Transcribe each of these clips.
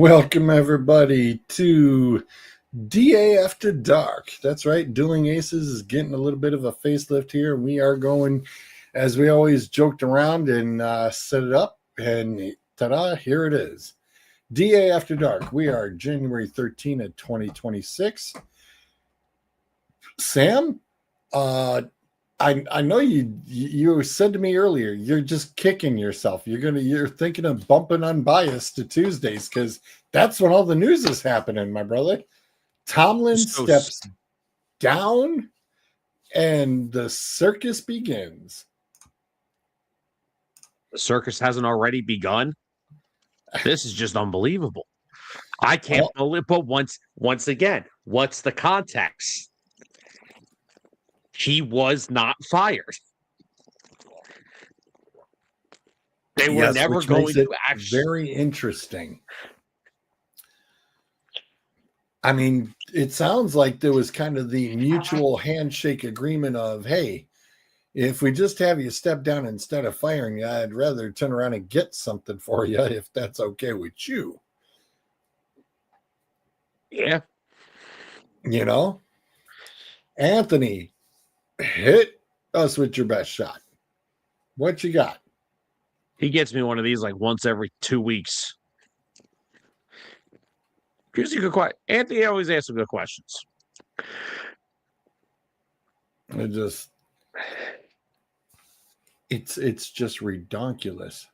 Welcome, everybody, to D.A.After Dark. That's right, Dueling Aces is getting a little bit of a facelift here. We are going, as we always joked around and set it up, and ta-da, here it is. D.A.After Dark. We are January 13th of 2026. Sam, I know you said to me earlier you're just kicking yourself. You're thinking of bumping Unbiased to Tuesdays because that's when all the news is happening, my brother. Tomlin steps down and the circus begins. The circus hasn't already begun. This is just unbelievable. I can't believe. But once again, what's the context? He was not fired. They were never going to actually. Very interesting. I mean, it sounds like there was kind of the mutual handshake agreement of, hey, if we just have you step down instead of firing you, I'd rather turn around and get something for you if that's okay with you. Yeah. You know? Anthony, hit us with your best shot. What you got? He gets me one of these like once every 2 weeks. Here's a good question. Anthony always asks some good questions. It's just redonkulous.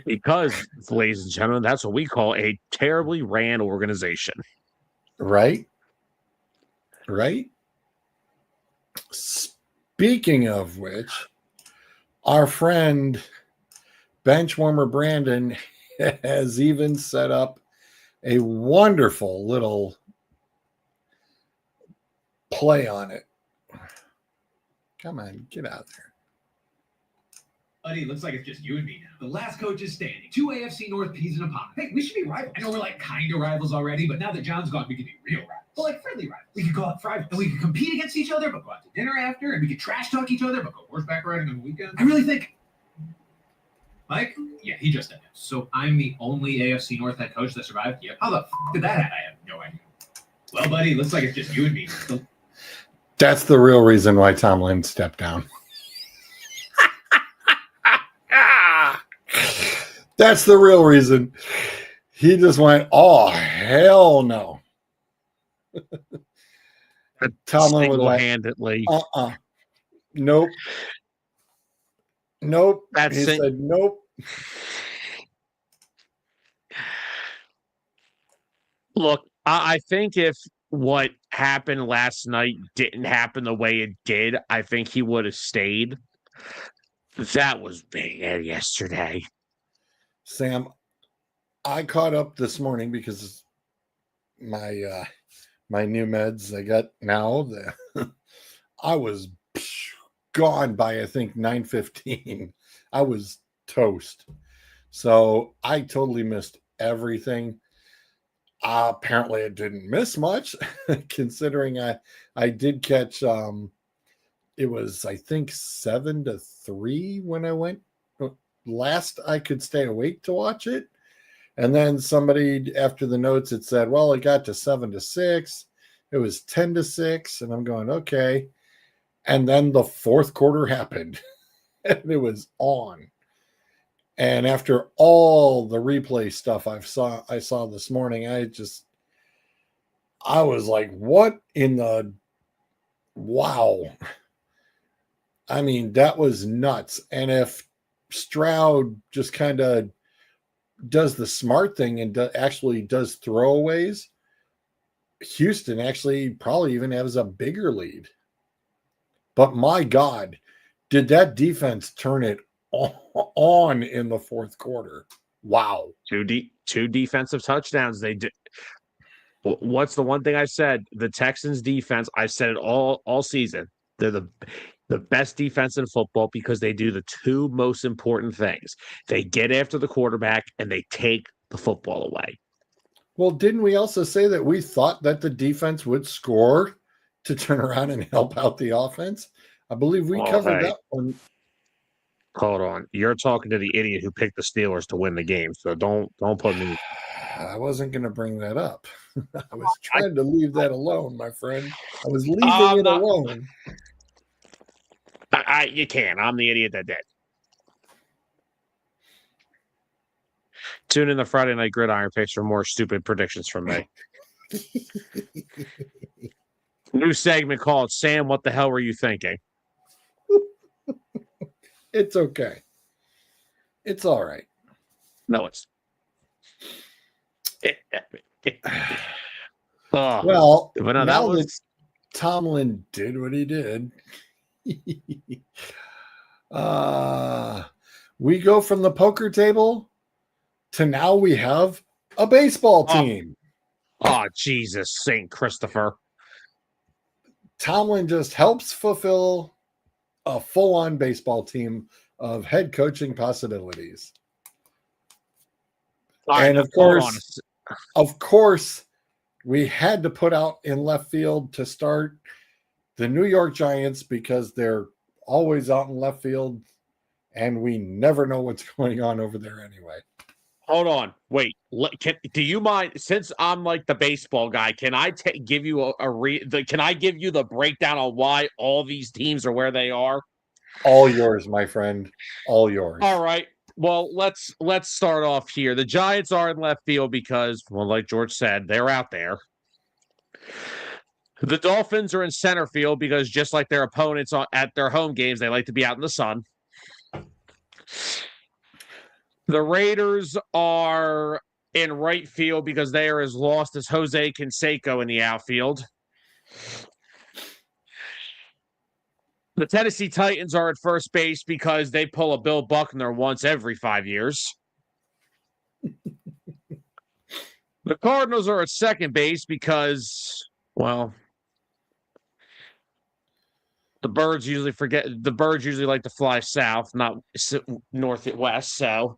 Because, ladies and gentlemen, that's what we call a terribly ran organization. Right? Speaking of which, our friend Benchwarmer Brandon has even set up a wonderful little play on it. Come on, get out there. Buddy, looks like it's just you and me now. The last coach is standing. 2 AFC North peas in a pod. Hey, we should be rivals. I know we're like kind of rivals already, but now that John's gone, we could be real rivals. Well, like friendly rivals. We could go out Friday, and we could compete against each other, but go out to dinner after, and we could trash talk each other, but go horseback riding on the weekend. I really think... Mike? Yeah, he just did. So I'm the only AFC North head coach that survived? Yep. How the did that happen? I have no idea. Well, buddy, looks like it's just you and me. That's the real reason why Tomlin stepped down. That's the real reason. He just went, oh, hell no. Tomlin was like, single-handedly. Nope. He said, nope. Look, I think if what happened last night didn't happen the way it did, I think he would have stayed. That was bad yesterday. Sam, I caught up this morning because my new meds I got now. I was gone by I think 9:15. I was toast. So I totally missed everything. Apparently I didn't miss much considering I did catch it was I think 7-3 when I went last. I could stay awake to watch it, and then somebody after the notes it said, well, it got to 7-6. It was 10-6, and I'm going, okay. And then the fourth quarter happened and it was on. And after all the replay stuff I saw this morning, I was like, what in the wow. I mean, that was nuts. And if Stroud just kind of does the smart thing and actually does throwaways, Houston actually probably even has a bigger lead. But my God, did that defense turn it on in the fourth quarter? Wow. Two defensive touchdowns. They did. What's the one thing I said? The Texans defense, I said it all season. They're the best defense in football because they do the two most important things. They get after the quarterback and they take the football away. Well, didn't we also say that we thought that the defense would score to turn around and help out the offense? I believe we covered that one. Hold on. You're talking to the idiot who picked the Steelers to win the game. So don't put me. I wasn't going to bring that up. I was trying to leave that alone, my friend. I was leaving it alone. You can. I'm the idiot that did. Tune in the Friday Night Gridiron picks for more stupid predictions from me. New segment called Sam, what the hell were you thinking? It's okay. It's all right. No, it's. Well, but no, now that Tomlin did what he did, we go from the poker table to now we have a baseball team. Oh, Jesus, St. Christopher. Tomlin just helps fulfill a full-on baseball team of head coaching possibilities. And of course, we had to put out in left field to start the New York Giants because they're always out in left field and we never know what's going on over there anyway. Hold on. Wait. Do you mind, since I'm like the baseball guy, can I give you can I give you the breakdown on why all these teams are where they are? All yours, my friend. All yours. All right. Well, let's start off here. The Giants are in left field because, well, like George said, they're out there. The Dolphins are in center field because just like their opponents at their home games, they like to be out in the sun. The Raiders are in right field because they are as lost as Jose Canseco in the outfield. The Tennessee Titans are at first base because they pull a Bill Buckner once every 5 years. The Cardinals are at second base because, well, the birds usually like to fly south, not northwest. So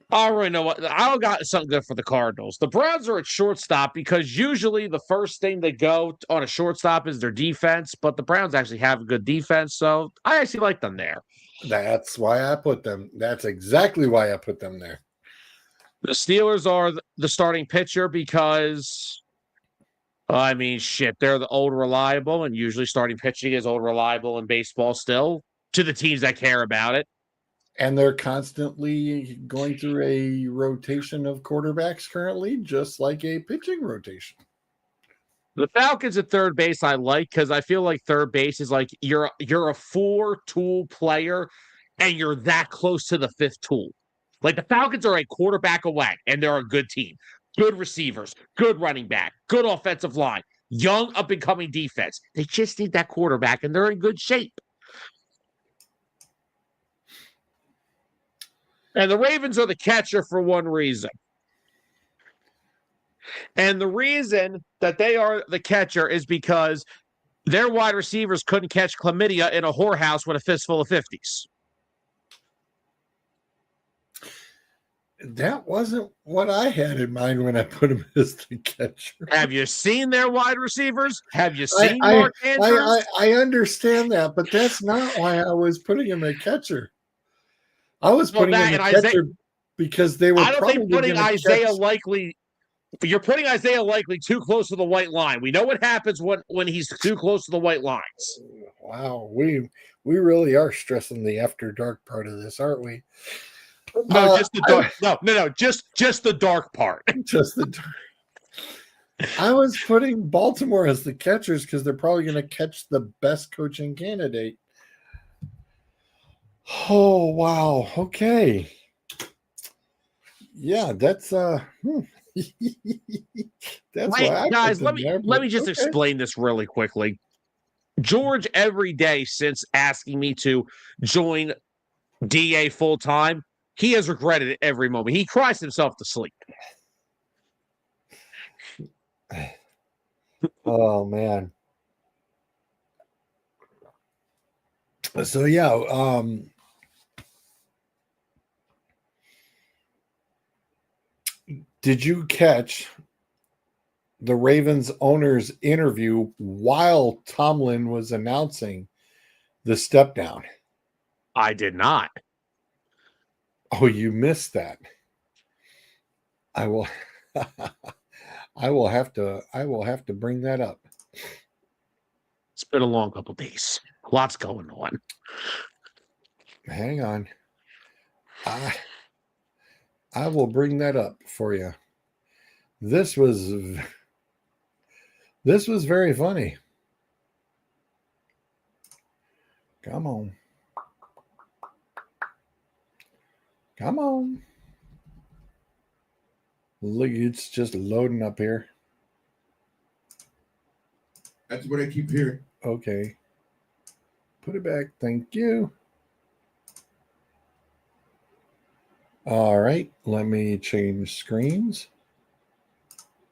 I already know what I got something good for the Cardinals. The Browns are at shortstop because usually the first thing they go on a shortstop is their defense, but the Browns actually have a good defense, so I actually like them there. That's why I put them. That's exactly why I put them there. The Steelers are the starting pitcher because, I mean, shit, they're the old reliable, and usually starting pitching is old reliable in baseball still to the teams that care about it. And they're constantly going through a rotation of quarterbacks currently, just like a pitching rotation. The Falcons at third base I like because I feel like third base is like you're a 4-tool player and you're that close to the fifth tool. Like the Falcons are a quarterback away and they're a good team. Good receivers, good running back, good offensive line, young up-and-coming defense. They just need that quarterback and they're in good shape. And the Ravens are the catcher for one reason. And the reason that they are the catcher is because their wide receivers couldn't catch chlamydia in a whorehouse with a fistful of 50s. That wasn't what I had in mind when I put him as the catcher. Have you seen their wide receivers? Have you seen Mark Andrews? I understand that, but that's not why I was putting him at catcher. I was putting him at catcher because they were probably putting Isaiah Likely. You're putting Isaiah Likely too close to the white line. We know what happens when he's too close to the white lines. Wow, we really are stressing the after dark part of this, aren't we? No, just the dark. No, just the dark part. Just the dark. I was putting Baltimore as the catchers because they're probably going to catch the best coaching candidate. Oh wow! Okay, yeah, that's that's why guys. Let me just explain this really quickly. George, every day since asking me to join DA full time, he has regretted it every moment. He cries himself to sleep. Oh man. So yeah, did you catch the Ravens owner's interview while Tomlin was announcing the step down? I did not. Oh, you missed that. I will I will have to bring that up. It's been a long couple days. Lots going on. Hang on. I will bring that up for you. This was very funny. Come on. Come on. Look, it's just loading up here. That's what I keep hearing. Okay. Put it back. Thank you. All right. Let me change screens.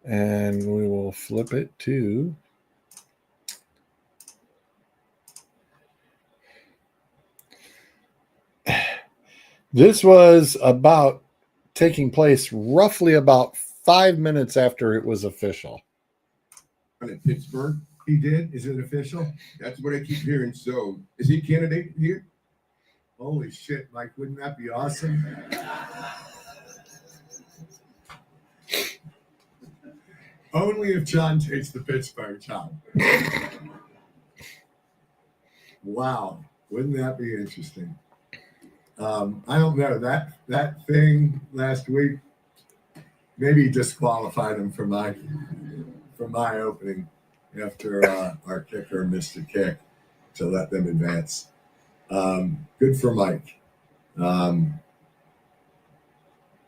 And we will flip it to this was about taking place roughly about 5 minutes after it was official. In Pittsburgh, he did. Is it official? That's what I keep hearing. So, is he candidate here? Holy shit, Mike! Wouldn't that be awesome? Only if John takes the Pittsburgh job. Wow, wouldn't that be interesting? I don't know that thing last week. Maybe disqualified him for my opening after our kicker missed a kick to let them advance. Good for Mike.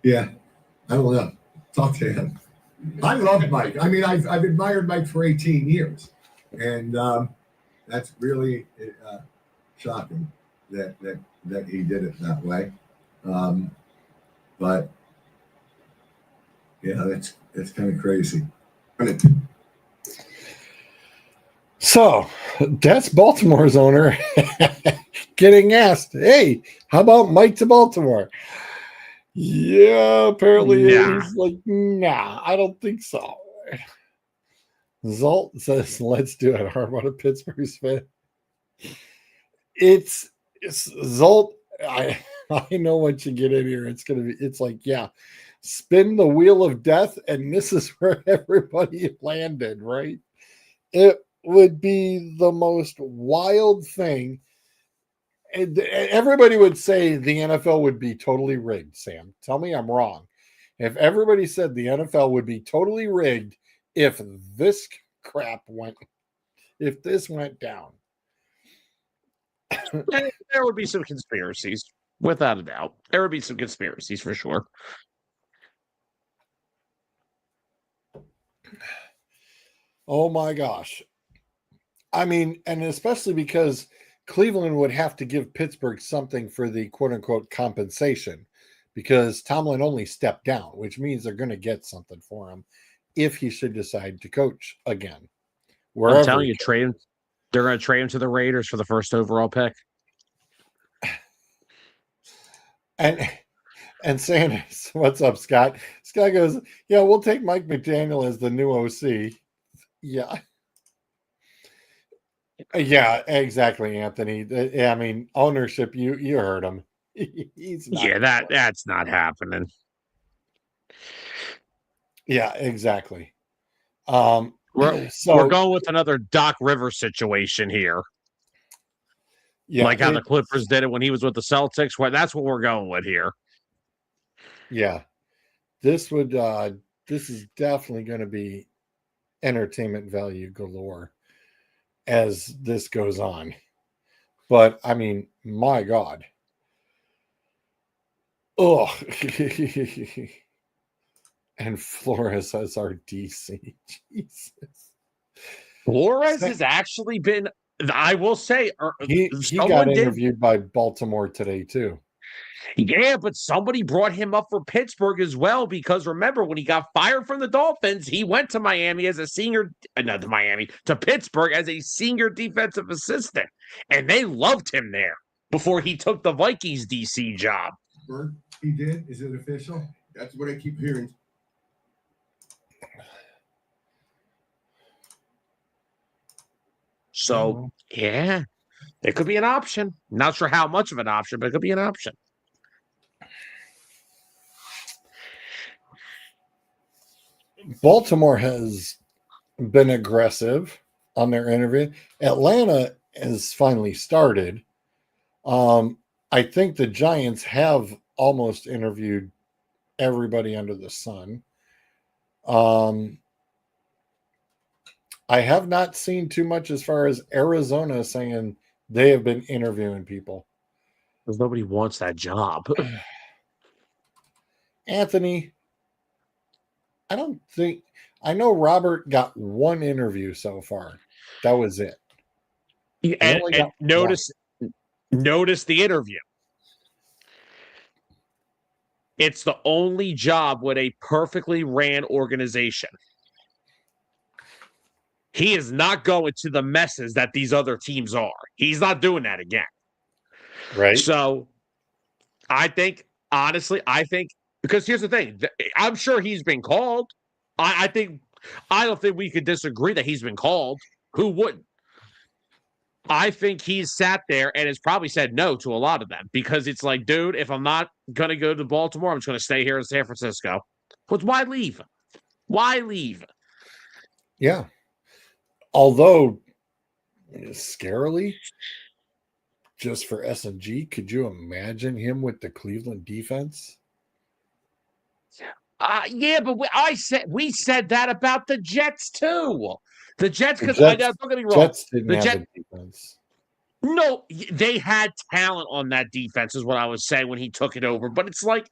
Yeah, I don't know. Talk to him. I love Mike. I mean, I've admired Mike for 18 years, and that's really shocking that he did it that way. But yeah, that's kind of crazy. So that's Baltimore's owner getting asked, "Hey, how about Mike to Baltimore?" Yeah, apparently he's like, "Nah, I don't think so." Zolt says, "Let's do it." How about a Pittsburgh's fan? It's Zolt. I know once you get in here, it's like, yeah, spin the wheel of death, and this is where everybody landed, right? It would be the most wild thing. And everybody would say the NFL would be totally rigged, Sam. Tell me I'm wrong. If everybody said the NFL would be totally rigged if this went down. There would be some conspiracies, without a doubt. There would be some conspiracies for sure. Oh my gosh. I mean, and especially because Cleveland would have to give Pittsburgh something for the quote unquote compensation because Tomlin only stepped down, which means they're going to get something for him if he should decide to coach again. I'm telling you, they're going to trade him to the Raiders for the first overall pick. And Sanders, what's up, Scott? Scott goes, yeah, we'll take Mike McDaniel as the new OC. Yeah. Yeah, exactly, Anthony. I mean, ownership, you heard him. He's not that's not happening. Yeah, exactly. We're going with another Doc Rivers situation here. Yeah, like how the Clippers did it when he was with the Celtics. That's what we're going with here. Yeah. This is definitely going to be entertainment value galore as this goes on. But I mean, my God. Oh. And Flores as our DC. Jesus. Flores has actually been, I will say, he got interviewed by Baltimore today too. Yeah, but somebody brought him up for Pittsburgh as well because remember when he got fired from the Dolphins, he went to Miami as a senior, to Pittsburgh as a senior defensive assistant, and they loved him there before he took the Vikings DC job. He did? Is it official? That's what I keep hearing. So, yeah. It could be an option. Not sure how much of an option, but it could be an option. Baltimore has been aggressive on their interview. Atlanta has finally started. I think the Giants have almost interviewed everybody under the sun. I have not seen too much as far as Arizona saying they have been interviewing people. Because nobody wants that job. Anthony, I know Robert got one interview so far. That was it. He and only and got notice the interview. It's the only job with a perfectly ran organization. He is not going to the messes that these other teams are. He's not doing that again. right. So honestly, because here's the thing. I'm sure he's been called. I don't think we could disagree that he's been called. Who wouldn't? I think he's sat there and has probably said no to a lot of them because it's like, dude, if I'm not going to go to Baltimore, I'm just going to stay here in San Francisco. But why leave? Why leave? Yeah. Although scarily, just for S&G, could you imagine him with the Cleveland defense? Yeah, but we said that about the Jets too. The Jets, because don't get me wrong, Jets didn't have a defense. No, they had talent on that defense, is what I was saying when he took it over. But it's like,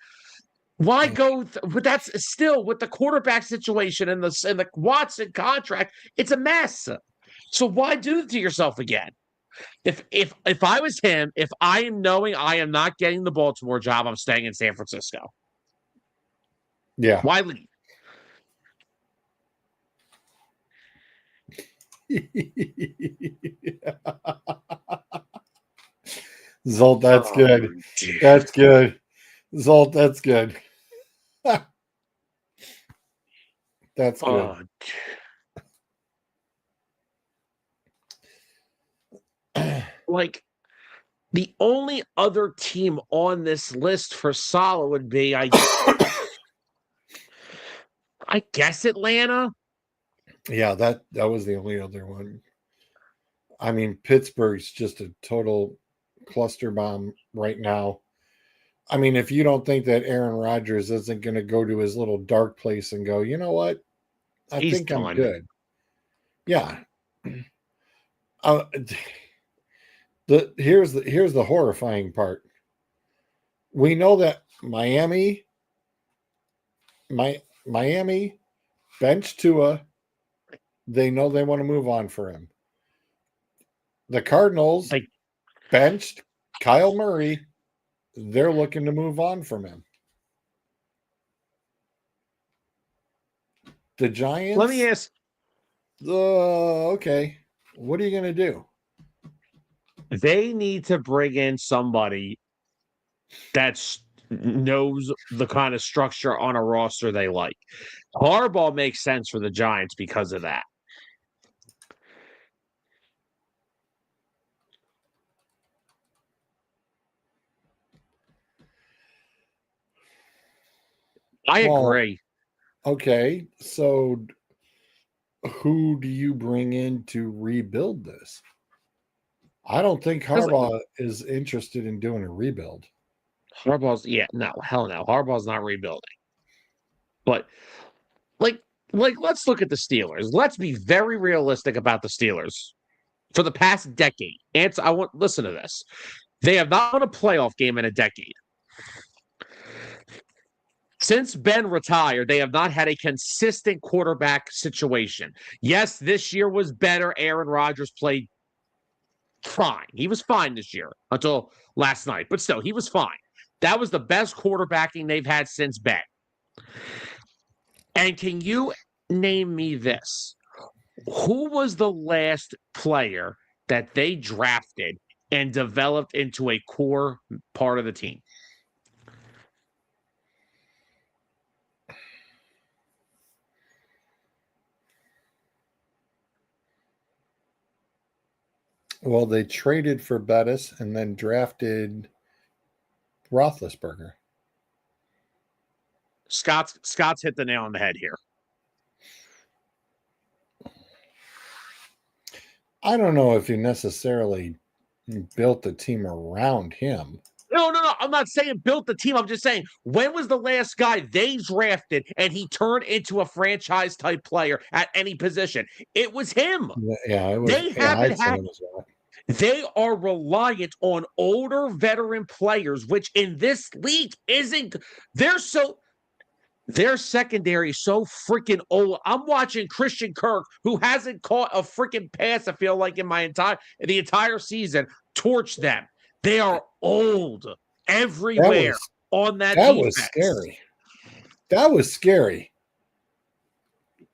why go? But that's still with the quarterback situation and the Watson contract. It's a mess. So why do it to yourself again? If I was him, if I am knowing I am not getting the Baltimore job, I'm staying in San Francisco. Yeah. Why leave? Zolt, that's good. That's good. Zolt, that's good. That's good. Like, the only other team on this list for Salah would be, I guess, Atlanta. Yeah, that was the only other one. I mean, Pittsburgh's just a total cluster bomb right now. I mean, if you don't think that Aaron Rodgers isn't going to go to his little dark place and go, you know what? He's think done. I'm good. Yeah. Here's the horrifying part. We know that Miami benched Tua. They know they want to move on for him. The Cardinals benched Kyle Murray. They're looking to move on from him. The Giants. Let me ask. Okay. What are you going to do? They need to bring in somebody that knows the kind of structure on a roster they like. Harbaugh makes sense for the Giants because of that. I agree. Okay, so who do you bring in to rebuild this? I don't think Harbaugh is interested in doing a rebuild. Harbaugh's hell no. Harbaugh's not rebuilding. But like let's look at the Steelers. Let's be very realistic about the Steelers. For the past decade, listen to this. They have not won a playoff game in a decade. Since Ben retired, they have not had a consistent quarterback situation. Yes, this year was better. Aaron Rodgers played fine. He was fine this year until last night, but still, he was fine. That was the best quarterbacking they've had since Ben. And can you name me this? Who was the last player that they drafted and developed into a core part of the team? Well, they traded for Bettis and then drafted Roethlisberger. Scott's hit the nail on the head here. I don't know if you necessarily built the team around him. No. I'm not saying built the team. I'm just saying, when was the last guy they drafted and he turned into a franchise type player at any position? It was him. Yeah, it was. They Yeah, haven't I'd say had. it was that. They are reliant on older veteran players, which in this league isn't. They're so. Their secondary is so freaking old. I'm watching Christian Kirk, who hasn't caught a freaking pass, I feel like, in the entire season, torch them. They are old everywhere on that That defense. was scary. That was scary.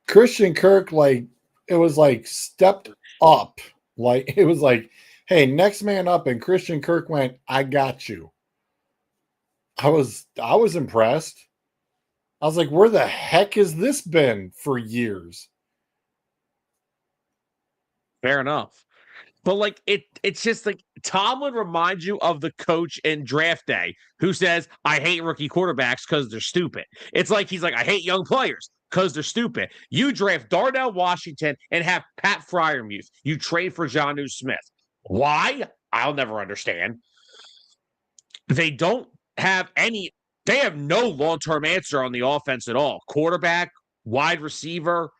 Christian Kirk, like, it was like stepped up. Like, it was like, hey, next man up. And Christian Kirk went, I got you. I was impressed. I was like, where the heck has this been for years? Fair enough. But like it's just like Tomlin reminds you of the coach in draft day who says, I hate rookie quarterbacks because they're stupid. It's like he's like, I hate young players because they're stupid. You draft Darnell Washington and have Pat Fryermuth. You trade for Jonnu Smith. Why? I'll never understand. They don't have they have no long-term answer on the offense at all. Quarterback, wide receiver,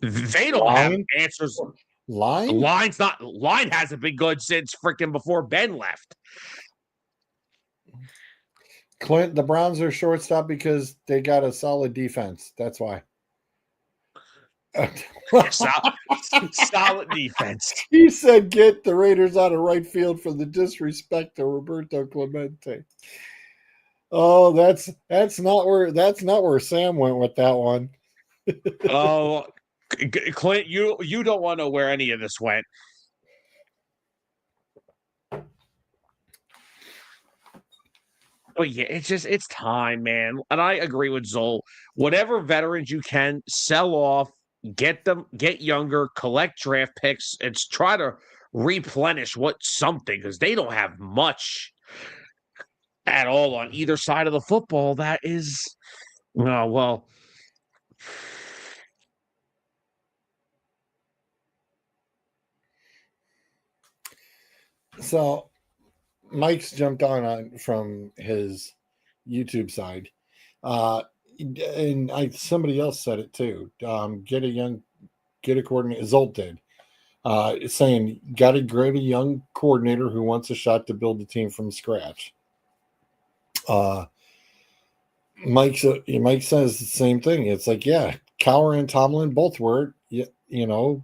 they don't have answers. Line Hasn't been good since freaking before Ben left. Clint, the Browns are shortstop because they got a solid defense. That's why. Solid defense. He said, "Get the Raiders out of right field for the disrespect to Roberto Clemente." Oh, that's not where Sam went with that one. Oh, Clint, you don't want to know where any of this went. But yeah, it's time, man. And I agree with Zoll. Whatever veterans you can sell off, get younger, collect draft picks, and try to replenish something because they don't have much at all on either side of the football. That is, oh, well. So Mike's jumped on from his YouTube side. And somebody else said it too. Get a coordinator. Zolt did. Saying got to get a young coordinator who wants a shot to build the team from scratch. Mike says the same thing. It's like, yeah, Cowher and Tomlin both were, you know.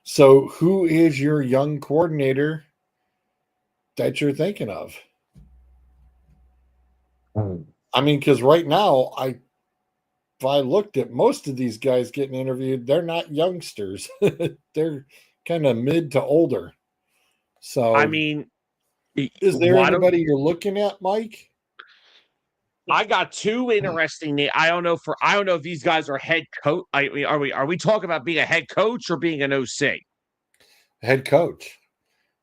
So who is your young coordinator that you're thinking of? I mean, because right now, if I looked at most of these guys getting interviewed, they're not youngsters. They're kind of mid to older. So, I mean, is there anybody you're looking at, Mike? I got two interesting names. I don't know if these guys are head coach. Are we talking about being a head coach or being an OC? Head coach.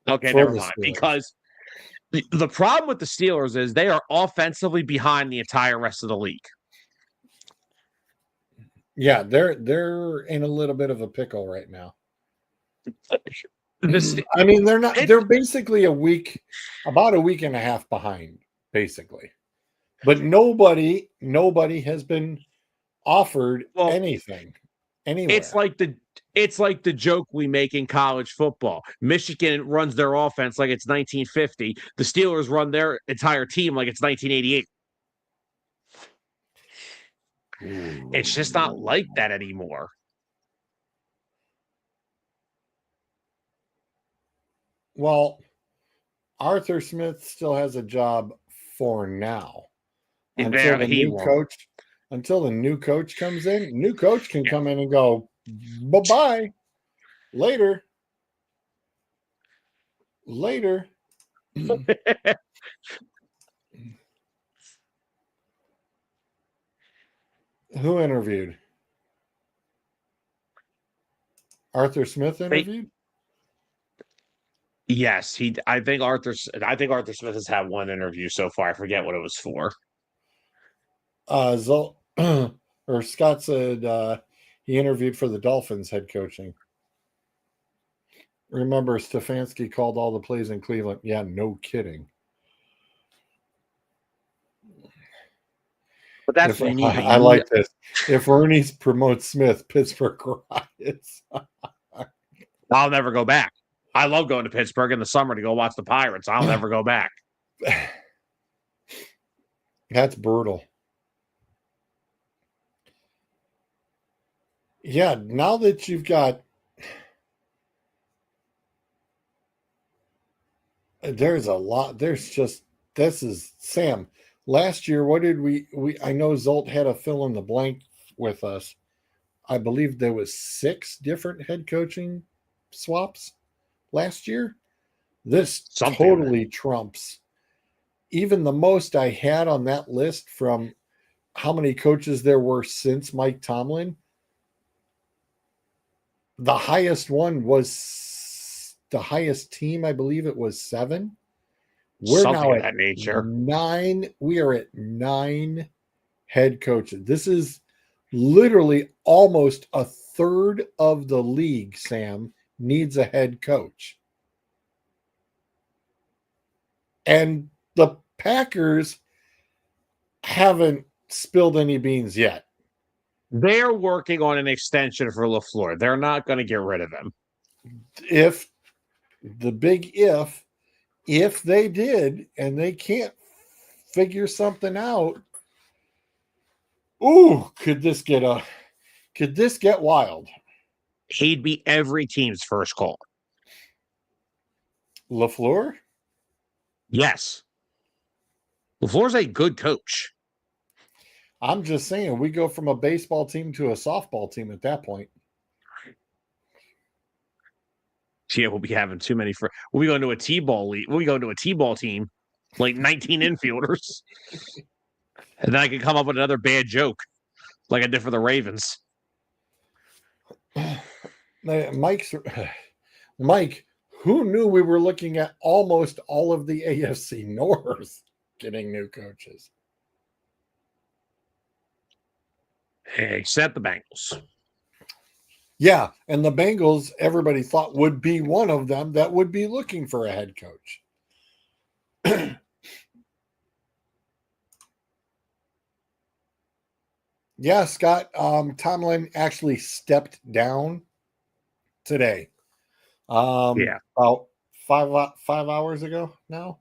Okay, never mind. Because the problem with the Steelers is they are offensively behind the entire rest of the league. Yeah, they're in a little bit of a pickle right now. I mean, they're not. They're basically about a week and a half behind, basically. But nobody has been offered anything anywhere. It's like the joke we make in college football. Michigan runs their offense like it's 1950. The Steelers run their entire team like it's 1988. It's just not like that anymore. Well, Arthur Smith still has a job for now. Until the new coach comes in, new coach can come in and go, bye-bye. Later. Who interviewed? Arthur Smith interviewed? Yes, I think Arthur Smith has had one interview so far. I forget what it was for. Or Scott said he interviewed for the Dolphins head coaching. Remember, Stefanski called all the plays in Cleveland. Yeah, no kidding. But that's what you need. I like this. If Ernie's promotes Smith, Pittsburgh riots. I'll never go back. I love going to Pittsburgh in the summer to go watch the Pirates. I'll never go back. That's brutal. Yeah, now that you've got, there's a lot. This is Sam. Last year, what did we I know Zolt had a fill in the blank with us. I believe there was 6 different head coaching swaps last year. This totally trumps even the most I had on that list from how many coaches there were since Mike Tomlin. The highest one was the highest team, I believe it was 7. We're Something now of at that nature. 9. We are at 9 head coaches. This is literally almost a third of the league, Sam, needs a head coach. And the Packers haven't spilled any beans yet. They're working on an extension for LaFleur. They're not going to get rid of him. If they did and they can't figure something out, could this get wild? He'd be every team's first call. LaFleur? Yes. LaFleur's a good coach. I'm just saying, we go from a baseball team to a softball team at that point. Yeah, we'll be having too many. We'll be going to a T-ball league. We'll be going to a T-ball team, like 19 infielders. And then I can come up with another bad joke, like I did for the Ravens. Mike, who knew we were looking at almost all of the AFC North getting new coaches? Except the Bengals. Yeah, and the Bengals, everybody thought would be one of them that would be looking for a head coach. Yeah, Scott, Tomlin actually stepped down today. About 5 hours ago now.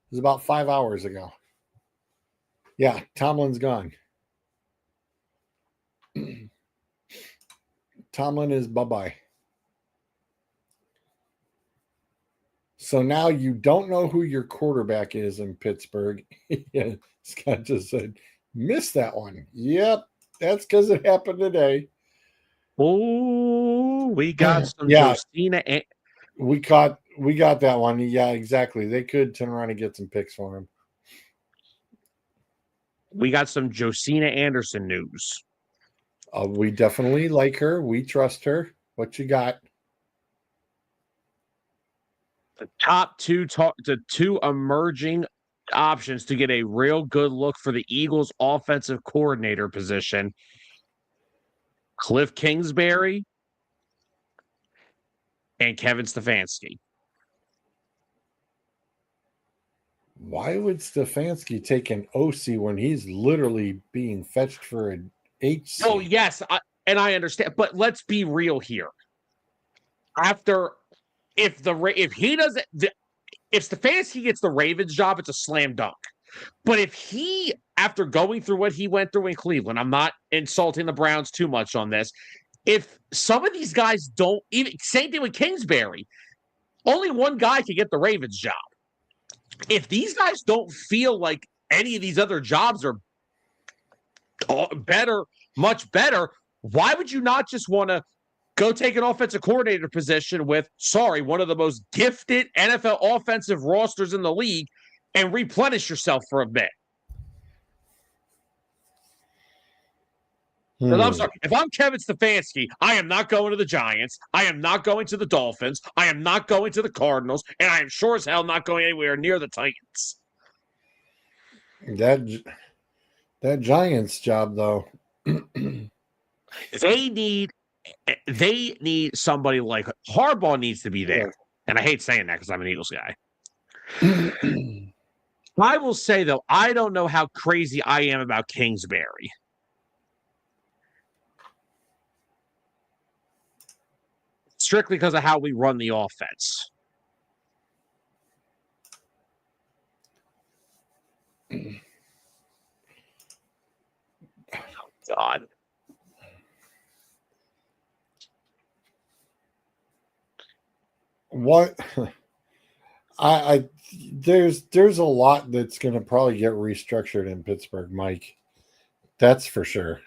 It was about 5 hours ago. Yeah, Tomlin's gone. Tomlin is bye-bye. So now you don't know who your quarterback is in Pittsburgh. Yeah, Scott just said, missed that one. Yep, that's because it happened today. Oh, we got some Josina. We got that one. Yeah, exactly. They could turn around and get some picks for him. We got some Josina Anderson news. We definitely like her. We trust her. What you got? The top two emerging options to get a real good look for the Eagles offensive coordinator position. Cliff Kingsbury and Kevin Stefanski. Why would Stefanski take an OC when he's literally being fetched for an HC? Oh, yes, and I understand, but let's be real here. If Stefanski gets the Ravens job, it's a slam dunk. But if he, after going through what he went through in Cleveland, I'm not insulting the Browns too much on this. If some of these guys don't, even same thing with Kingsbury, only one guy can get the Ravens job. If these guys don't feel like any of these other jobs are better, much better, why would you not just want to go take an offensive coordinator position with, one of the most gifted NFL offensive rosters in the league and replenish yourself for a bit? 'Cause I'm sorry. If I'm Kevin Stefanski, I am not going to the Giants. I am not going to the Dolphins. I am not going to the Cardinals. And I am sure as hell not going anywhere near the Titans. That Giants job, though. They need somebody like Harbaugh needs to be there. Yeah. And I hate saying that because I'm an Eagles guy. I will say, though, I don't know how crazy I am about Kingsbury. Strictly because of how we run the offense. God. What I there's a lot that's going to probably get restructured in Pittsburgh, Mike. That's for sure.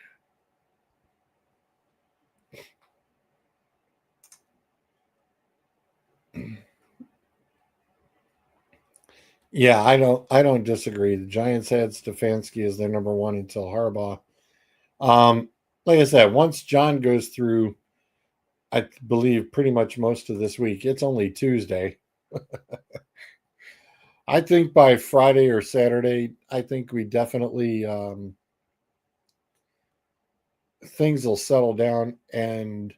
Yeah, I don't disagree. The Giants had Stefanski as their number one until Harbaugh. Like I said, once John goes through, I believe pretty much most of this week, it's only Tuesday. I think by Friday or Saturday, I think we definitely things will settle down, and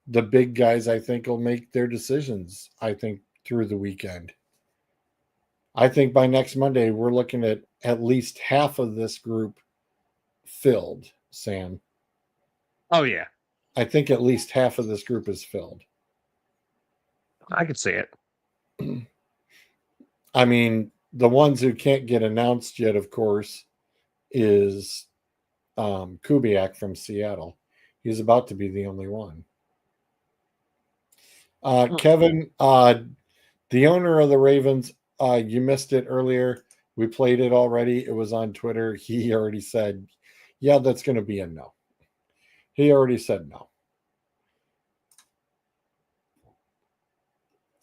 the big guys, I think, will make their decisions. I think through the weekend. I think by next Monday, we're looking at least half of this group filled, Sam. Oh, yeah. I think at least half of this group is filled. I could see it. I mean, the ones who can't get announced yet, of course, is Kubiak from Seattle. He's about to be the only one. Kevin, the owner of the Ravens, you missed it earlier. We played it already. It was on Twitter. He already said, yeah, that's going to be a no. He already said no.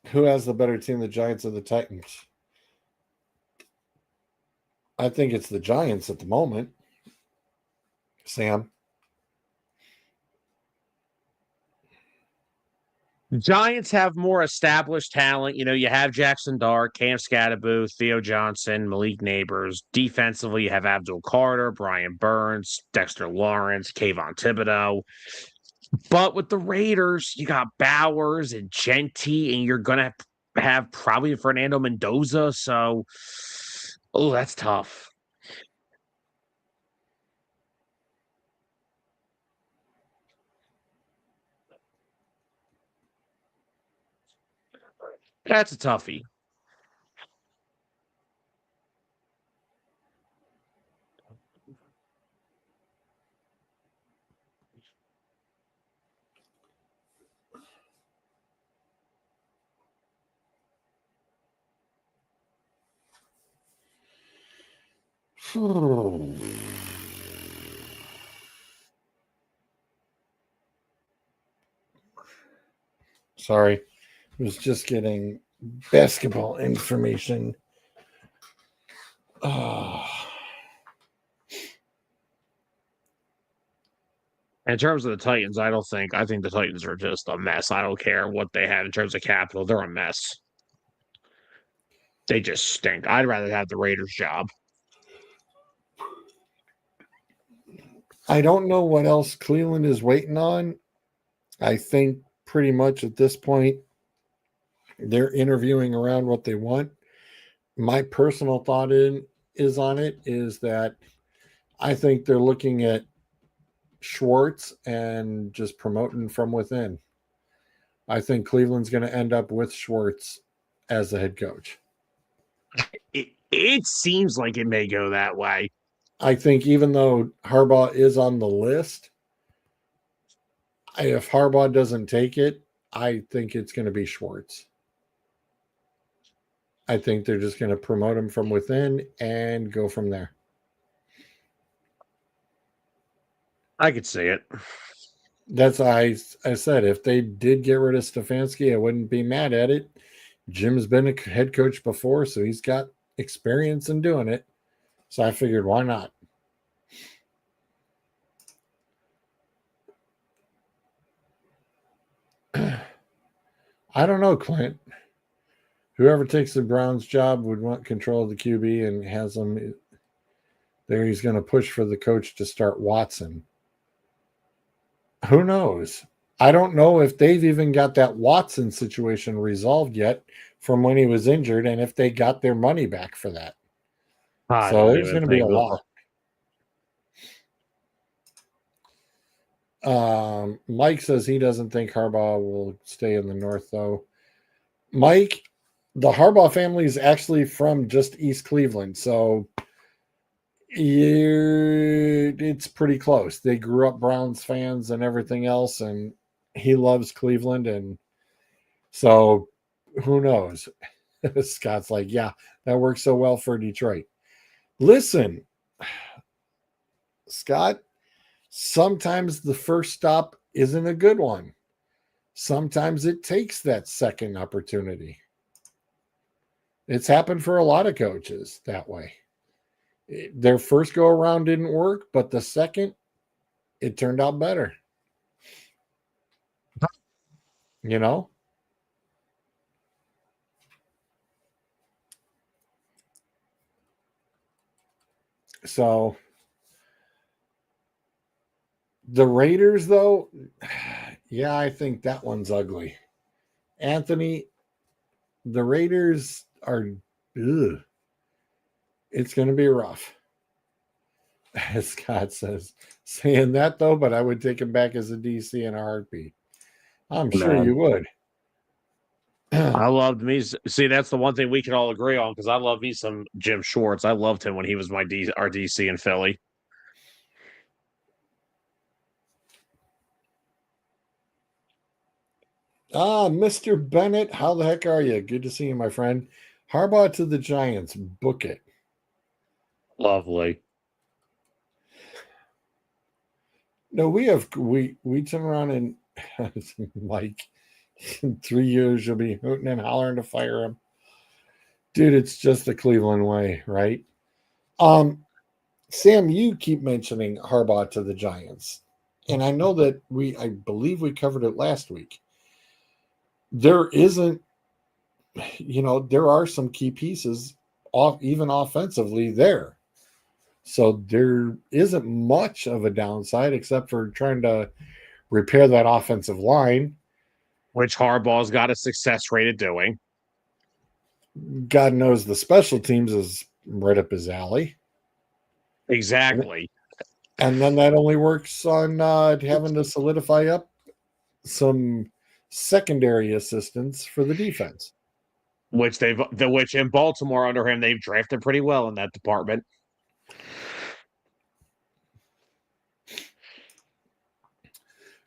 Who has the better team, the Giants or the Titans? I think it's the Giants at the moment. Sam? Giants have more established talent. You know, you have Jackson Dart, Cam Scatterboo, Theo Johnson, Malik Neighbors. Defensively, you have Abdul Carter, Brian Burns, Dexter Lawrence, Kayvon Thibodeau. But with the Raiders, you got Bowers and Genty, and you're going to have probably Fernando Mendoza. So, that's tough. That's a toughie. Sorry. I was just getting basketball information. In terms of the Titans, I think the Titans are just a mess. I don't care what they have in terms of capital. They're a mess. They just stink. I'd rather have the Raiders job. I don't know what else Cleveland is waiting on. I think pretty much at this point, they're interviewing around what they want. My personal thought is that I think they're looking at Schwartz and just promoting from within. I think Cleveland's going to end up with Schwartz as the head coach. It seems like it may go that way. I think even though Harbaugh is on the list, if Harbaugh doesn't take it, I think it's going to be Schwartz. I think they're just going to promote him from within and go from there. I could see it. That's I said if they did get rid of Stefanski, I wouldn't be mad at it. Jim's been a head coach before, so he's got experience in doing it. So I figured, why not? I don't know, Clint. Whoever takes the Browns job would want control of the QB and has them there. He's going to push for the coach to start Watson. Who knows? I don't know if they've even got that Watson situation resolved yet from when he was injured and if they got their money back for that. I So don't there's even going to be a think lot. Mike says he doesn't think Harbaugh will stay in the North, though. Mike, the Harbaugh family is actually from just East Cleveland, so it's pretty close. They grew up Browns fans and everything else, and he loves Cleveland, and so who knows? Scott's like, yeah, that works so well for Detroit. Listen, Scott, sometimes the first stop isn't a good one. Sometimes it takes that second opportunity. It's happened for a lot of coaches that way. Their first go around didn't work, but the second, it turned out better. You know? So the Raiders, though, yeah, I think that one's ugly. Anthony, the Raiders are, ugh, it's going to be rough. As Scott says, saying that though, but I would take him back as a DC in a heartbeat. I'm sure Man. you would. I loved me. See, that's the one thing we can all agree on because I love me some Jim Schwartz. I loved him when he was our DC in Philly. Mr. Bennett, how the heck are you? Good to see you, my friend. Harbaugh to the Giants. Book it. Lovely. No, we turn around and Mike, in 3 years you'll be hooting and hollering to fire him. Dude, it's just the Cleveland way, right? Sam, you keep mentioning Harbaugh to the Giants. And I know that I believe we covered it last week. There isn't, there are some key pieces even offensively there. So there isn't much of a downside except for trying to repair that offensive line, which Harbaugh's got a success rate at doing. God knows the special teams is right up his alley. Exactly. And then that only works on having to solidify up some secondary assistance for the defense. Which in Baltimore under him, they've drafted pretty well in that department.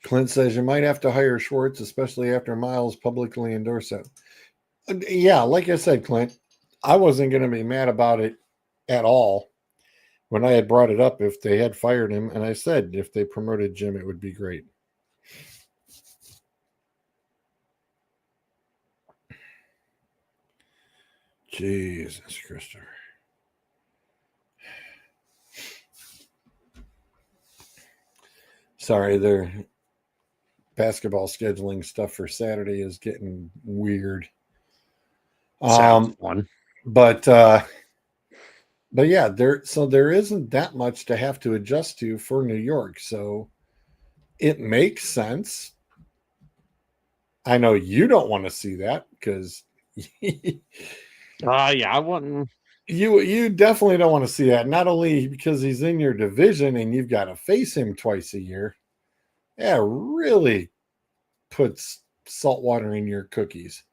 Clint says you might have to hire Schwartz, especially after Miles publicly endorsed it. Yeah, like I said, Clint, I wasn't going to be mad about it at all when I had brought it up if they had fired him. And I said if they promoted Jim, it would be great. Jesus, Christopher. Sorry, their basketball scheduling stuff for Saturday is getting weird. Sounds fun. But yeah, there isn't that much to have to adjust to for New York. So it makes sense. I know you don't want to see that because yeah, I wouldn't. You definitely don't want to see that. Not only because he's in your division and you've got to face him twice a year. Yeah, really puts salt water in your cookies.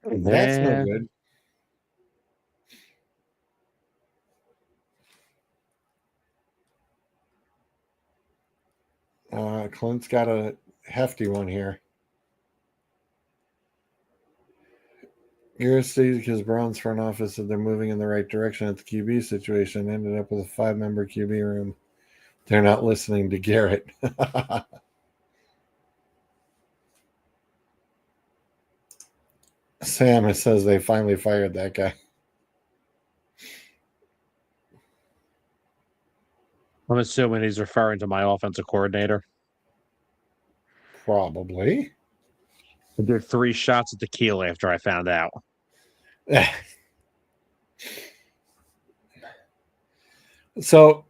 That's no good. Clint's got a hefty one here. Irritated because Brown's front office said they're moving in the right direction at the QB situation. Ended up with a 5-member QB room. They're not listening to Garrett. Sam says they finally fired that guy. I'm assuming he's referring to my offensive coordinator. Probably. I did 3 shots of tequila after I found out. So,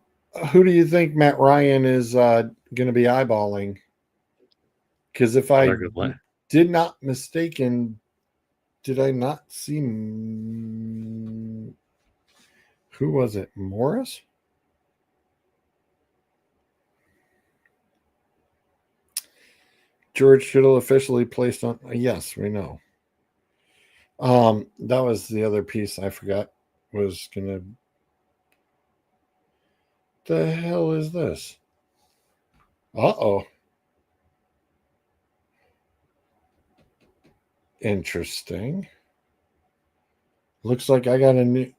who do you think Matt Ryan is going to be eyeballing? Because if I did not mistaken, did I not see who was it? Morris? George Kittle officially placed on. Yes, we know. That was the other piece I forgot was gonna. The hell is this? Uh-oh. Interesting. Looks like I got a new.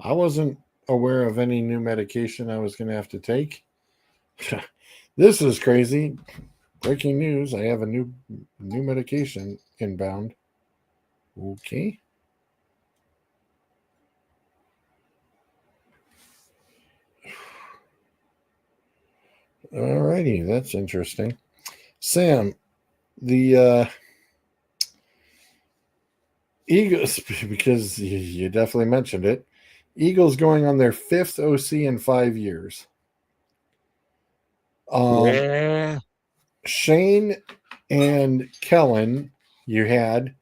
I wasn't aware of any new medication I was going to have to take. This is crazy. Breaking news. I have a new medication inbound. Okay. Alrighty, that's interesting. Sam, the Eagles, because you definitely mentioned it, Eagles going on their 5th OC in 5 years. Yeah. Shane and Kellen you had,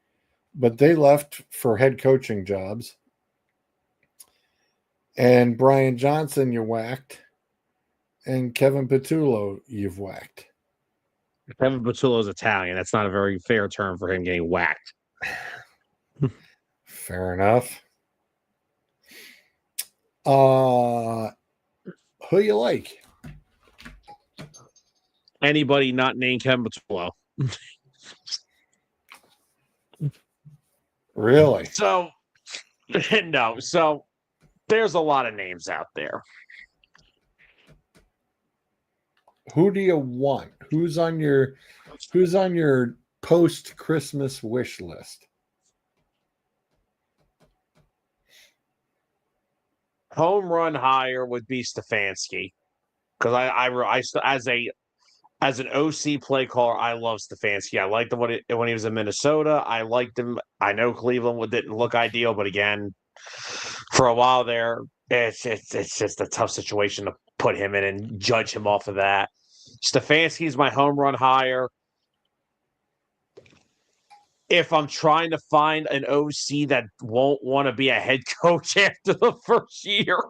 but they left for head coaching jobs. And Brian Johnson you whacked. And Kevin Patullo you've whacked. Kevin Patullo's Italian. That's not a very fair term for him getting whacked. Fair enough. Who you like? Anybody not named Kevin Patullo. Really? So, no. So, there's a lot of names out there. Who do you want? Who's on your post-Christmas wish list? Home run hire would be Stefanski, because I as an OC play caller, I love Stefanski. I liked him when he was in Minnesota. I liked him. I know Cleveland didn't look ideal, but again, for a while there, it's just a tough situation to put him in and judge him off of that. Stefanski's my home run hire. If I'm trying to find an OC that won't want to be a head coach after the first year,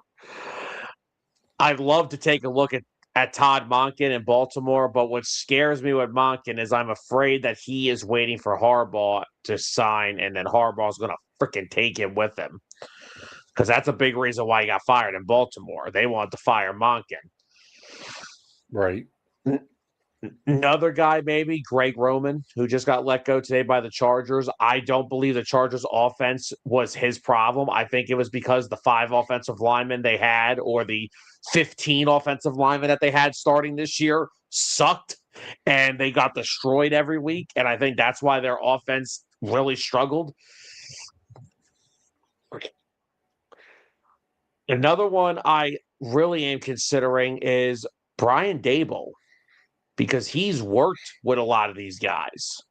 I'd love to take a look at Todd Monken in Baltimore. But what scares me with Monken is I'm afraid that he is waiting for Harbaugh to sign, and then Harbaugh's going to freaking take him with him. Because that's a big reason why he got fired in Baltimore. They wanted to fire Monken. Right. Another guy, maybe Greg Roman, who just got let go today by the Chargers. I don't believe the Chargers' offense was his problem. I think it was because the 5 offensive linemen they had, or the 15 offensive linemen that they had starting this year, sucked, and they got destroyed every week. And I think that's why their offense really struggled. Another one I really am considering is Brian Daboll, because he's worked with a lot of these guys.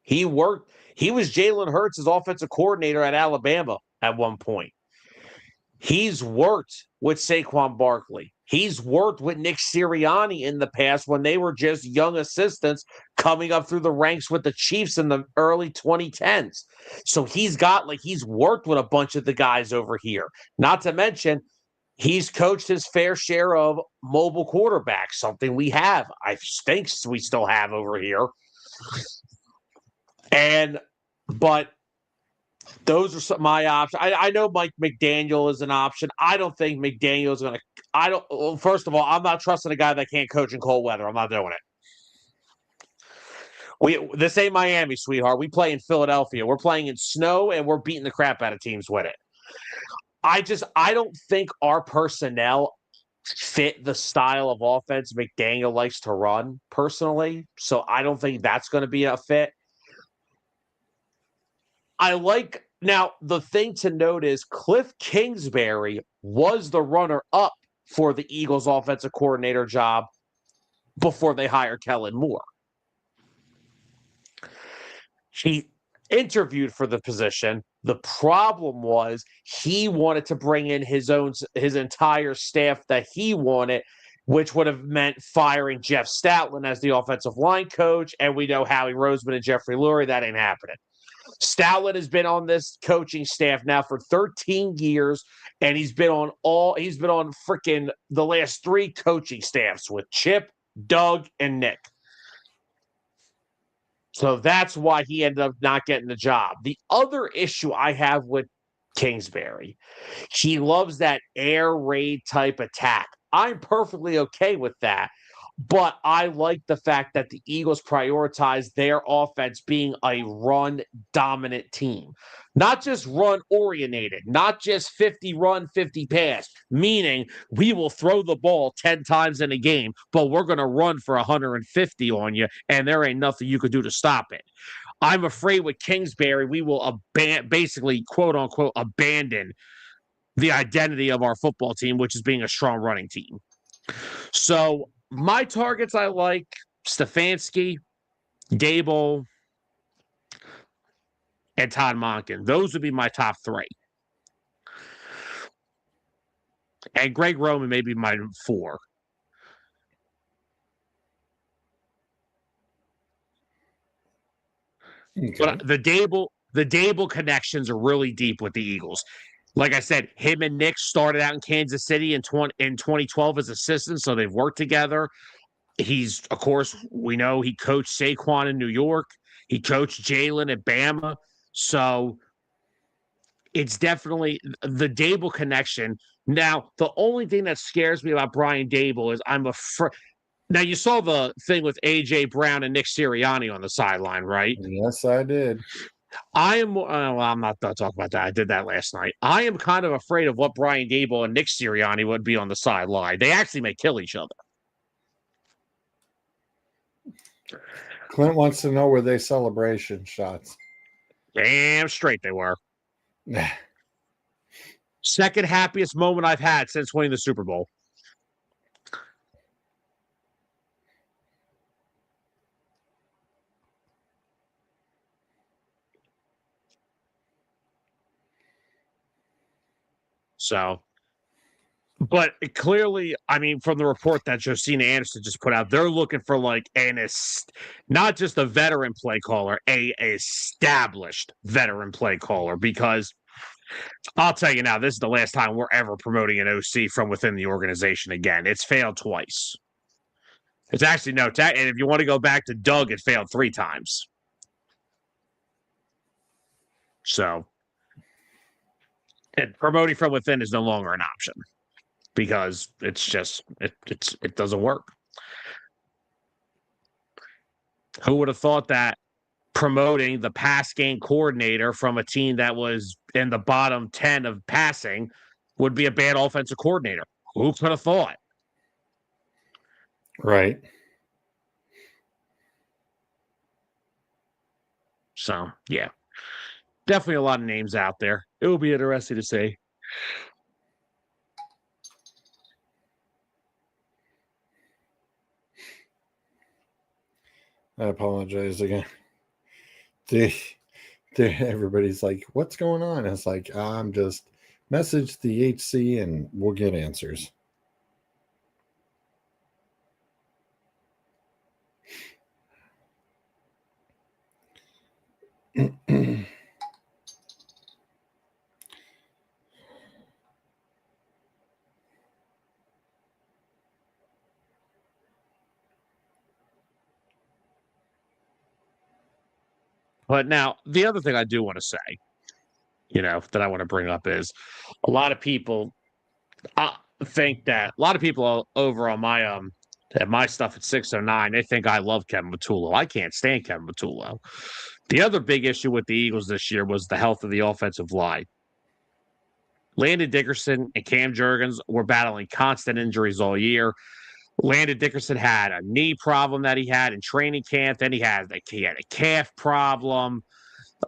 He was Jalen Hurts' offensive coordinator at Alabama at one point. He's worked with Saquon Barkley. He's worked with Nick Sirianni in the past when they were just young assistants coming up through the ranks with the Chiefs in the early 2010s. So he's worked with a bunch of the guys over here. Not to mention, he's coached his fair share of mobile quarterbacks, something I think we still have over here. But those are some of my options. I know Mike McDaniel is an option. I don't think McDaniel is going to. Well, first of all, I'm not trusting a guy that can't coach in cold weather. I'm not doing it. This ain't Miami, sweetheart. We play in Philadelphia. We're playing in snow, and we're beating the crap out of teams with it. I don't think our personnel fit the style of offense McDaniel likes to run, personally. So I don't think that's going to be a fit. Now, the thing to note is Cliff Kingsbury was the runner-up for the Eagles offensive coordinator job before they hired Kellen Moore. He interviewed for the position. The problem was he wanted to bring in his entire staff that he wanted, which would have meant firing Jeff Stoutland as the offensive line coach. And we know Howie Roseman and Jeffrey Lurie. That ain't happening. Stoutland has been on this coaching staff now for 13 years, and he's been on freaking the last 3 coaching staffs with Chip, Doug, and Nick. So that's why he ended up not getting the job. The other issue I have with Kingsbury, he loves that air raid type attack. I'm perfectly okay with that. But I like the fact that the Eagles prioritize their offense being a run-dominant team. Not just run-oriented, not just 50 run, 50 pass, meaning we will throw the ball 10 times in a game, but we're going to run for 150 on you, and there ain't nothing you could do to stop it. I'm afraid with Kingsbury, we will basically, quote-unquote, abandon the identity of our football team, which is being a strong running team. So my targets I like Stefanski, Dable, and Todd Monken. Those would be my top 3. And Greg Roman may be my 4. Okay. But the Dable connections are really deep with the Eagles. Like I said, him and Nick started out in Kansas City in 2012 as assistants, so they've worked together. He's, of course, we know he coached Saquon in New York. He coached Jalen at Bama. So it's definitely the Dable connection. Now, the only thing that scares me about Brian Dable is I'm afraid. Now, you saw the thing with A.J. Brown and Nick Sirianni on the sideline, right? Yes, I did. I'm not going to talk about that. I did that last night. I am kind of afraid of what Brian Dable and Nick Sirianni would be on the sideline. They actually may kill each other. Clint wants to know were they celebration shots? Damn straight they were. Second happiest moment I've had since winning the Super Bowl. So, but clearly, I mean, from the report that Josina Anderson just put out, they're looking for like not just a veteran play caller, a established veteran play caller, because I'll tell you now, this is the last time we're ever promoting an OC from within the organization again. It's failed twice. It's actually and if you want to go back to Doug, it failed 3 times. So, and promoting from within is no longer an option because it's just it doesn't work. Who would have thought that promoting the pass game coordinator from a team that was in the bottom 10 of passing would be a bad offensive coordinator? Who could have thought? Right. So, yeah. Definitely a lot of names out there. It will be interesting to see. I apologize again. Everybody's like, what's going on? It's like, I'm just message the HC and we'll get answers. But now, the other thing I do want to say, that I want to bring up is a lot of people think that a lot of people over on my at my stuff at 609, they think I love Kevin Matullo. I can't stand Kevin Matullo. The other big issue with the Eagles this year was the health of the offensive line. Landon Dickerson and Cam Jurgens were battling constant injuries all year. Landon Dickerson had a knee problem that he had in training camp. Then he had a calf problem.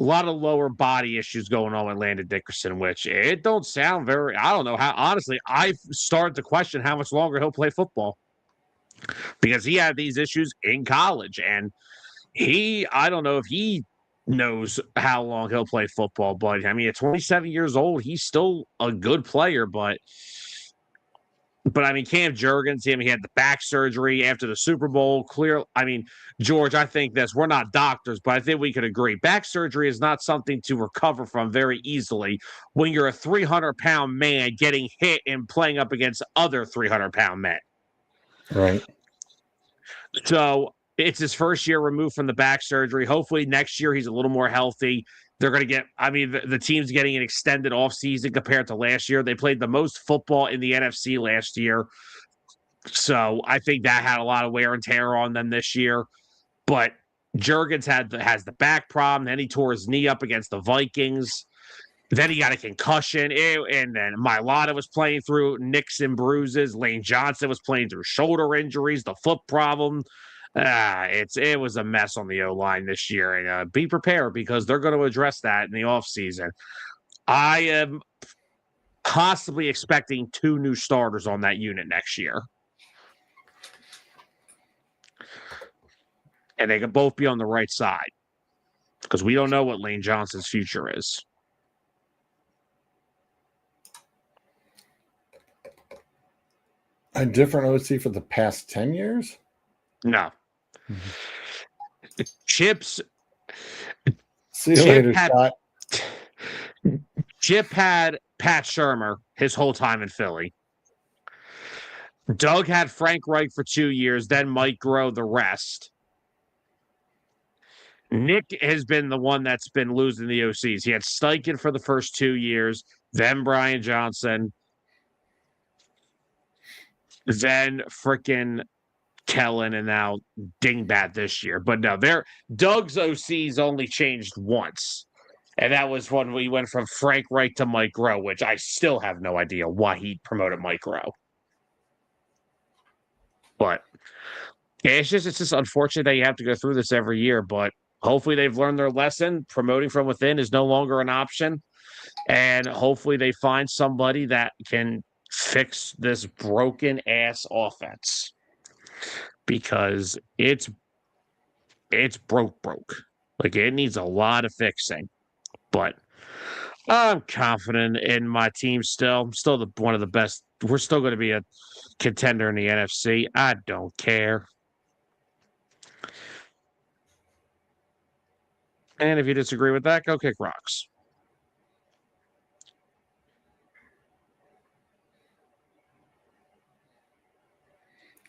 A lot of lower body issues going on with Landon Dickerson, which it don't sound very, I don't know how, honestly, I've started to question how much longer he'll play football because he had these issues in college. And I don't know if he knows how long he'll play football. But I mean, at 27 years old, he's still a good player. But I mean, Cam Jurgens, he had the back surgery after the Super Bowl. I mean, George, I think we're not doctors, but I think we could agree. Back surgery is not something to recover from very easily when you're a 300-pound man getting hit and playing up against other 300-pound men. Right. So it's his first year removed from the back surgery. Hopefully next year he's a little more healthy. They're going to get, I mean, the team's getting an extended offseason compared to last year. They played the most football in the NFC last year. So I think that had a lot of wear and tear on them this year. But Jurgens has the back problem. Then he tore his knee up against the Vikings. Then he got a concussion. And then Mailata was playing through nicks and bruises. Lane Johnson was playing through shoulder injuries, the foot problem. It was a mess on the O-line this year. And be prepared because they're going to address that in the offseason. I am possibly expecting 2 new starters on that unit next year. And they could both be on the right side because we don't know what Lane Johnson's future is. A different OC for the past 10 years? No. Chip's See you later, Scott. Chip had Pat Shurmur his whole time in Philly. Doug had Frank Reich for 2 years, then Mike Groh the rest. Nick has been the one that's been losing the OCs. He had Steichen for the first 2 years, then Brian Johnson, then frickin' Kellen, and now Dingbat this year. But no, Doug's OCs only changed once. And that was when we went from Frank Reich to Mike Groh, which I still have no idea why he promoted Mike Groh. But yeah, it's just unfortunate that you have to go through this every year. But hopefully they've learned their lesson. Promoting from within is no longer an option. And hopefully they find somebody that can fix this broken ass offense. Because it's broke. Like it needs a lot of fixing. But I'm confident in my team still. I'm still one of the best. We're still going to be a contender in the NFC. I don't care. And if you disagree with that, go kick rocks.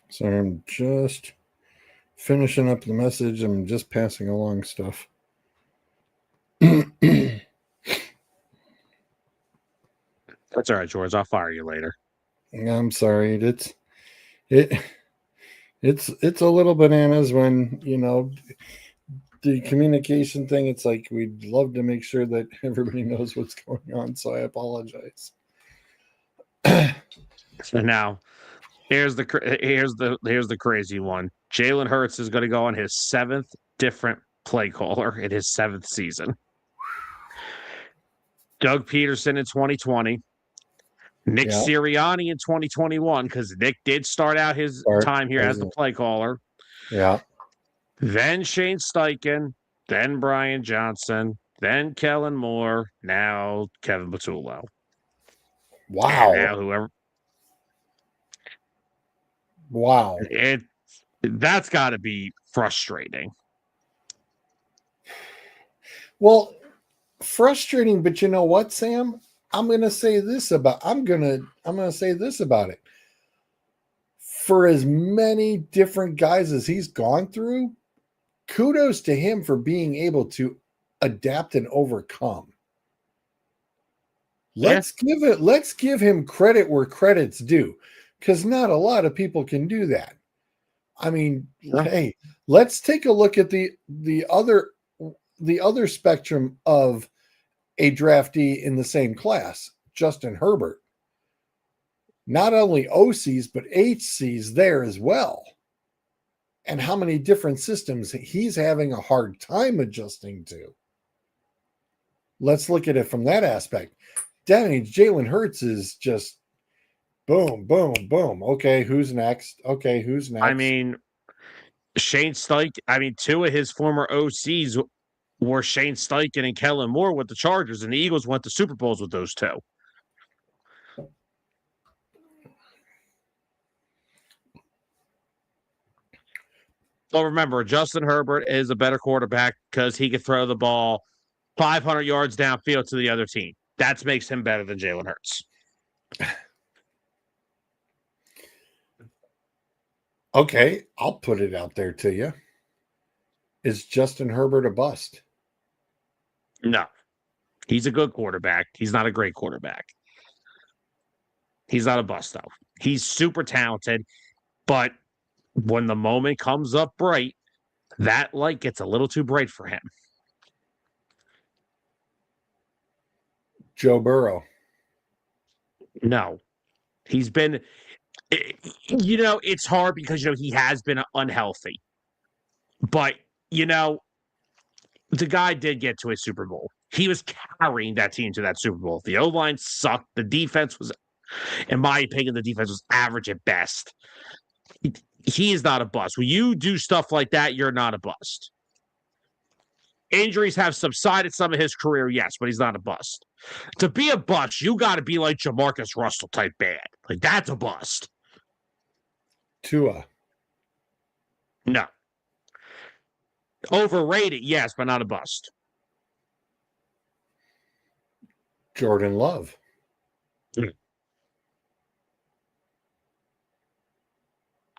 So I'm just finishing up the message. I'm just passing along stuff. That's all right, George. I'll fire you later. I'm sorry. It's a little bananas when, the communication thing. It's like we'd love to make sure that everybody knows what's going on. So I apologize. So now, here's the crazy one. Jalen Hurts is going to go on his 7th different play caller in his 7th season. Doug Peterson in 2020. Nick Sirianni in 2021, because Nick did start out his time here as the play caller. Yeah. Then Shane Steichen, then Brian Johnson, then Kellen Moore, now Kevin Patullo. Wow. And now whoever. Wow. That's got to be frustrating. Well, frustrating, but you know what, Sam? I'm going to say this about it. For as many different guys as he's gone through, kudos to him for being able to adapt and overcome. Let's give him credit where credit's due, because not a lot of people can do that. I mean, hey, let's take a look at the other spectrum of a draftee in the same class, Justin Herbert. Not only OCs, but HCs there as well. And how many different systems he's having a hard time adjusting to. Let's look at it from that aspect. Jalen Hurts is just boom, boom, boom. Okay, who's next? I mean, Shane Steichen, 2 of his former OCs were Shane Steichen and Kellen Moore with the Chargers, and the Eagles went to Super Bowls with those two. Well, remember, Justin Herbert is a better quarterback because he could throw the ball 500 yards downfield to the other team. That makes him better than Jalen Hurts. Okay, I'll put it out there to you. Is Justin Herbert a bust? No. He's a good quarterback. He's not a great quarterback. He's not a bust, though. He's super talented, but when the moment comes up bright, that light gets a little too bright for him. Joe Burrow. No. He's been, it's hard because, he has been unhealthy. But, the guy did get to a Super Bowl. He was carrying that team to that Super Bowl. The O-line sucked. The defense was, in my opinion, the defense was average at best. He is not a bust. When you do stuff like that, you're not a bust. Injuries have subsided some of his career, yes, but he's not a bust. To be a bust, you got to be like Jamarcus Russell type bad. Like, that's a bust. Tua. No. Overrated, yes, but not a bust. Jordan Love. I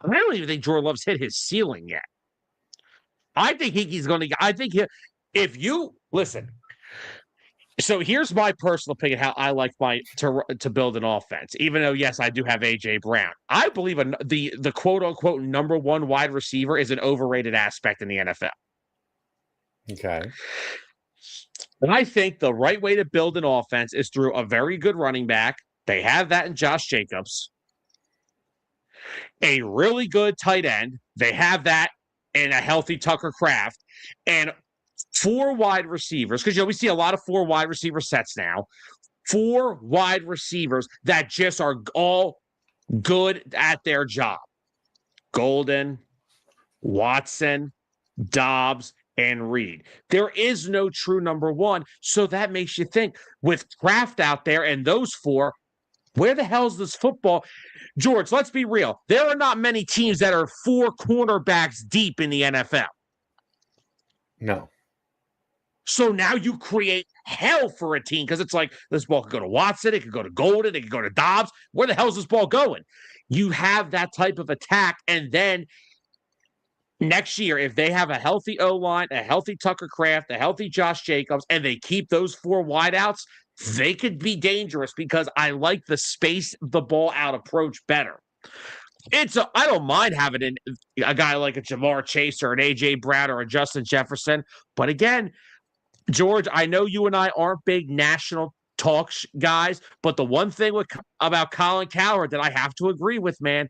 don't even think Jordan Love's hit his ceiling yet. I think he's going to. If you listen, so here's my personal opinion how I like to build an offense. Even though yes, I do have AJ Brown. I believe the quote unquote number one wide receiver is an overrated aspect in the NFL. Okay. And I think the right way to build an offense is through a very good running back. They have that in Josh Jacobs. A really good tight end. They have that in a healthy Tucker Kraft. And 4 wide receivers, because we see a lot of 4 wide receiver sets now. 4 wide receivers that just are all good at their job. Golden, Watson, Dobbs, and Reed. There is no true number one. So that makes you think with Kraft out there and those 4, where the hell is this football? George, let's be real. There are not many teams that are 4 cornerbacks deep in the NFL. No. So now you create hell for a team because it's like this ball could go to Watson, it could go to Golden, it could go to Dobbs. Where the hell is this ball going? You have that type of attack, and then next year, if they have a healthy O-line, a healthy Tucker Kraft, a healthy Josh Jacobs, and they keep those 4 wideouts, they could be dangerous because I like the space the ball out approach better. I don't mind having a guy like a Jamar Chase or an AJ Brown or a Justin Jefferson, but again, George, I know you and I aren't big national talk guys, but the one thing about Colin Cowherd that I have to agree with, man,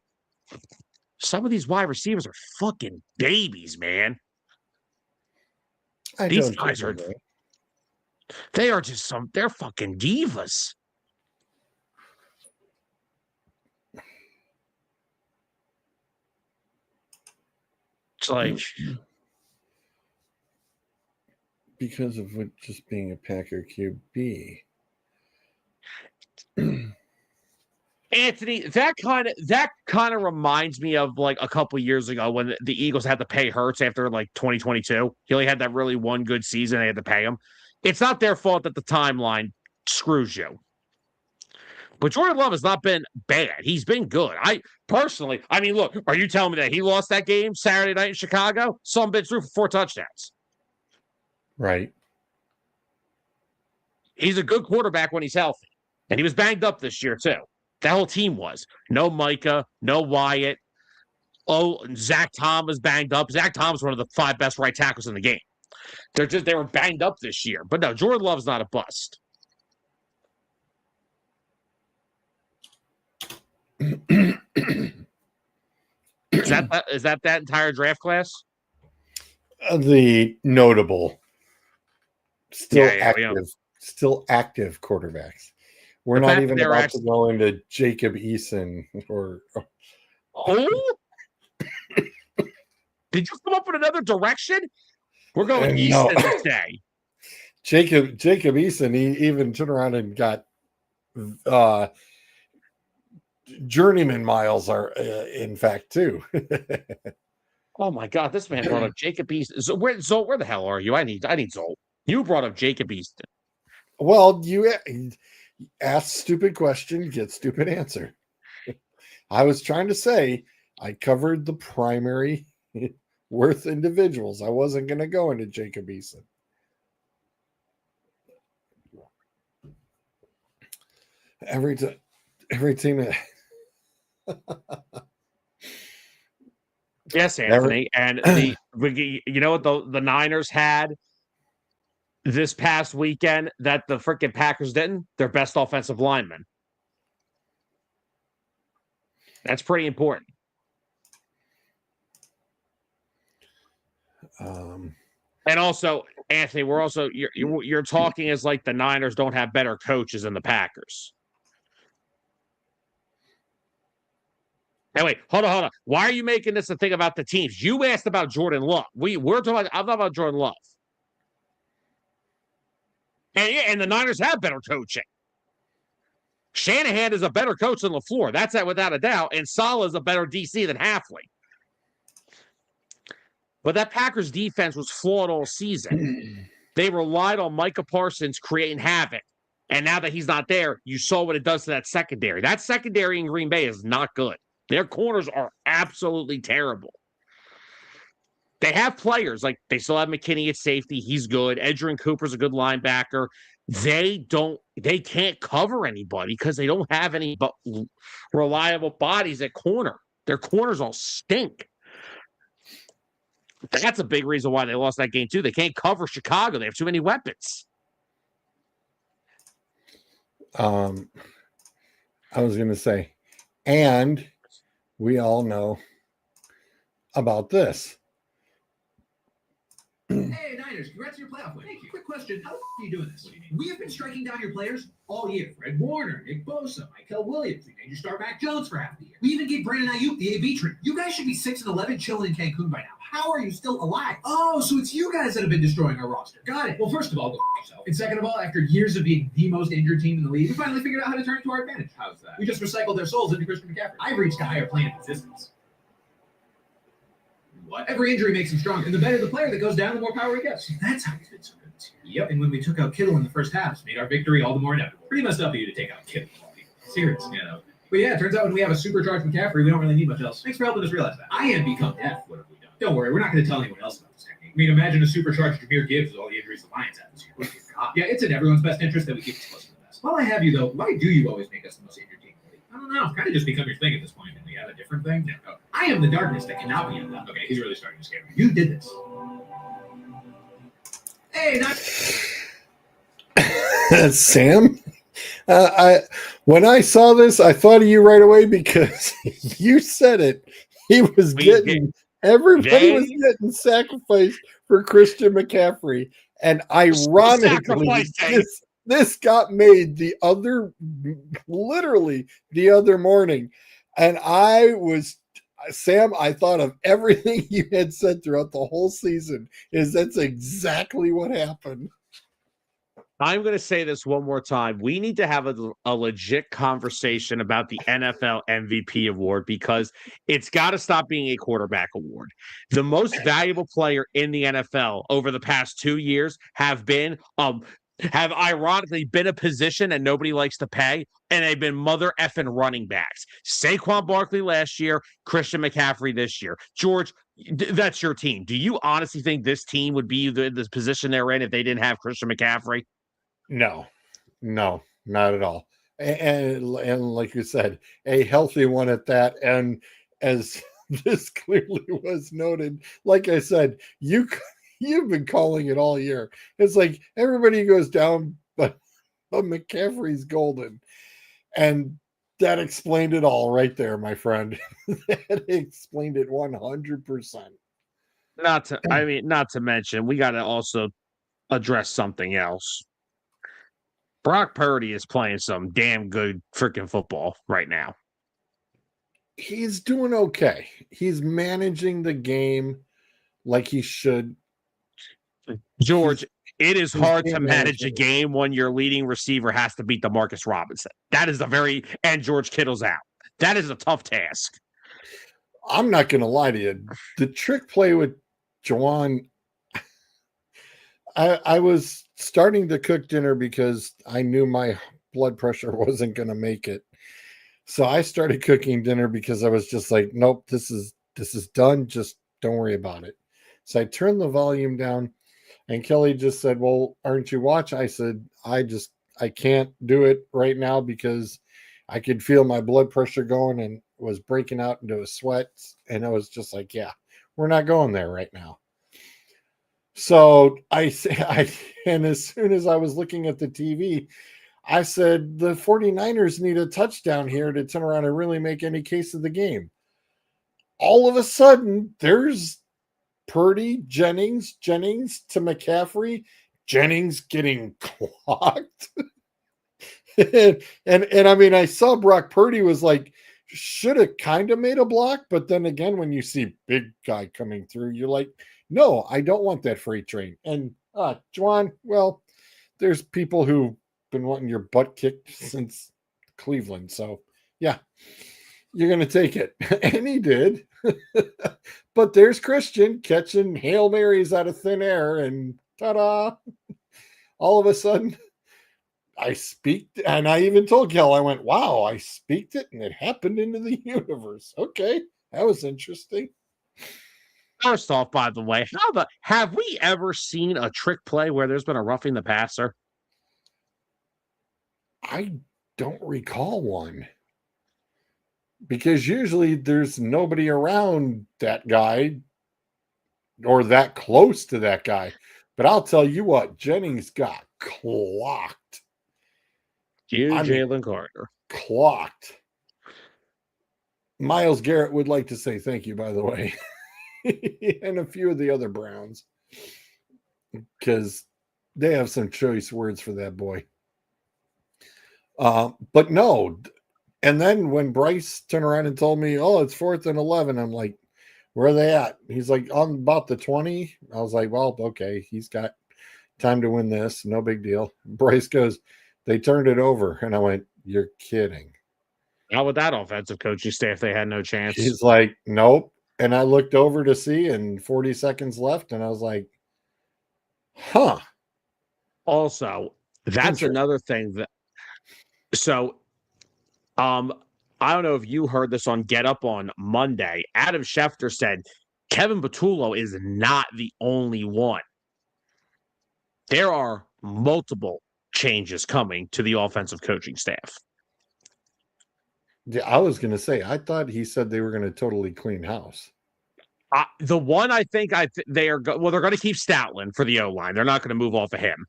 some of these wide receivers are fucking babies, man. These guys are. They are just they're fucking divas. It's like. Because of it just being a Packer QB. Anthony, that kind of reminds me of like a couple years ago when the Eagles had to pay Hurts after like 2022. He only had that really one good season. They had to pay him. It's not their fault that the timeline screws you. But Jordan Love has not been bad. He's been good. Look, are you telling me that he lost that game Saturday night in Chicago? Some bitch threw for 4 touchdowns. Right. He's a good quarterback when he's healthy. And he was banged up this year, too. That whole team was. No Micah, no Wyatt. Oh, Zach Tom was banged up. Zach Tom's one of the 5 best right tackles in the game. They were banged up this year. But no, Jordan Love's not a bust. Is that entire draft class? The notable, still active quarterbacks. We're not even about to go into Jacob Eason or. Oh, did you come up with another direction? We're going And Easton no. to stay. Jacob Eason, he even turned around and got journeyman miles are in fact too. Oh my God, this man brought up Jacob Easton. So where the hell are you? I need Zolt. You brought up Jacob Easton. Well, you ask stupid question, get stupid answer. I was trying to say I covered the primary worth individuals. I wasn't going to go into Jacob Eason. Every team. Yes, Anthony. And you know what the Niners had this past weekend that the freaking Packers didn't? Their best offensive lineman. That's pretty important. And also, Anthony, we're also you're talking as like the Niners don't have better coaches than the Packers. Hey, wait, hold on. Why are you making this a thing about the teams? You asked about Jordan Love. We're talking about, I'm talking about Jordan Love. And the Niners have better coaching. Shanahan is a better coach than LaFleur. That's that without a doubt. And Saleh is a better DC than Halfley. But that Packers defense was flawed all season. They relied on Micah Parsons creating havoc. And now that he's not there, you saw what it does to that secondary. That secondary in Green Bay is not good. Their corners are absolutely terrible. They have players, like they still have McKinney at safety. He's good. Edgerrin Cooper's a good linebacker. They can't cover anybody because they don't have any reliable bodies at corner. Their corners all stink. That's a big reason why they lost that game, too. They can't cover Chicago. They have too many weapons. I was going to say, and we all know about this. Hey, Niners, congrats on your playoff win. Thank you. Quick question. How the are you doing this? What do you mean? We have been striking down your players all year. Fred Warner, Nick Bosa, Michael Williams. We made you start Mac Jones for half the year. We even gave Brandon Ayuk the AB treatment. You guys should be 6-11 chilling in Cancun by now. How are you still alive? Oh, so it's you guys that have been destroying our roster. Got it. Well, first of all, go yourself. And second of all, after years of being the most injured team in the league, we finally figured out how to turn it to our advantage. How's that? We just recycled their souls into Christian McCaffrey. I've reached a higher plane of existence. What? Every injury makes him stronger, and the better the player that goes down, the more power he gets. That's how he's been so good this year. Yep, and when we took out Kittle in the first half, it's made our victory all the more inevitable. Pretty messed up of you to take out Kittle. Serious, you know. But yeah, it turns out when we have a supercharged McCaffrey, we don't really need much else. Thanks for helping us realize that. I am become deaf. What have we done? Don't worry, we're not going to tell anyone else about this technique. I mean, imagine a supercharged Jameer Gibbs with all the injuries the Lions have this year. Yeah, it's in everyone's best interest that we keep this close to the best. While I have you, though, why do you always make us the most injured team? I don't know. Kind of just become your thing at this point, and we have a different thing. No. Oh, I am the darkness that cannot be undone. Okay, he's really starting to scare me. You did this. Hey, Sam, when I saw this, I thought of you right away because you said it. He was everybody was getting sacrificed for Christian McCaffrey, and ironically, this got made literally the other morning. And Sam, I thought of everything you had said throughout the whole season that's exactly what happened. I'm going to say this one more time. We need to have a legit conversation about the NFL MVP award because it's got to stop being a quarterback award. The most valuable player in the NFL over the past 2 years have ironically been a position that nobody likes to pay, and they've been mother effing running backs. Saquon Barkley last year, Christian McCaffrey this year. George, that's your team. Do you honestly think this team would be the position they're in if they didn't have Christian McCaffrey? No, not at all. And like you said, a healthy one at that. And as this clearly was noted, like I said, you've been calling it all year. It's like everybody goes down, but McCaffrey's golden. And that explained it all right there, my friend. That explained it 100%. Not to mention, we got to also address something else. Brock Purdy is playing some damn good freaking football right now. He's doing okay. He's managing the game like he should. George, it is he's hard game to manage a manager. game when your leading receiver has to beat DeMarcus Robinson. That is and George Kittle's out. That is a tough task. I'm not going to lie to you. The trick play with Juwan, I was starting to cook dinner because I knew my blood pressure wasn't going to make it. So I started cooking dinner because I was just like, nope, this is done. Just don't worry about it. So I turned the volume down, and Kelly just said, well, aren't you watching? I said, I can't do it right now because I could feel my blood pressure going and was breaking out into a sweat. And I was just like, yeah, we're not going there right now. So and as soon as I was looking at the TV, I said, the 49ers need a touchdown here to turn around and really make any case of the game. All of a sudden, there's Purdy, Jennings to McCaffrey, Jennings getting clocked. and I mean, I saw Brock Purdy was like, should have kind of made a block, but then again, when you see big guy coming through, you're like, no, I don't want that freight train. And Juwan, well, there's people who've been wanting your butt kicked since Cleveland. So yeah, you're going to take it. And he did. But there's Christian catching Hail Marys out of thin air, and ta-da. All of a sudden, I speaked, and I even told Kel, I went, wow, I speaked it, and it happened into the universe. Okay, that was interesting. First off, by the way, have we ever seen a trick play where there's been a roughing the passer? I don't recall one. Because usually there's nobody around that guy or that close to that guy. But I'll tell you what, Jennings got clocked. Jalen Carter. Clocked. Myles Garrett would like to say thank you, by the way. And a few of the other Browns. Because they have some choice words for that boy. But no. And then when Bryce turned around and told me, oh, it's 4th and 11, I'm like, where are they at? He's like, on about the 20. I was like, well, okay, he's got time to win this. No big deal. Bryce goes, they turned it over. And I went, you're kidding. How with that offensive coaching staff, they had no chance. He's like, nope. And I looked over to see, and 40 seconds left. And I was like, huh. Also, that's another thing that, so, I don't know if you heard this on Get Up on Monday. Adam Schefter said Kevin Patullo is not the only one. There are multiple changes coming to the offensive coaching staff. Yeah, I was going to say, I thought he said they were going to totally clean house. The one I think they are they're going to keep Stoutland for the O-line. They're not going to move off of him.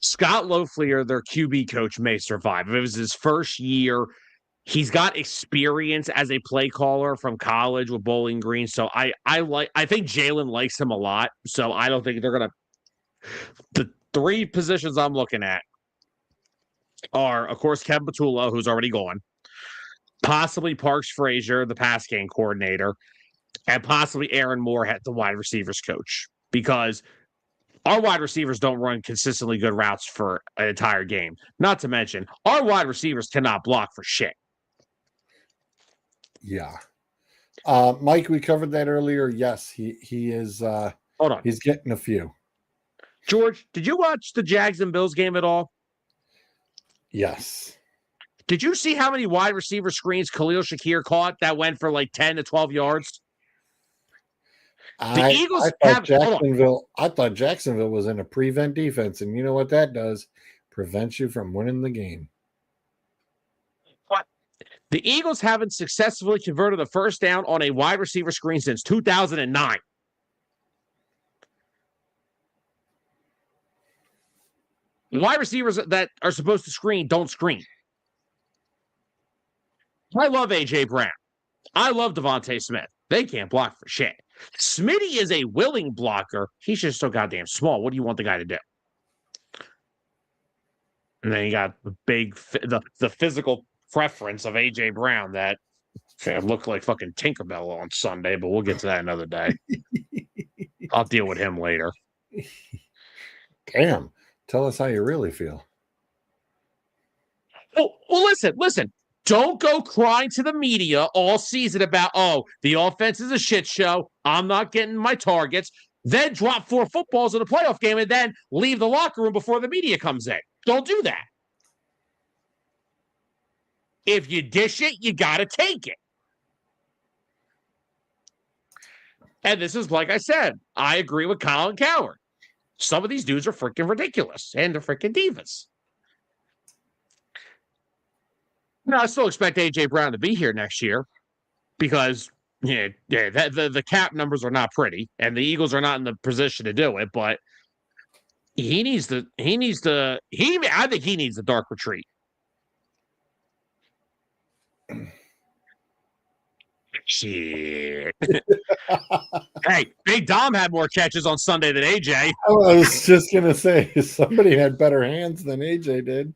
Scott Loeffler, their QB coach, may survive. If it was his first year, he's got experience as a play caller from college with Bowling Green. So I think Jalen likes him a lot. So I don't think they're gonna. The 3 positions I'm looking at are, of course, Kevin Patullo, who's already gone, possibly Parks Frazier, the pass game coordinator, and possibly Aaron Moore, the wide receivers coach, because our wide receivers don't run consistently good routes for an entire game. Not to mention, our wide receivers cannot block for shit. Yeah. Mike, we covered that earlier. Yes, he is. Hold on. He's getting a few. George, did you watch the Jags and Bills game at all? Yes. Did you see how many wide receiver screens Khalil Shakir caught that went for like 10 to 12 yards? The Eagles I thought Jacksonville was in a prevent defense, and you know what that does? Prevents you from winning the game. But the Eagles haven't successfully converted a first down on a wide receiver screen since 2009. Wide receivers that are supposed to screen don't screen. I love A.J. Brown. I love Devontae Smith. They can't block for shit. Smitty is a willing blocker. He's just so goddamn small. What do you want the guy to do? And then you got the physical preference of A.J. Brown that looked like fucking Tinkerbell on Sunday, but we'll get to that another day. I'll deal with him later. Damn. Tell us how you really feel. Well, listen. Don't go crying to the media all season about, the offense is a shit show. I'm not getting my targets. Then drop 4 footballs in a playoff game and then leave the locker room before the media comes in. Don't do that. If you dish it, you got to take it. And this is, like I said, I agree with Colin Cowherd. Some of these dudes are freaking ridiculous, and they're freaking divas. Now, I still expect A.J. Brown to be here next year because the cap numbers are not pretty, and the Eagles are not in the position to do it, but I think he needs the dark retreat. Shit. Hey, Big Dom had more catches on Sunday than AJ. I was just going to say, somebody had better hands than AJ did.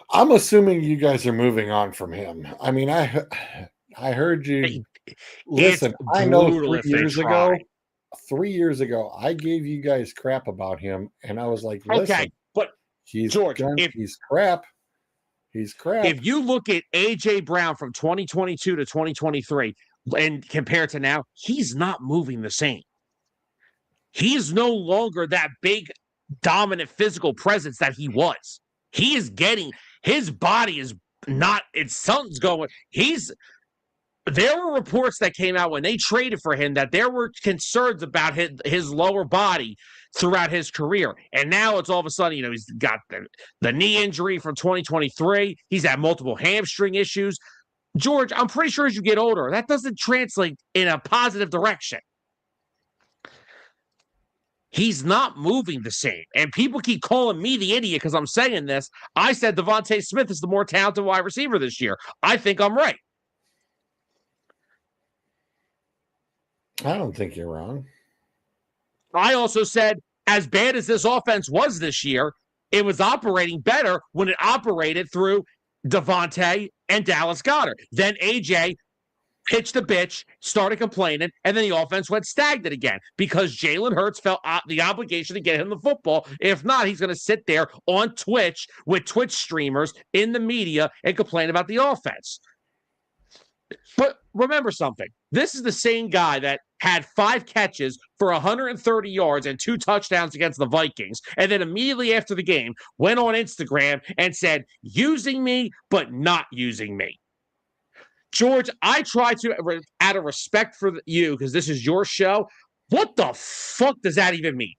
I'm assuming you guys are moving on from him. I mean, I heard you. Listen, I know 3 years ago, I gave you guys crap about him, and I was like, listen, okay, but he's crap. He's crap. If you look at A.J. Brown from 2022 to 2023 and compare to now, he's not moving the same. He's no longer that big, dominant physical presence that he was. He is getting his body is not. It's something's going. There were reports that came out when they traded for him that there were concerns about his lower body throughout his career. And now it's all of a sudden, he's got the knee injury from 2023. He's had multiple hamstring issues. George, I'm pretty sure as you get older, that doesn't translate in a positive direction. He's not moving the same. And people keep calling me the idiot because I'm saying this. I said Devontae Smith is the more talented wide receiver this year. I think I'm right. I don't think you're wrong. I also said, as bad as this offense was this year, it was operating better when it operated through Devontae and Dallas Goedert. Then AJ pitched a bitch, started complaining, and then the offense went stagnant again because Jalen Hurts felt the obligation to get him the football. If not, he's going to sit there on Twitch with Twitch streamers in the media and complain about the offense. But remember something. This is the same guy that had 5 catches for 130 yards and 2 touchdowns against the Vikings, and then immediately after the game went on Instagram and said, using me, but not using me. George, I try to, out of respect for you, because this is your show, what the fuck does that even mean?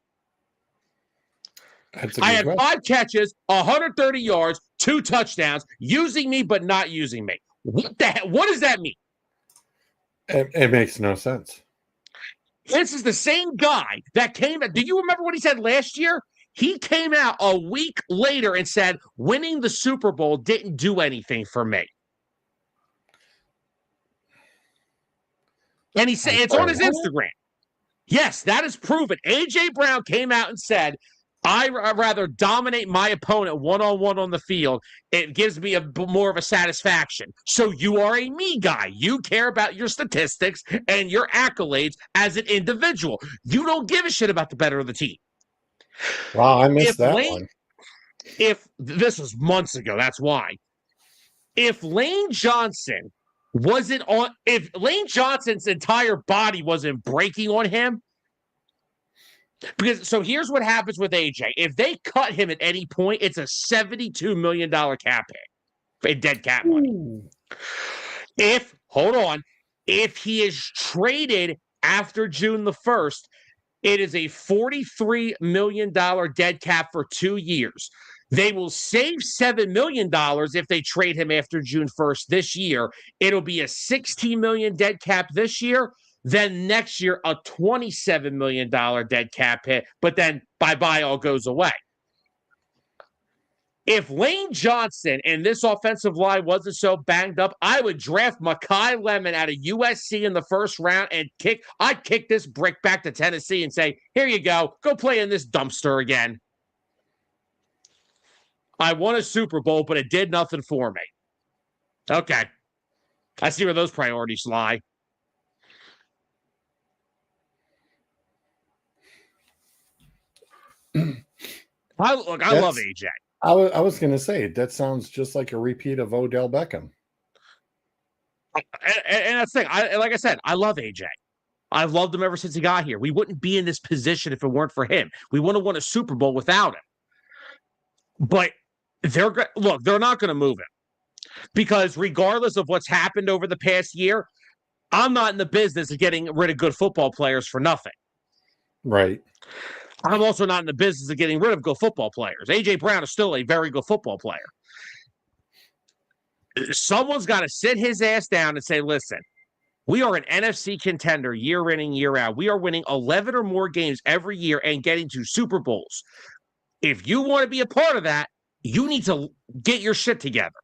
I had 5 catches, 130 yards, 2 touchdowns, using me, but not using me. What the hell? What does that mean? It makes no sense. This is the same guy that came out. Do you remember what he said last year? He came out a week later and said, winning the Super Bowl didn't do anything for me. And he said, it's on his Instagram. Yes, that is proven. A.J. Brown came out and said, I'd rather dominate my opponent one-on-one on the field. It gives me more of a satisfaction. So you are a me guy. You care about your statistics and your accolades as an individual. You don't give a shit about the better of the team. Wow, I missed that one. If this was months ago, that's why. If Lane Johnson's entire body wasn't breaking on him, so here's what happens with AJ. If they cut him at any point, it's a $72 million cap hit in dead cap money. Ooh. If he is traded after June the 1st, it is a $43 million dead cap for 2 years. They will save $7 million if they trade him after June 1st this year. It'll be a $16 million dead cap this year. Then next year, a $27 million dead cap hit. But then bye-bye all goes away. If Lane Johnson and this offensive line wasn't so banged up, I would draft Mekhi Lemon out of USC in the first round and I'd kick this brick back to Tennessee and say, here you go play in this dumpster again. I won a Super Bowl, but it did nothing for me. Okay. I see where those priorities lie. I love AJ. I was going to say that sounds just like a repeat of Odell Beckham. And that's the thing. Like I said, I love AJ. I've loved him ever since he got here. We wouldn't be in this position if it weren't for him. We wouldn't have won a Super Bowl without him. But they're not going to move him because regardless of what's happened over the past year, I'm not in the business of getting rid of good football players for nothing. Right. I'm also not in the business of getting rid of good football players. A.J. Brown is still a very good football player. Someone's got to sit his ass down and say, listen, we are an NFC contender year in and year out. We are winning 11 or more games every year and getting to Super Bowls. If you want to be a part of that, you need to get your shit together.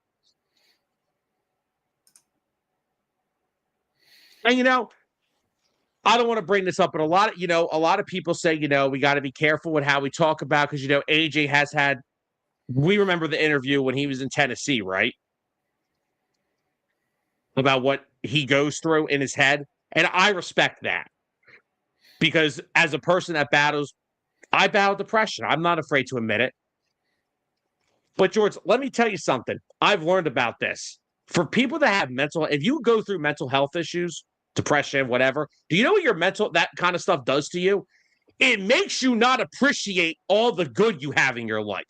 And, I don't want to bring this up, but a lot of people say, we got to be careful with how we talk about, because, AJ has had, we remember the interview when he was in Tennessee, right? About what he goes through in his head. And I respect that because as a person that I battle depression. I'm not afraid to admit it. But George, let me tell you something. I've learned about this. For people that have if you go through mental health issues, depression, whatever, do you know what that kind of stuff does to you? It makes you not appreciate all the good you have in your life.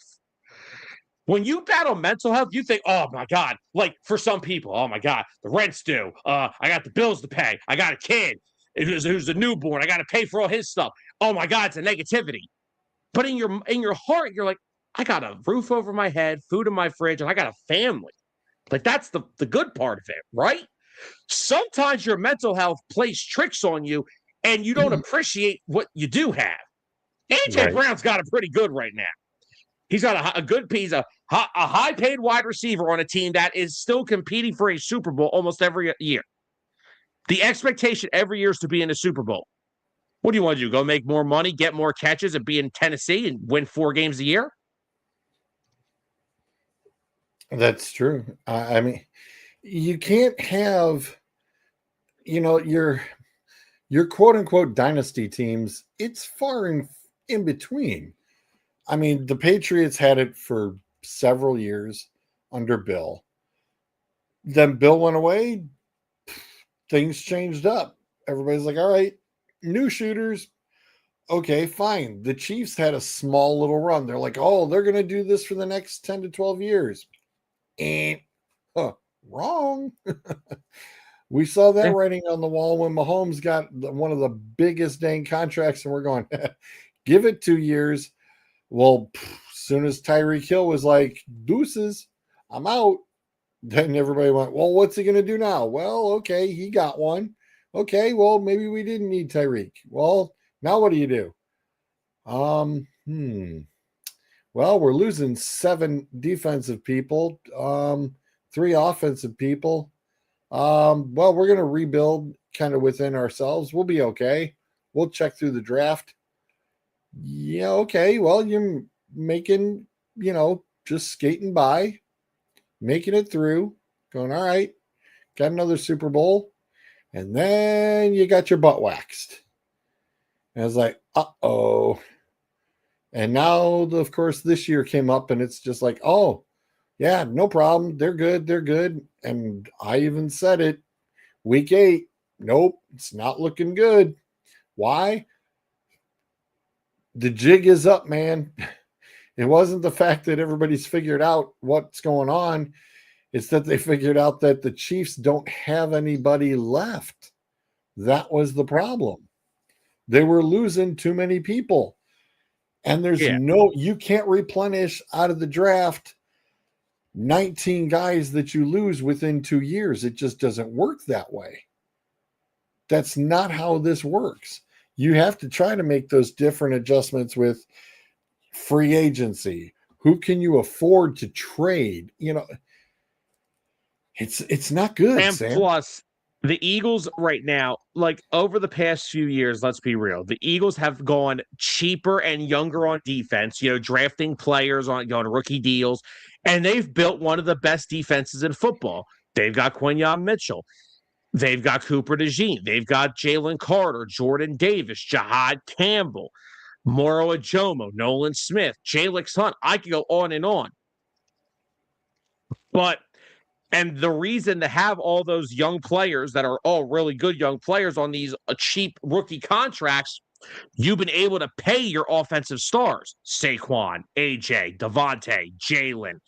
When you battle mental health, you think, oh my God, like for some people, oh my God, the rent's due. I got the bills to pay. I got a kid who's a newborn. I got to pay for all his stuff. Oh my God, it's a negativity. But in your heart, you're like, I got a roof over my head, food in my fridge, and I got a family. Like that's the good part of it, right? Sometimes your mental health plays tricks on you and you don't appreciate what you do have. AJ Brown's got it pretty good right now. He's got a good piece, a high-paid wide receiver on a team that is still competing for a Super Bowl almost every year. The expectation every year is to be in the Super Bowl. What do you want to do? Go make more money, get more catches, and be in Tennessee and win 4 games a year? That's true. I mean, you can't have, your quote-unquote dynasty teams. It's far in between. I mean, the Patriots had it for several years under Bill. Then Bill went away. Things changed up. Everybody's like, all right, new shooters. Okay, fine. The Chiefs had a small little run. They're like, oh, they're going to do this for the next 10 to 12 years. And wrong. We saw that writing on the wall when Mahomes got one of the biggest dang contracts, and we're going, give it 2 years. Well, as soon as Tyreek Hill was like, deuces, I'm out, then everybody went, well, what's he going to do now? Well, okay, he got one. Okay, well, maybe we didn't need Tyreek. Well, now what do you do? Well, we're losing 7 defensive people, 3 offensive people. Well, we're going to rebuild kind of within ourselves. We'll be okay. We'll check through the draft. Yeah, okay. Well, you're making, just skating by, making it through, going, all right, got another Super Bowl. And then you got your butt waxed. And I was like, uh-oh. And now, of course, this year came up and it's just like, oh, yeah, no problem. They're good. They're good. And I even said it week 8. Nope, it's not looking good. Why? The jig is up, man. It wasn't the fact that everybody's figured out what's going on. It's that they figured out that the Chiefs don't have anybody left. That was the problem. They were losing too many people. And there's you can't replenish out of the draft 19 guys that you lose within 2 years. It just doesn't work that way. That's not how this works. You have to try to make those different adjustments with free agency. Who can you afford to trade? It's not good. And Sam. Plus, the Eagles right now, like over the past few years, let's be real, the Eagles have gone cheaper and younger on defense, drafting players on going rookie deals, and they've built one of the best defenses in football. They've got Quinyon Mitchell. They've got Cooper DeJean. They've got Jalen Carter, Jordan Davis, Jahad Campbell. Moro Ajomo, Nolan Smith, Jalix Hunt. I could go on and on. And the reason to have all those young players that are all really good young players on these cheap rookie contracts, you've been able to pay your offensive stars, Saquon, AJ, Devontae, Jalen.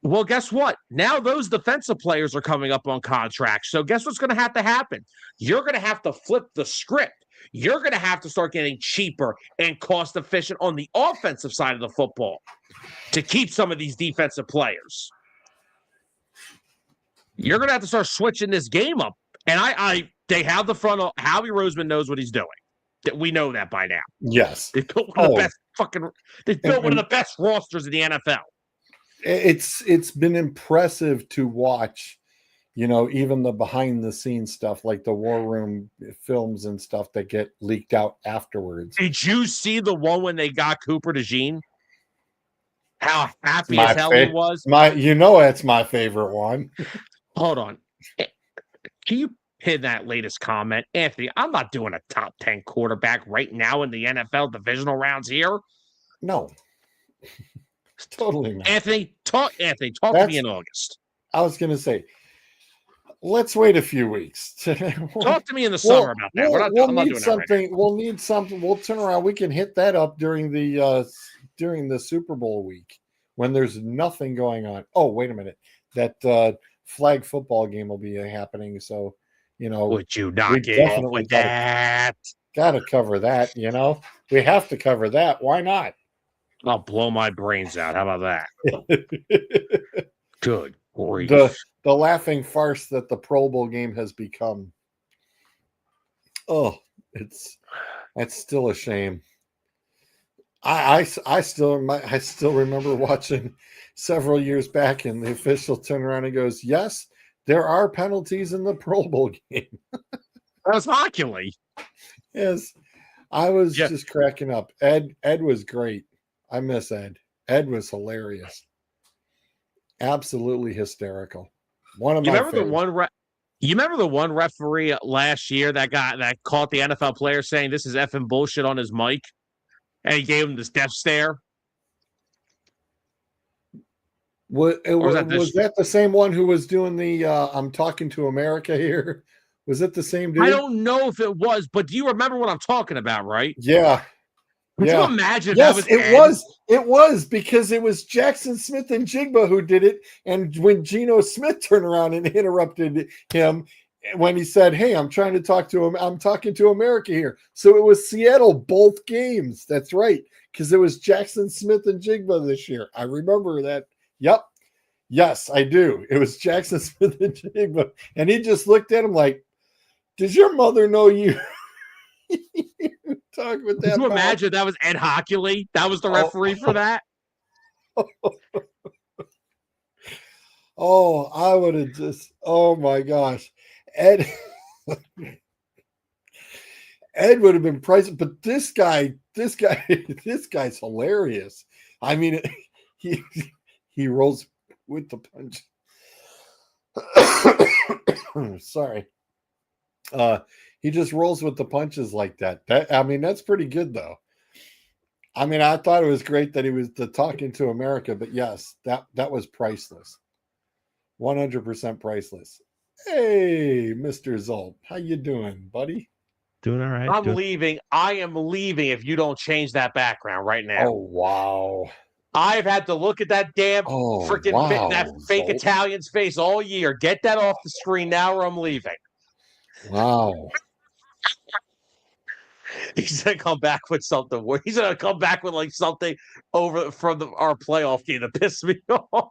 Well, guess what? Now those defensive players are coming up on contracts. So guess what's going to happen? You're going to have to flip the script. You're going to have to start getting cheaper and cost efficient on the offensive side of the football to keep some of these defensive players. You're going to have to start switching this game up. And they have the front. Howie Roseman knows what he's doing. We know that by now. Yes. They built one of the best one of the best rosters in the NFL. It's been impressive to watch, even the behind the scenes stuff, like the war room films and stuff that get leaked out afterwards. Did you see the one when they got Cooper DeJean? How happy as hell he was. That's my favorite one. Hold on. Can you pin that latest comment? Anthony, I'm not doing a top 10 quarterback right now in the NFL divisional rounds here. No. Totally not. Anthony, talk to me in August. I was going to say, let's wait a few weeks. Talk to me in the summer about that. We'll need something. We'll need something. We'll turn around. We can hit that up during the Super Bowl week when there's nothing going on. Oh, wait a minute. That flag football game will be happening. So, would you not get off with that? Got to cover that. We have to cover that. Why not? I'll blow my brains out. How about that? Good grief. The laughing farce that the Pro Bowl game has become. Oh, that's still a shame. I still remember watching several years back, and the official turned around and goes, "Yes, there are penalties in the Pro Bowl game." That's Hockley. Yes, I was just cracking up. Ed was great. I miss Ed. Ed was hilarious. Absolutely hysterical. One of my favorites. You remember the one referee last year that caught the NFL player saying this is effing bullshit on his mic, and he gave him this death stare? Was that the same one who was doing the I'm talking to America here? Was it the same dude? I don't know if it was, but do you remember what I'm talking about, right? Yeah. Could you imagine? Yes, it was because it was Jackson Smith and Jigba who did it. And when Geno Smith turned around and interrupted him when he said, "Hey, I'm trying to talk to him. I'm talking to America here." So it was Seattle both games. That's right. Because it was Jackson Smith and Jigba this year. I remember that. Yep. Yes, I do. It was Jackson Smith and Jigba. And he just looked at him like, "Does your mother know you?" Talk with that. Can you imagine that was Ed Hockley? That was the referee for that? I would have just, oh my gosh. Ed would have been priceless, but this guy's hilarious. I mean, he rolls with the punch. Sorry. He just rolls with the punches like that. That's pretty good, though. I thought it was great that he was talking to America, but yes, that was priceless. 100% priceless. Hey, Mr. Zolt, how you doing, buddy? Doing all right. I'm leaving. I am leaving if you don't change that background right now. Oh, wow. I've had to look at that damn that fake Zolt. Italian's face all year. Get that off the screen now or I'm leaving. Wow. He's gonna come back with something. He's gonna come back with like something over from our playoff game to piss me off.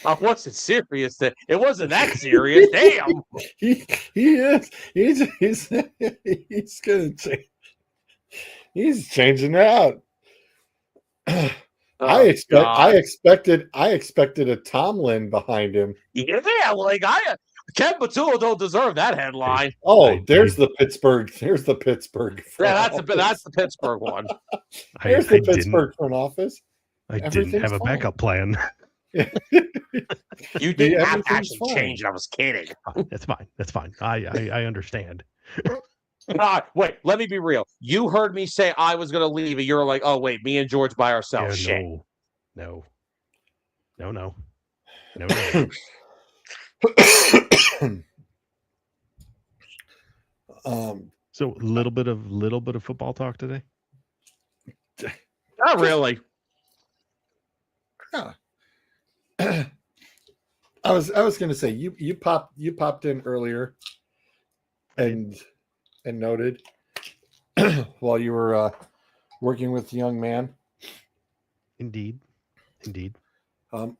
I wasn't serious. It wasn't that serious. Damn. He is. He's gonna change. He's changing out. I expected a Tomlin behind him. Yeah, like Ken Batul don't deserve that headline. Oh, there's the Pittsburgh. There's the Pittsburgh. Yeah, that's the Pittsburgh one. There's the Pittsburgh front office. I didn't have a backup plan. You didn't have to everything's actually fine. change it. I was kidding. That's fine. That's fine. I understand. Wait, let me be real. You heard me say I was going to leave, and you're like, oh, wait, me and George by ourselves. Yeah, Shit. no. So a little bit of football talk today. Not really. I was going to say you popped in earlier and noted while you were working with the young man. Indeed.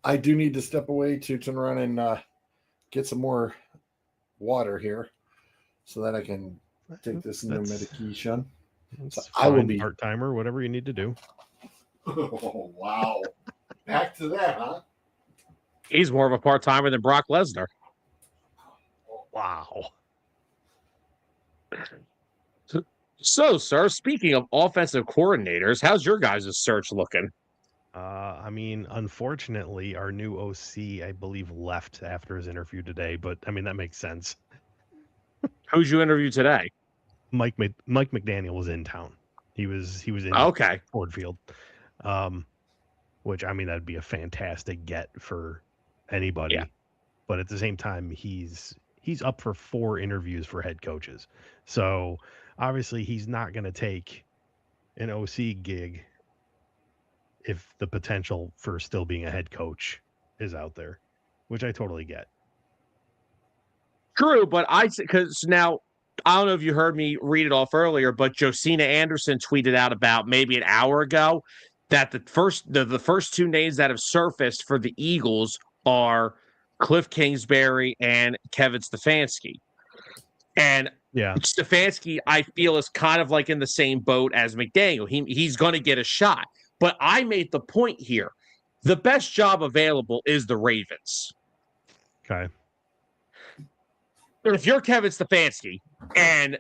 I do need to step away to turn around and get some more water here so that I can take this new medication. So I will be part timer, whatever you need to do. Oh, wow. Back to that, huh? He's more of a part-timer than Brock Lesnar. Wow. So, sir, speaking of offensive coordinators, how's your guys' search looking? I mean, unfortunately, our new OC, I believe, left after his interview today, but I mean that makes sense. Who'd you interview today? Mike McDaniel was in town. He was in Okay. Ford Field. Which I mean that'd be a fantastic get for anybody. Yeah. But at the same time, he's up for 4 interviews for head coaches. So obviously he's not going to take an OC gig if the potential for still being a head coach is out there, which I totally get. True, but because now I don't know if you heard me read it off earlier, but Josina Anderson tweeted out about maybe an hour ago that the first 2 names that have surfaced for the Eagles are Cliff Kingsbury and Kevin Stefanski. And Stefanski, I feel, is kind of like in the same boat as McDaniel. He's going to get a shot. But I made the point here. The best job available is the Ravens. Okay. If you're Kevin Stefanski and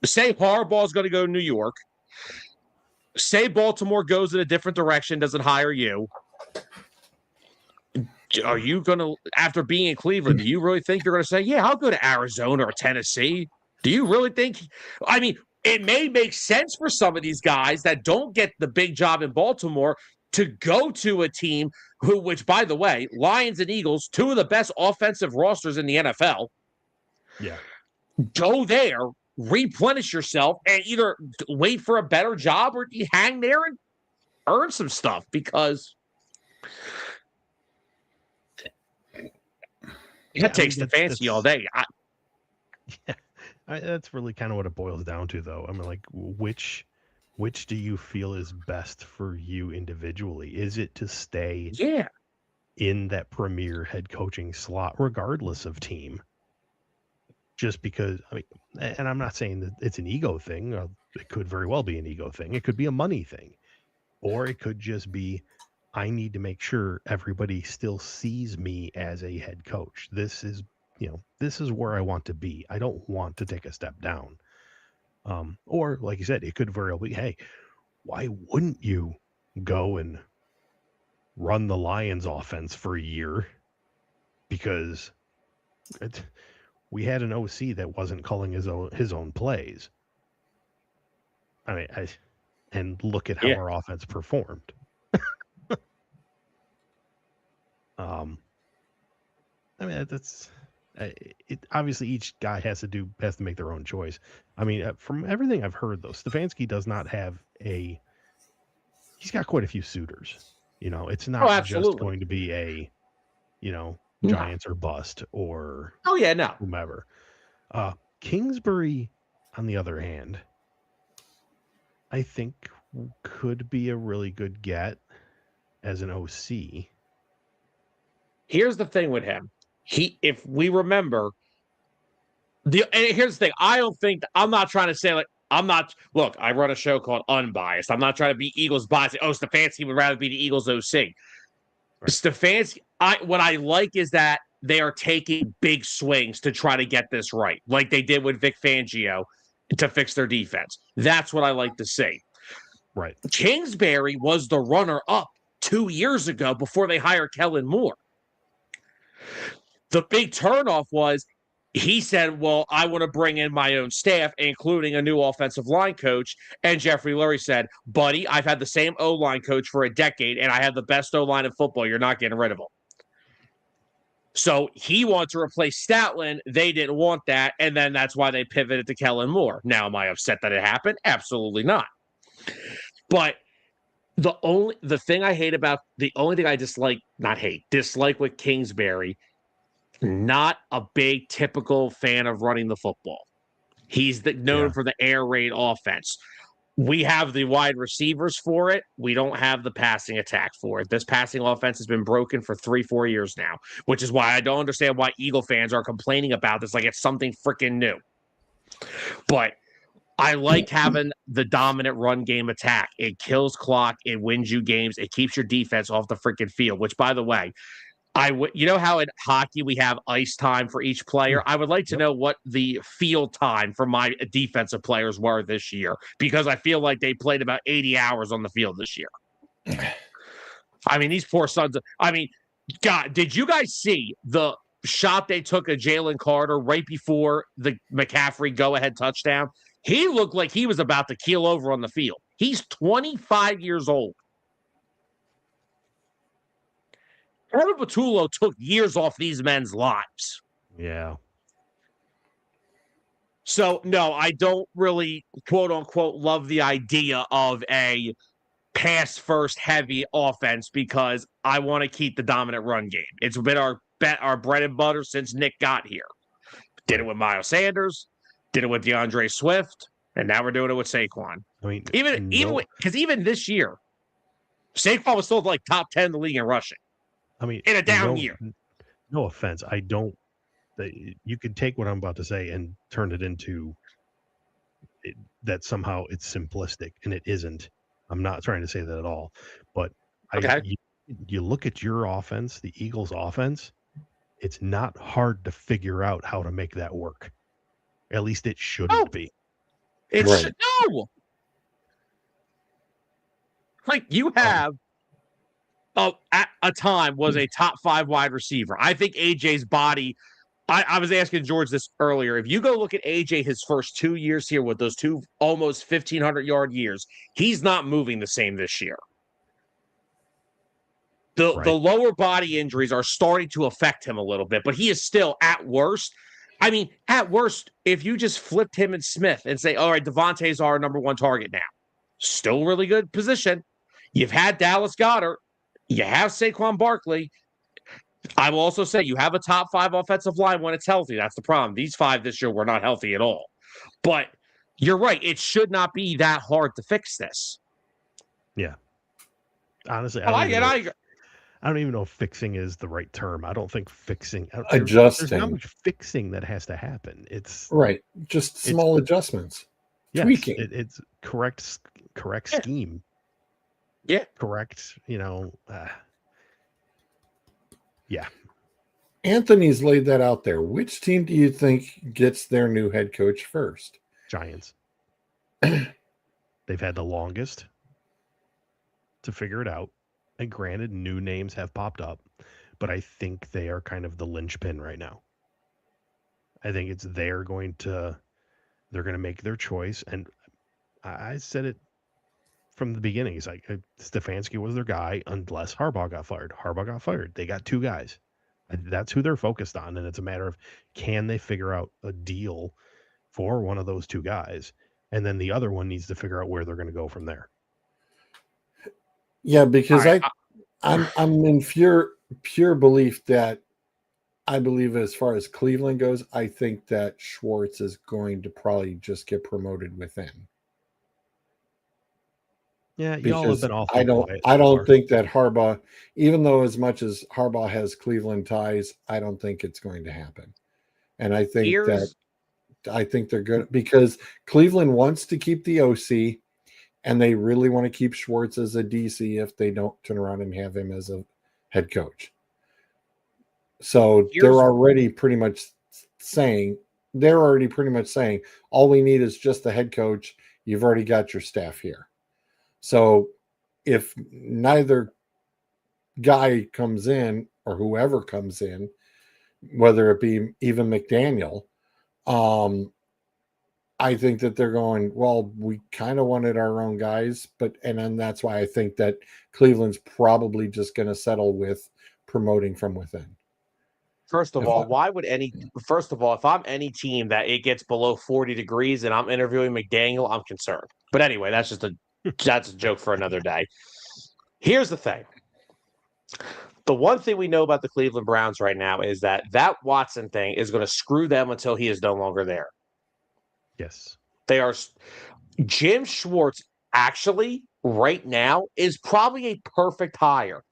say Harbaugh's going to go to New York, say Baltimore goes in a different direction, doesn't hire you, are you going to, after being in Cleveland, do you really think you're going to say, yeah, I'll go to Arizona or Tennessee? Do you really think? I mean, it may make sense for some of these guys that don't get the big job in Baltimore to go to a team which, by the way, Lions and Eagles, 2 of the best offensive rosters in the NFL. Yeah. Go there, replenish yourself, and either wait for a better job or you hang there and earn some stuff because that takes the fancy all day. That's really kind of what it boils down to, though. I mean, like, which do you feel is best for you individually? Is it to stay in that premier head coaching slot, regardless of team? Just because, I mean, and I'm not saying that it's an ego thing. It could very well be an ego thing. It could be a money thing. Or it could just be, I need to make sure everybody still sees me as a head coach. This is where I want to be. I don't want to take a step down. Or, like you said, it could very well be, hey, why wouldn't you go and run the Lions offense for a year? Because we had an OC that wasn't calling his own plays. I mean, and look at how our offense performed. I mean, that's it. Obviously, each guy has to make their own choice. I mean, from everything I've heard, though, Stefanski does not have he's got quite a few suitors. You know, it's not just going to be a, Giants or bust or whomever. Kingsbury, on the other hand, I think could be a really good get as an OC. Here's the thing with him. If we remember, and here's the thing. I'm not trying to say look, I run a show called Unbiased. I'm not trying to be Eagles biased. Oh, Stefanski would rather be the Eagles OC. Right. Stefanski, what I like is that they are taking big swings to try to get this right, like they did with Vic Fangio to fix their defense. That's what I like to see. Right. Kingsbury was the runner-up 2 years ago before they hired Kellen Moore. The big turnoff was he said, well, I want to bring in my own staff, including a new offensive line coach. And Jeffrey Lurie said, buddy, I've had the same O-line coach for a decade, and I have the best O-line in football. You're not getting rid of him. So he wanted to replace Stoutland. They didn't want that, and then that's why they pivoted to Kellen Moore. Now, am I upset that it happened? Absolutely not. But the only thing I dislike with Kingsbury, not a big typical fan of running the football. He's known for the air raid offense. We have the wide receivers for it. We don't have the passing attack for it. This passing offense has been broken for 3-4 years now, which is why I don't understand why Eagle fans are complaining about this like it's something freaking new. But I like having the dominant run game attack. It kills clock. It wins you games. It keeps your defense off the freaking field, which, by the way, you know how in hockey we have ice time for each player? I would like to know what the field time for my defensive players were this year, because I feel like they played about 80 hours on the field this year. I mean, these poor sons. God, did you guys see the shot they took of Jalen Carter right before the McCaffrey go-ahead touchdown? He looked like he was about to keel over on the field. He's 25 years old. Kevin Patullo took years off these men's lives. Yeah. So, no, I don't really, quote-unquote, love the idea of a pass-first heavy offense because I want to keep the dominant run game. It's been our bread and butter since Nick got here. Did it with Miles Sanders, did it with DeAndre Swift, and now we're doing it with Saquon. I mean, even this year, Saquon was still like top 10 in the league in rushing. I mean, in a down year. No offense. You could take what I'm about to say and turn it into that somehow it's simplistic, and it isn't. I'm not trying to say that at all. But you look at your offense, the Eagles' offense, it's not hard to figure out how to make that work. At least it shouldn't be. No. Like you have at a time was a top 5 wide receiver. I think AJ's body, I was asking George this earlier. If you go look at AJ his first 2 years here with those 2 almost 1,500-yard years, he's not moving the same this year. The lower body injuries are starting to affect him a little bit, but he is still at worst. I mean, at worst, if you just flipped him and Smith and say, all right, Devontae's our number 1 target now. Still really good position. You've had Dallas Goedert. You have Saquon Barkley. I will also say you have a top 5 offensive line when it's healthy. That's the problem. These 5 this year were not healthy at all. But you're right. It should not be that hard to fix this. Yeah. Honestly, I don't even know if fixing is the right term. I don't think fixing. Adjusting. There's not much fixing that has to happen. It's right. Just small adjustments. Yes, tweaking. It's correct scheme. Yeah. Correct. Yeah. Anthony's laid that out there. Which team do you think gets their new head coach first? Giants. They've had the longest to figure it out. And granted, new names have popped up, but I think they are kind of the linchpin right now. I think they're going to make their choice. And I said it from the beginning. It's like Stefanski was their guy unless Harbaugh got fired. Harbaugh got fired. They got 2 guys. That's who they're focused on. And it's a matter of, can they figure out a deal for one of those 2 guys? And then the other one needs to figure out where they're going to go from there. Yeah, because I'm in pure belief that I believe as far as Cleveland goes, I think that Schwartz is going to probably just get promoted within. Yeah, y'all have been awful. I don't think that Harbaugh, even though as much as Harbaugh has Cleveland ties, I don't think it's going to happen. And I think they're good because Cleveland wants to keep the OC. And they really want to keep Schwartz as a DC if they don't turn around and have him as a head coach. So they're already pretty much saying, all we need is just the head coach. You've already got your staff here. So if neither guy comes in or whoever comes in, whether it be even McDaniel, I think that they're going, well, we kind of wanted our own guys, and then that's why I think that Cleveland's probably just going to settle with promoting from within. First of all, if I'm any team that it gets below 40 degrees and I'm interviewing McDaniel, I'm concerned. But anyway, that's a joke for another day. Here's the thing. The one thing we know about the Cleveland Browns right now is that Watson thing is going to screw them until he is no longer there. Yes. They are. Jim Schwartz actually right now is probably a perfect hire.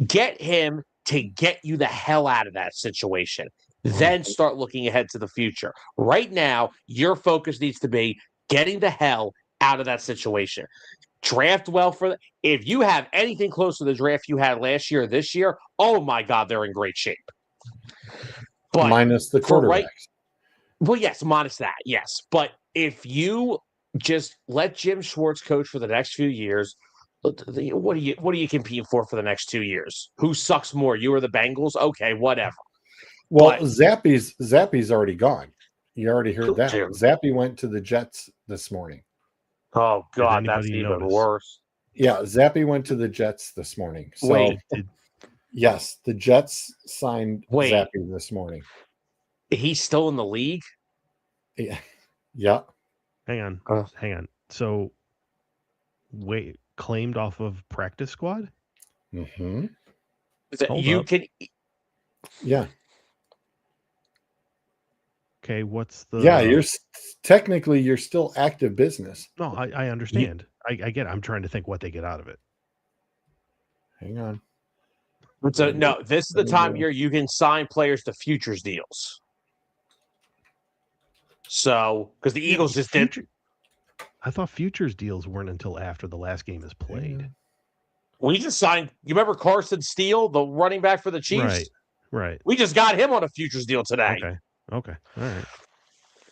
Get him to get you the hell out of that situation. Then start looking ahead to the future. Right now, your focus needs to be getting the hell out of that situation. Draft well if you have anything close to the draft you had last year or this year, oh my God, they're in great shape. But minus the quarterbacks. Well, yes, minus that, yes. But if you just let Jim Schwartz coach for the next few years, what are you competing for the next 2 years? Who sucks more, you or the Bengals? Okay, whatever. Well, Zappy's already gone. You already heard that. Zappy went to the Jets this morning. Oh God, that's even worse. Yeah, Zappy went to the Jets this morning. So yes, the Jets signed Zappy this morning. He's still in the league? Yeah. Hang on. So, claimed off of practice squad? Mm-hmm. Yeah. Okay, what's the... Yeah, you're still active business. No, I understand. I get it. I'm trying to think what they get out of it. Hang on. So, no, this is the time of year you can sign players to futures deals. So, because the Eagles just did. I thought futures deals weren't until after the last game is played. We just signed. You remember Carson Steele, the running back for the Chiefs? Right. We just got him on a futures deal today. Okay. All right.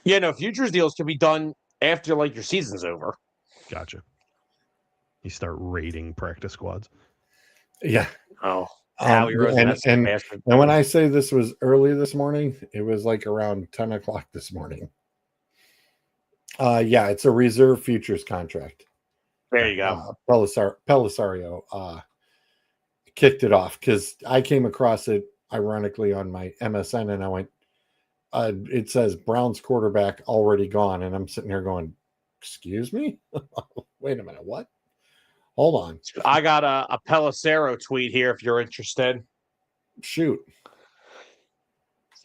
Yeah, no, futures deals can be done after your season's over. Gotcha. You start raiding practice squads. Yeah. Oh. And when I say this was early this morning, it was around 10 o'clock this morning. Yeah, it's a reserve futures contract. There you go. Pellisario kicked it off because I came across it ironically on my MSN and I went, it says Browns quarterback already gone. And I'm sitting here going, excuse me? Wait a minute. What? Hold on. I got a Pelissero tweet here if you're interested. Shoot.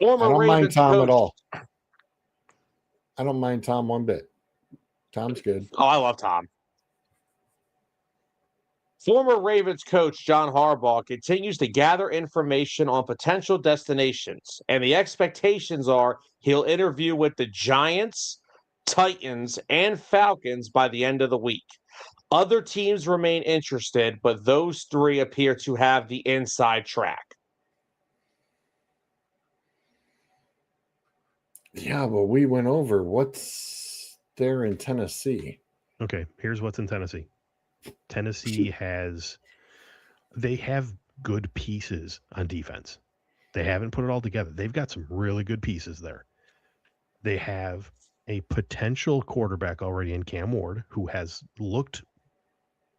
I don't mind Tom at all. I don't mind Tom one bit. Tom's good. Oh, I love Tom. Former Ravens coach John Harbaugh continues to gather information on potential destinations, and the expectations are he'll interview with the Giants, Titans, and Falcons by the end of the week. Other teams remain interested, but those three appear to have the inside track. Yeah, but we went over what's there in Tennessee. Okay, here's what's in Tennessee. Tennessee they have good pieces on defense. They haven't put it all together. They've got some really good pieces there. They have a potential quarterback already in Cam Ward who has looked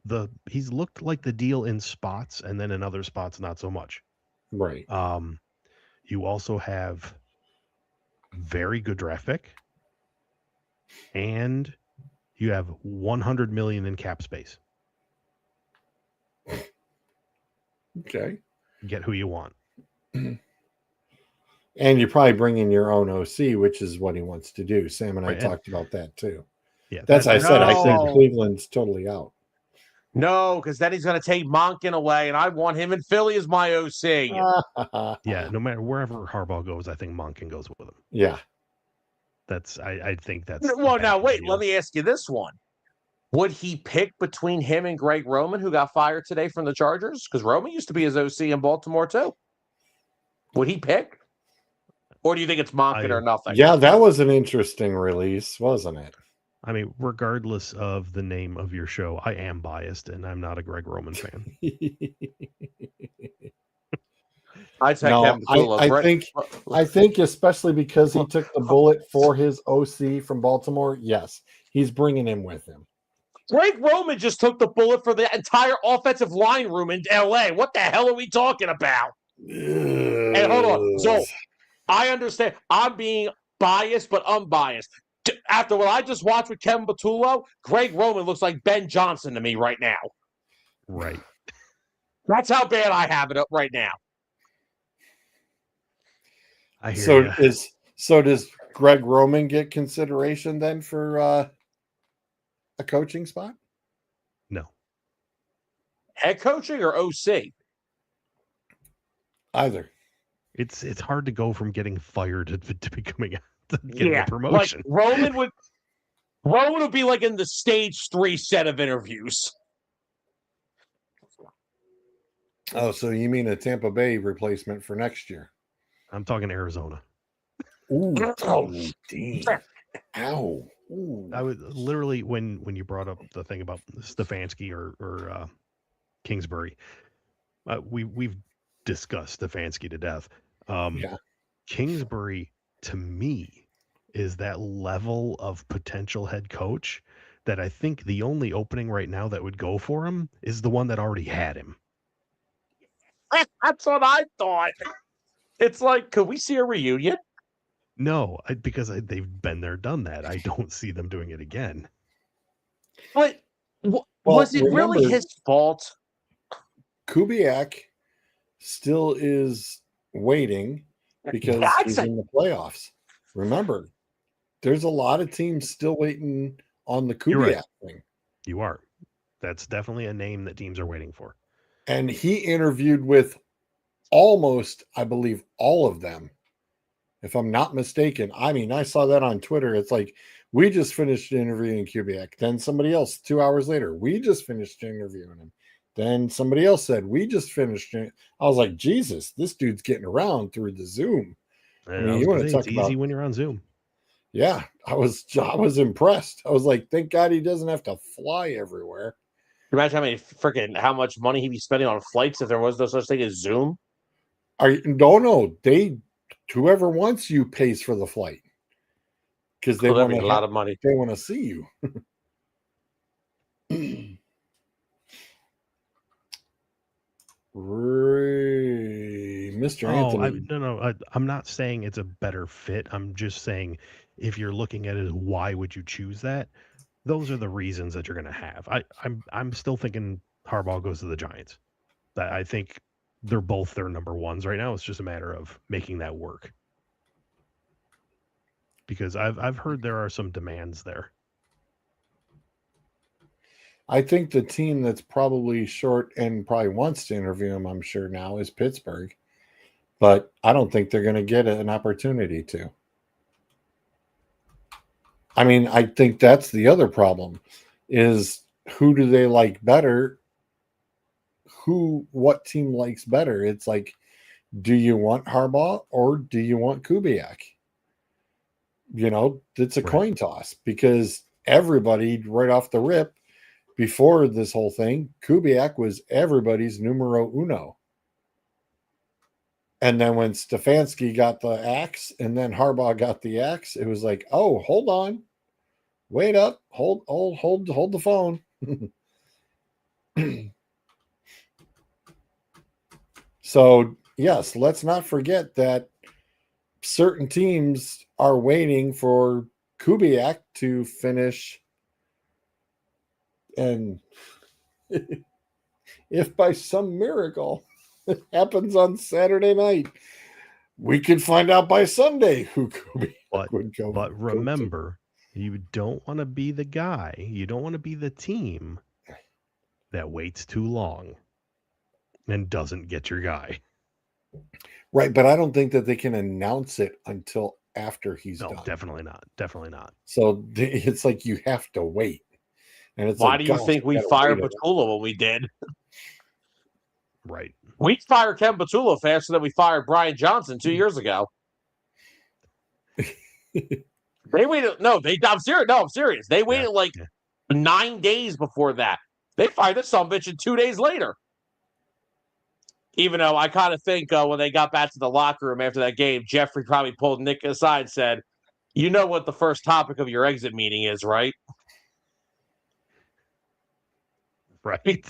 like the deal in spots, and then in other spots not so much. Right. You also have very good draft pick, and you have $100 million in cap space. Okay. Get who you want. And you probably bring in your own OC, which is what he wants to do. Sam and I talked about that too. Yeah, I said I think Cleveland's totally out. No, because then he's going to take Monken away, and I want him in Philly as my OC. Yeah, no matter wherever Harbaugh goes, I think Monken goes with him. Yeah. I think that's... Well, now, wait, let me ask you this one. Would he pick between him and Greg Roman, who got fired today from the Chargers? Because Roman used to be his OC in Baltimore, too. Would he pick? Or do you think it's Monken or nothing? Yeah, that was an interesting release, wasn't it? I mean, regardless of the name of your show, I am biased, and I'm not a Greg Roman fan. I take No, Kevin Patullo. I think especially because he took the bullet for his OC from Baltimore. Yes, he's bringing him with him. Greg Roman just took the bullet for the entire offensive line room in LA. What the hell are we talking about? And hold on. So I understand I'm being biased, but unbiased. After what I just watched with Kevin Patullo, Greg Roman looks like Ben Johnson to me right now. Right. That's how bad I have it up right now. I hear you. So does Greg Roman get consideration then for a coaching spot? No. Head coaching or OC? Either. It's hard to go from getting fired to becoming getting a promotion. Like Roman would be like in the stage 3 set of interviews. Oh, so you mean a Tampa Bay replacement for next year? I'm talking Arizona. Ooh, oh, damn. Ow. Ooh. I was literally when you brought up the thing about Stefanski or Kingsbury, we've discussed Stefanski to death. Yeah. Kingsbury to me is that level of potential head coach that I think the only opening right now that would go for him is the one that already had him. That's what I thought. It's like, could we see a reunion? No, because they've been there, done that. I don't see them doing it again. But was it really his fault? Kubiak still is waiting because he's in the playoffs. Remember, there's a lot of teams still waiting on the Kubiak thing. You are. That's definitely a name that teams are waiting for. And he interviewed with almost, I believe, all of them. If I'm not mistaken. I mean, I saw that on Twitter. It's like, we just finished interviewing Kubiak. Then somebody else, 2 hours later, we just finished interviewing him. Then somebody else said, we just finished it. I was like, Jesus, this dude's getting around through the Zoom. I mean, you want to talk about easy when you're on Zoom. Yeah, I was impressed. I was like, thank God he doesn't have to fly everywhere. Imagine how much money he'd be spending on flights if there was no such thing as Zoom. No, whoever wants you pays for the flight because they want a lot of money. They want to see you. Mr. Anthony. I'm not saying it's a better fit. I'm just saying if you're looking at it, why would you choose that? Those are the reasons that you're going to have. I'm still thinking Harbaugh goes to the Giants. I think they're both their number ones right now. It's just a matter of making that work. Because I've heard there are some demands there. I think the team that's probably short and probably wants to interview him, I'm sure now, is Pittsburgh. But I don't think they're going to get an opportunity to. I mean, I think that's the other problem is who do they like better? What team likes better? It's like, do you want Harbaugh or do you want Kubiak? It's a coin toss because everybody right off the rip before this whole thing, Kubiak was everybody's numero uno. And then when Stefanski got the axe and then Harbaugh got the axe, it was like, oh, hold on. Wait up. Hold the phone. So, yes, let's not forget that certain teams are waiting for Kubiak to finish. And if by some miracle it happens on Saturday night, we could find out by Sunday who Kubiak would go. But remember, you don't want to be the guy. You don't want to be the team that waits too long and doesn't get your guy. Right, but I don't think that they can announce it until after he's done. Definitely not. Definitely not. So it's like you have to wait. And it's why do you think we fired Patullo when we did? Right. We fired Kevin Patullo faster than we fired Brian Johnson 2 years ago. They waited. No, I'm serious. No, I'm serious. They waited 9 days before that. They fired this son of a bitch 2 days later. Even though I kind of think when they got back to the locker room after that game, Jeffrey probably pulled Nick aside and said, "You know what the first topic of your exit meeting is, right?" Right.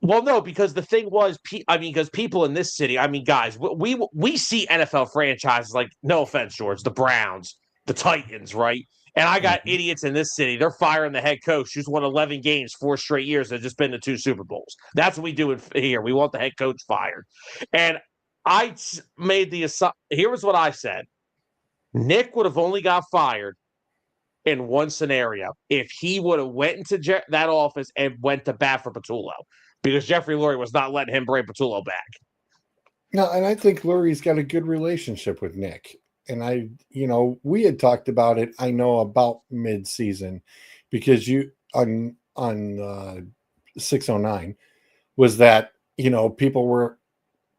Well, no, because the thing was, because people in this city, guys, we see NFL franchises like, no offense, George, the Browns, the Titans, right? And I got idiots in this city. They're firing the head coach who's won 11 games 4 straight years and just been to 2 Super Bowls. That's what we do here. We want the head coach fired. And I made the assumption. Here was what I said. Nick would have only got fired in one scenario if he would have went into that office and went to bat for Patullo, because Jeffrey Lurie was not letting him bring Patullo back. No, and I think Lurie's got a good relationship with Nick. And we had talked about it, I know, about mid-season, because you on 609 was that, people were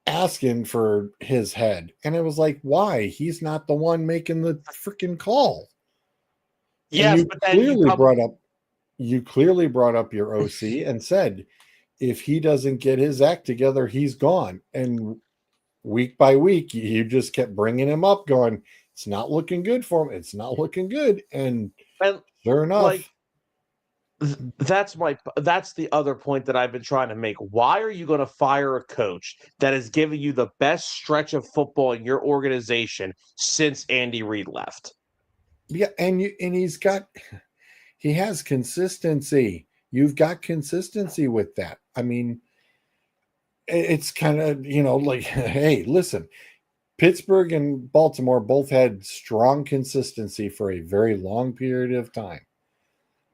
asking for his head. And it was like, why? He's not the one making the freaking call. Yes, but then you clearly brought up your OC and said, if he doesn't get his act together, he's gone. And week by week, you just kept bringing him up, going, it's not looking good for him. It's not looking good. And sure enough, that's the other point that I've been trying to make. Why are you going to fire a coach that has given you the best stretch of football in your organization since Andy Reid left? Yeah, and he has consistency. You've got consistency with that. It's kind of, like, hey, listen, Pittsburgh and Baltimore both had strong consistency for a very long period of time.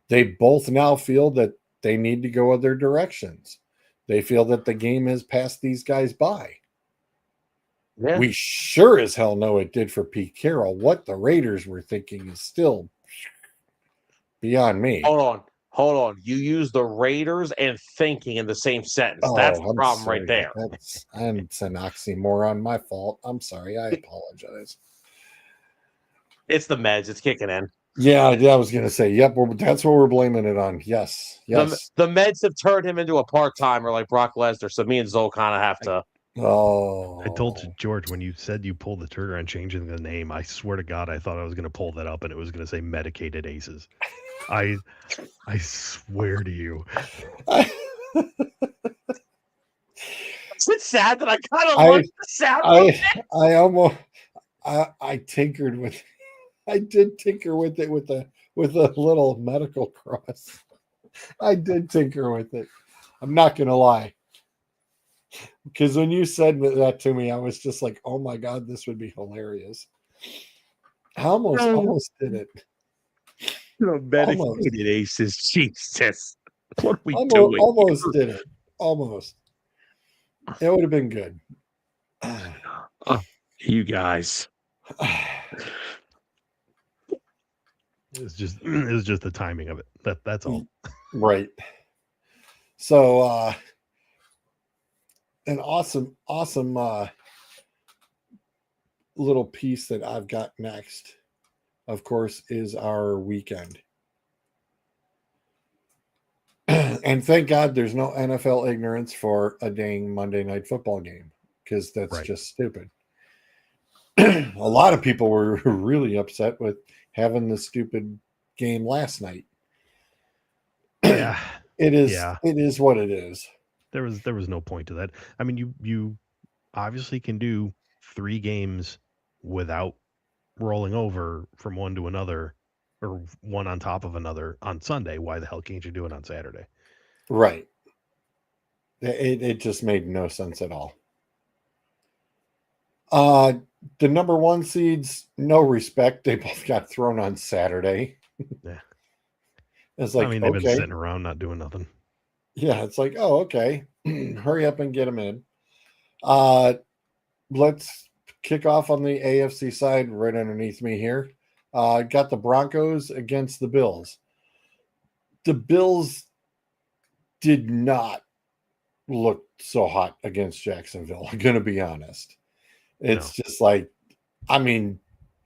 They both now feel that they need to go other directions. They feel that the game has passed these guys by. Yeah. We sure as hell know it did for Pete Carroll. What the Raiders were thinking is still beyond me. Hold on. You use the Raiders and thinking in the same sentence. That's the problem right there. It's an oxymoron. My fault. I'm sorry. I apologize. It's the meds. It's kicking in. Yeah, I was going to say, yep, that's what we're blaming it on. Yes. The meds have turned him into a part-timer like Brock Lesnar, so me and Zoe kind of have to. I told you, George, when you said you pulled the trigger on changing the name, I swear to God, I thought I was going to pull that up and it was going to say Medicated Aces. I swear to you. Is it sad that I kind of like the sound of it? I tinkered with it. I did tinker with it with a little medical cross. I did tinker with it. I'm not going to lie. Because when you said that to me, I was just like, oh my God, this would be hilarious. I almost did it. Medicated Aces. Jesus. What are we doing? Almost did it. Almost. It would have been good. You guys. It was just the timing of it. That's all. Right. So an awesome little piece that I've got next, of course, is our weekend. And thank God there's no NFL ignorance for a dang Monday Night Football game, because that's just stupid. A lot of people were really upset with having the stupid game last night. Yeah. It is what it is. There was no point to that. I mean, you obviously can do 3 games without rolling over from one to another or one on top of another on Sunday. Why the hell can't you do it on Saturday? Right. It just made no sense at all. The number 1 seeds, no respect. They both got thrown on Saturday. Yeah. It's like, they've been sitting around not doing nothing. Yeah, it's like, oh, okay. Hurry up and get them in. Let's kick off on the AFC side right underneath me here. Got the Broncos against the Bills. The Bills did not look so hot against Jacksonville. I'm going to be honest. It's just like,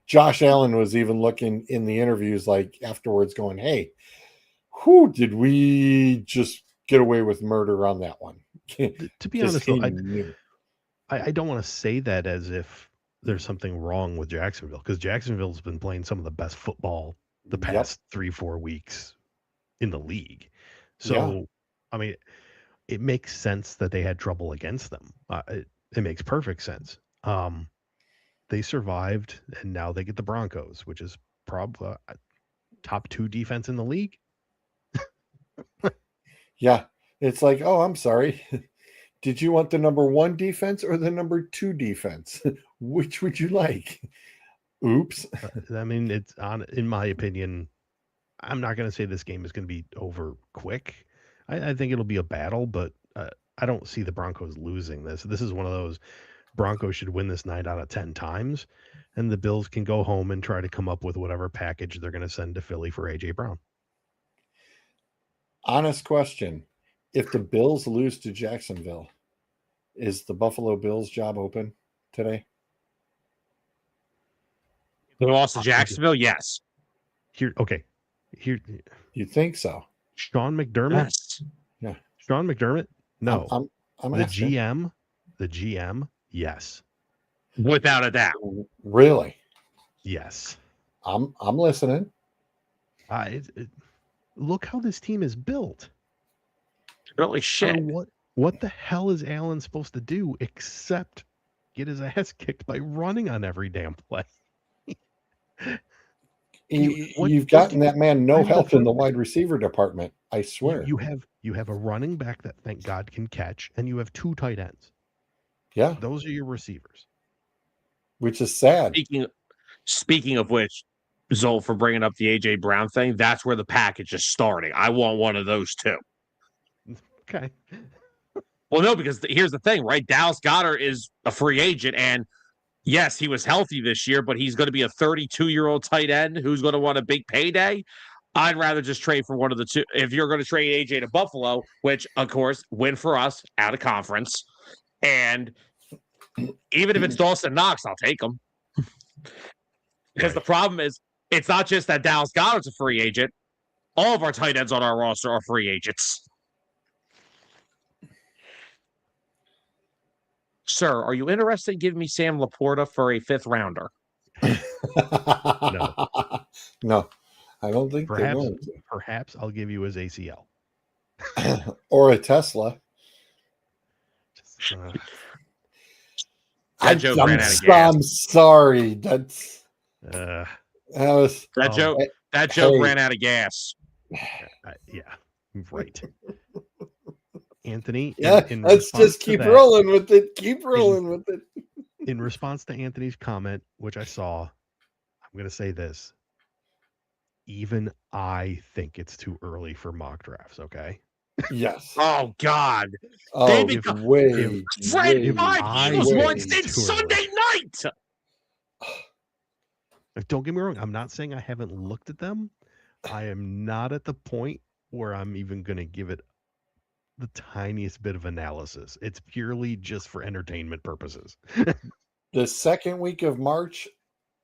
Josh Allen was even looking in the interviews like afterwards going, hey, who did we just get away with murder on that one? To be 'Cause honest, he though, knew. I don't want to say that as if there's something wrong with Jacksonville, because Jacksonville's been playing some of the best football the Yep. past 3-4 weeks in the league. So, Yeah. I mean, it makes sense that they had trouble against them. It makes perfect sense. They survived, and now they get the Broncos, which is probably top 2 defense in the league. Yeah. It's like, oh, I'm sorry. Did you want the number 1 defense or the number 2 defense? Which would you like? Oops. I mean, it's in my opinion, I'm not going to say this game is going to be over quick. I think it'll be a battle, but I don't see the Broncos losing this. This is one of those Broncos should win this 9 out of 10 times, and the Bills can go home and try to come up with whatever package they're going to send to Philly for A.J. Brown. Honest question. If the Bills lose to Jacksonville, is the Buffalo Bills job open today? They lost to Jacksonville? Yes. Here. You think so? Sean McDermott? Yes. Yeah. Sean McDermott? No. I'm the asking. GM? Yes. Without a doubt. Really? Yes. I'm listening. Look how this team is built. Really shit. What the hell is Allen supposed to do except get his ass kicked by running on every damn play? You've gotten that man no help in the wide receiver department. I swear. You have a running back that thank God can catch, and you have 2 tight ends. Yeah. Those are your receivers. Which is sad. Speaking of which, Zoll, for bringing up the A.J. Brown thing, that's where the package is starting. I want one of those too. Okay. Well, no, because here's the thing, right? Dallas Goedert is a free agent, and yes, he was healthy this year, but he's going to be a 32-year-old tight end who's going to want a big payday. I'd rather just trade for one of the two. If you're going to trade A.J. to Buffalo, which, of course, win for us, out of conference, and even if it's Dawson Knox, I'll take him. Because the problem is, it's not just that Dallas Goedert's a free agent. All of our tight ends on our roster are free agents. Sir, are you interested in giving me Sam Laporta for a 5th rounder? No. No, I don't think they're going to. Perhaps I'll give you his ACL. Or a Tesla. That joke ran out of gas. I'm sorry. That joke ran out of gas. Yeah, right. Anthony. Yeah, let's just keep rolling with it. Keep rolling with it. In response to Anthony's comment, which I saw, I'm going to say this. Even I think it's too early for mock drafts, okay? Yes. Oh, God. Oh, Fred, 5 Eagles won Sunday night. Don't get me wrong. I'm not saying I haven't looked at them. I am not at the point where I'm even going to give it the tiniest bit of analysis. It's purely just for entertainment purposes. The second week of March,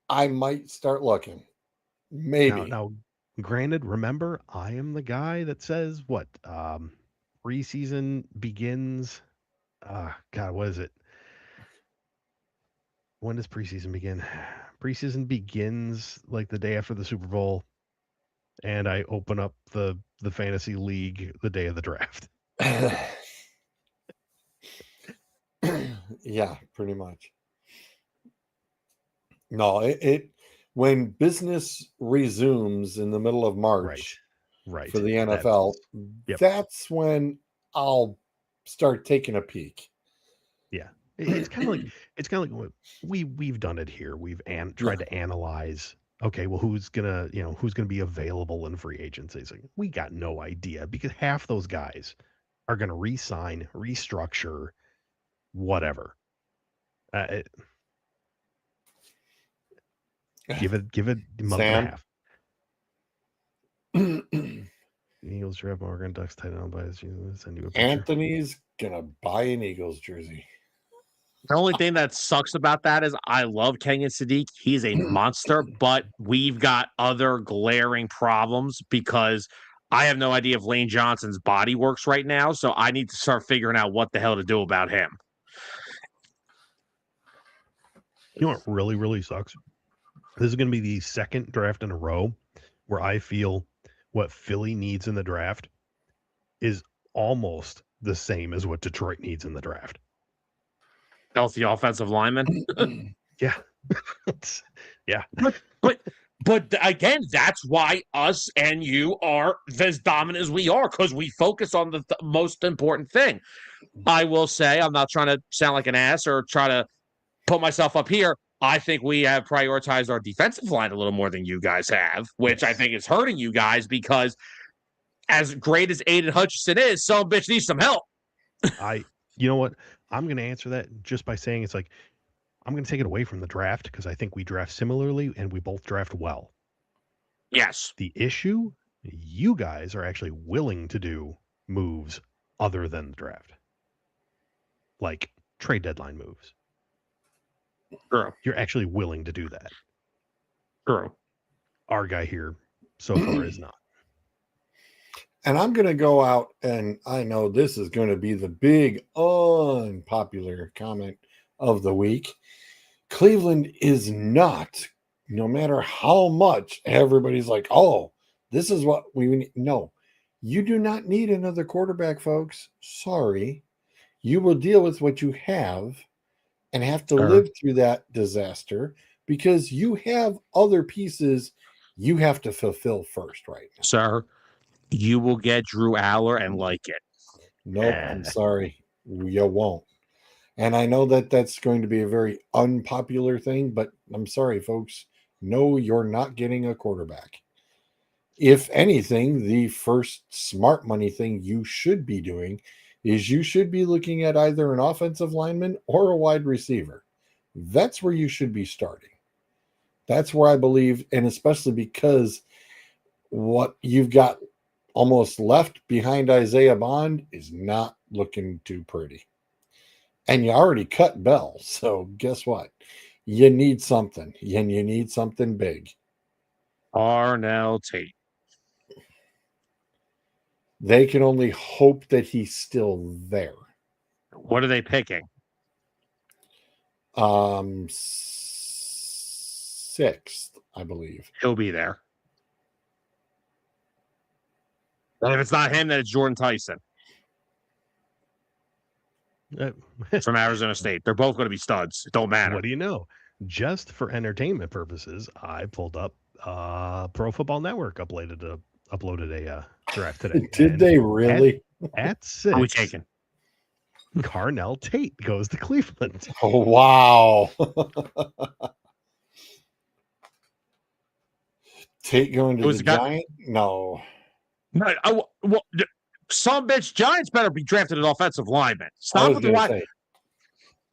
I might start looking. Maybe. Now, granted, remember, I am the guy that says what preseason begins. God, what is it? When does preseason begin? Preseason begins like the day after the Super Bowl, and I open up the fantasy league the day of the draft. Yeah, pretty much. No, it when business resumes in the middle of March, right, for the NFL, that's when I'll start taking a peek. Yeah, it's kind of like we've done it here. We've tried to analyze. Okay, well, who's gonna be available in free agency? So we got no idea because half those guys are gonna re-sign, restructure, whatever. Give it a month and a half. Eagles draft Morgan Ducks tight end by send you a picture. Anthony's gonna buy an Eagles jersey. The only thing that sucks about that is I love Kenyon Sadiq. He's a monster, but we've got other glaring problems because I have no idea if Lane Johnson's body works right now. So I need to start figuring out what the hell to do about him. You know what really, really sucks? This is going to be the second draft in a row where I feel what Philly needs in the draft is almost the same as what Detroit needs in the draft. Healthy offensive lineman. Yeah. Yeah. But again, that's why us and you are as dominant as we are, because we focus on the most important thing. I will say, I'm not trying to sound like an ass or try to put myself up here. I think we have prioritized our defensive line a little more than you guys have, which I think is hurting you guys because as great as Aiden Hutchinson is, some bitch needs some help. You know what? I'm going to answer that just by saying it's like, I'm going to take it away from the draft because I think we draft similarly and we both draft well. Yes. The issue, you guys are actually willing to do moves other than the draft. Like trade deadline moves. True. You're actually willing to do that. True. Our guy here so far is not. And I'm going to go out, and I know this is going to be the big unpopular comment of the week. Cleveland is not, no matter how much everybody's like, oh, this is what we need. No, you do not need another quarterback, folks. Sorry. You will deal with what you have and have to live through that disaster because you have other pieces you have to fulfill first right now. Sir, you will get Drew Aller and like it. Nope, I'm sorry. You won't. And I know that that's going to be a very unpopular thing, but I'm sorry, folks. No, you're not getting a quarterback. If anything, the first smart money thing you should be doing is you should be looking at either an offensive lineman or a wide receiver. That's where you should be starting. That's where I believe, and especially because what you've got almost left behind Isaiah Bond is not looking too pretty. And you already cut Bell, so guess what? You need something, and you need something big. Arnell Tate. They can only hope that he's still there. What are they picking? 6th, I believe. He'll be there. And if it's not him, then it's Jordan Tyson from Arizona State. They're both going to be studs. It don't matter. What do you know? Just for entertainment purposes, I pulled up Pro Football Network uploaded a draft today. Did they really? At 6, Who are we taking? Carnell Tate goes to Cleveland. Oh, wow. Tate going to the Giants? No. Some bitch Giants better be drafted an offensive lineman. Stop with the why.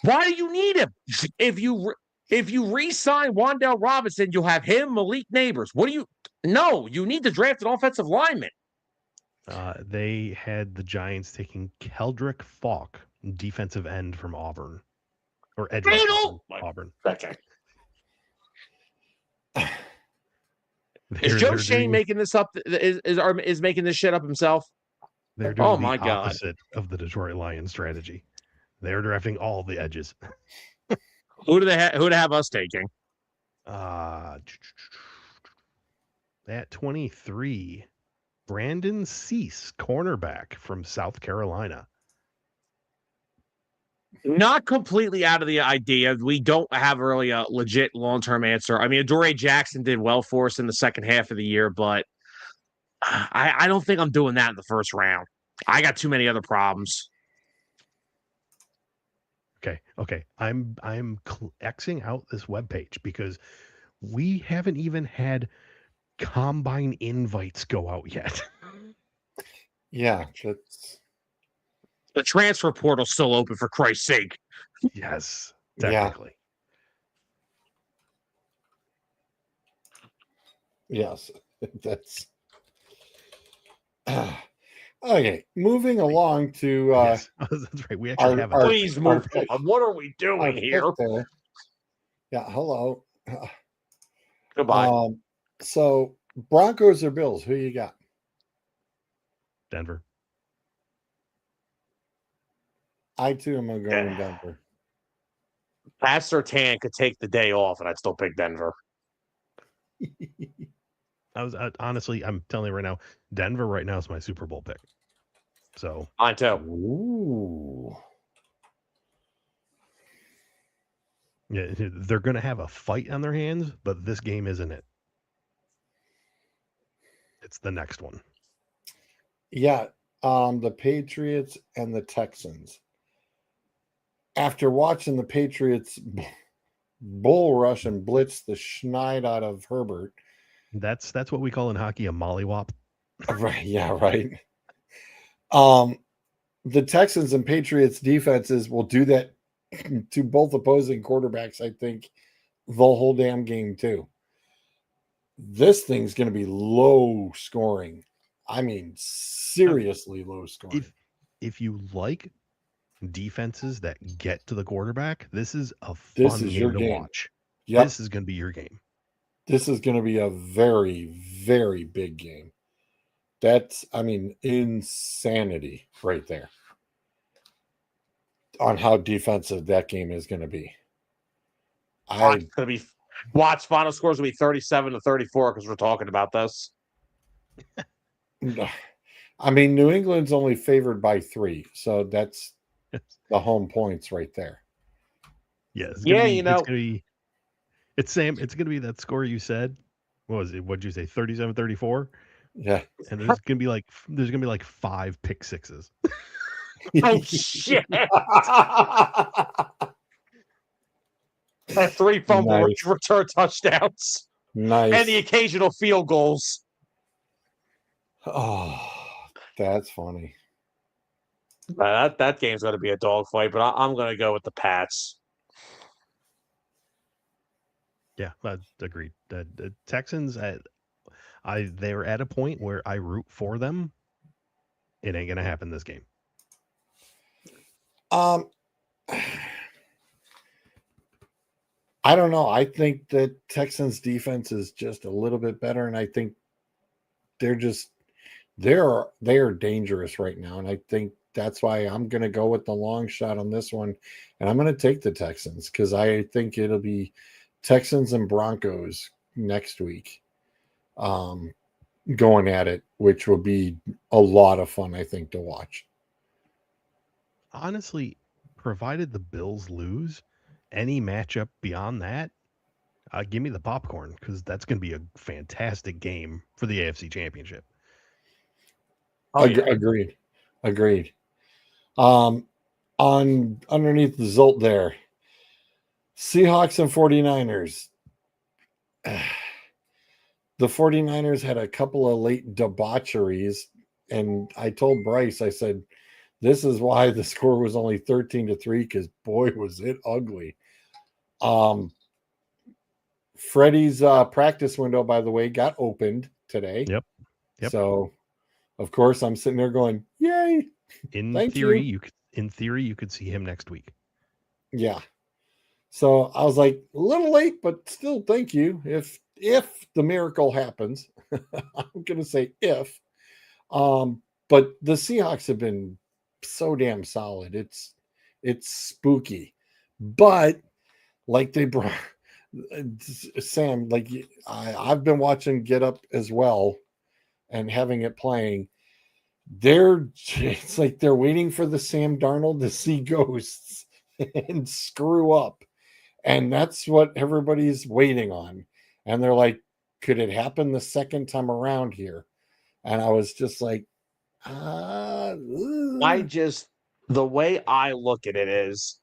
Why do you need him? If you re-sign Wan'Dale Robinson, you'll have him, Malik Neighbors. No, you need to draft an offensive lineman. They had the Giants taking Keldrick Falk, defensive end from Auburn. Or edge from Auburn. Okay. Is Joe Shane making this up? Is making this shit up himself? They're doing the opposite of the Detroit Lions strategy. They're drafting all the edges. Who do they have us taking? At 23, Brandon Cease, cornerback from South Carolina. Not completely out of the idea. We don't have really a legit long-term answer. I mean, Adoree Jackson did well for us in the second half of the year, but I don't think I'm doing that in the first round. I got too many other problems. Okay. I'm Xing out this webpage because we haven't even had combine invites go out yet. Yeah, that's... The transfer portal's still open, for Christ's sake. Yes, technically. Yeah. Yes, that's... Okay, moving along to Yes, that's right. We actually have a Please move on. What are we our doing here? pick there. Yeah, hello. Goodbye. So Broncos or Bills? Who you got? Denver. I too am going Denver. Pat Surtain could take the day off, and I'd still pick Denver. Honestly, I'm telling you right now, Denver right now is my Super Bowl pick. So Mine too. Ooh. Yeah, they're going to have a fight on their hands, but this game isn't it. It's the next one. Yeah, the Patriots and the Texans. After watching the Patriots bull rush and blitz the schneid out of Herbert. That's what we call in hockey a mollywop. Right, yeah, right. The Texans and Patriots defenses will do that to both opposing quarterbacks, I think, the whole damn game too. This thing's going to be low scoring. I mean, seriously low scoring. If you like defenses that get to the quarterback, this is a fun game to watch. Yep. This is going to be your game. This is going to be a very, very big game. That's, I mean, insanity right there on how defensive that game is going to be. Watch final scores will be 37-34 because we're talking about this. I mean, New England's only favored by 3, so that's the home points right there. Yeah, it's Sam. It's gonna be that score you said. What was it? What'd you say? 37-34. Yeah, and there's gonna be like 5 pick sixes. Oh shit! 3 fumble return touchdowns. Nice. And the occasional field goals. Oh, that's funny. That game's going to be a dogfight, but I'm going to go with the Pats. Yeah, agreed. The Texans, they're at a point where I root for them. It ain't going to happen this game. I don't know. I think that Texans defense is just a little bit better, and I think they are dangerous right now, and I think that's why I'm going to go with the long shot on this one, and I'm going to take the Texans because I think it'll be Texans and Broncos next week, going at it, which will be a lot of fun, I think, to watch. Honestly, provided the Bills lose, any matchup beyond that, give me the popcorn because that's going to be a fantastic game for the AFC Championship. Oh, yeah. Agreed. On underneath the Zolt there, Seahawks and 49ers. The 49ers had a couple of late debaucheries, and I told Bryce, I said, this is why the score was only 13-3 because boy was it ugly. Freddie's practice window, by the way, got opened today. Yep. So, of course, I'm sitting there going, "Yay!" In theory, you could see him next week. Yeah. So I was like, a little late, but still, thank you. If the miracle happens, I'm going to say if. But the Seahawks have been so damn solid. It's spooky, but like they brought Sam, like I've been watching Get Up as well and having it playing. It's like they're waiting for the Sam Darnold to see ghosts and screw up. And that's what everybody's waiting on. And they're like, could it happen the second time around here? And I was just like, the way I look at it is,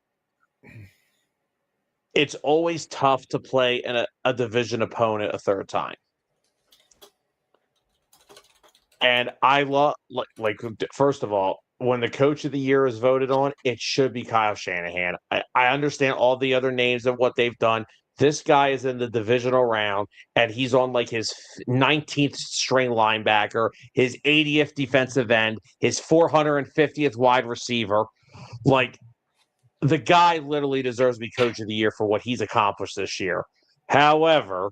it's always tough to play in a division opponent a third time. And I love, like, first of all, when the coach of the year is voted on, it should be Kyle Shanahan. I understand all the other names and what they've done. This guy is in the divisional round, and he's on like his 19th string linebacker, his 80th defensive end, his 450th wide receiver. Like, the guy literally deserves to be coach of the year for what he's accomplished this year. However,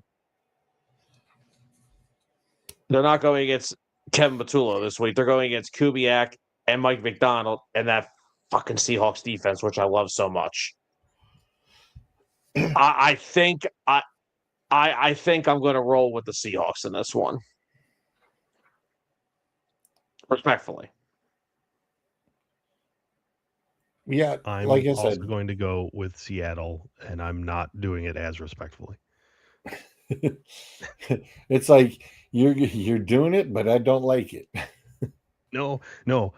they're not going against Kevin Patullo this week. They're going against Kubiak and Mike McDonald and that fucking Seahawks defense, which I love so much. I think I'm going to roll with the Seahawks in this one. Respectfully. Yeah, I'm like I also said, going to go with Seattle, and I'm not doing it as respectfully. it's like you're doing it, but I don't like it. No,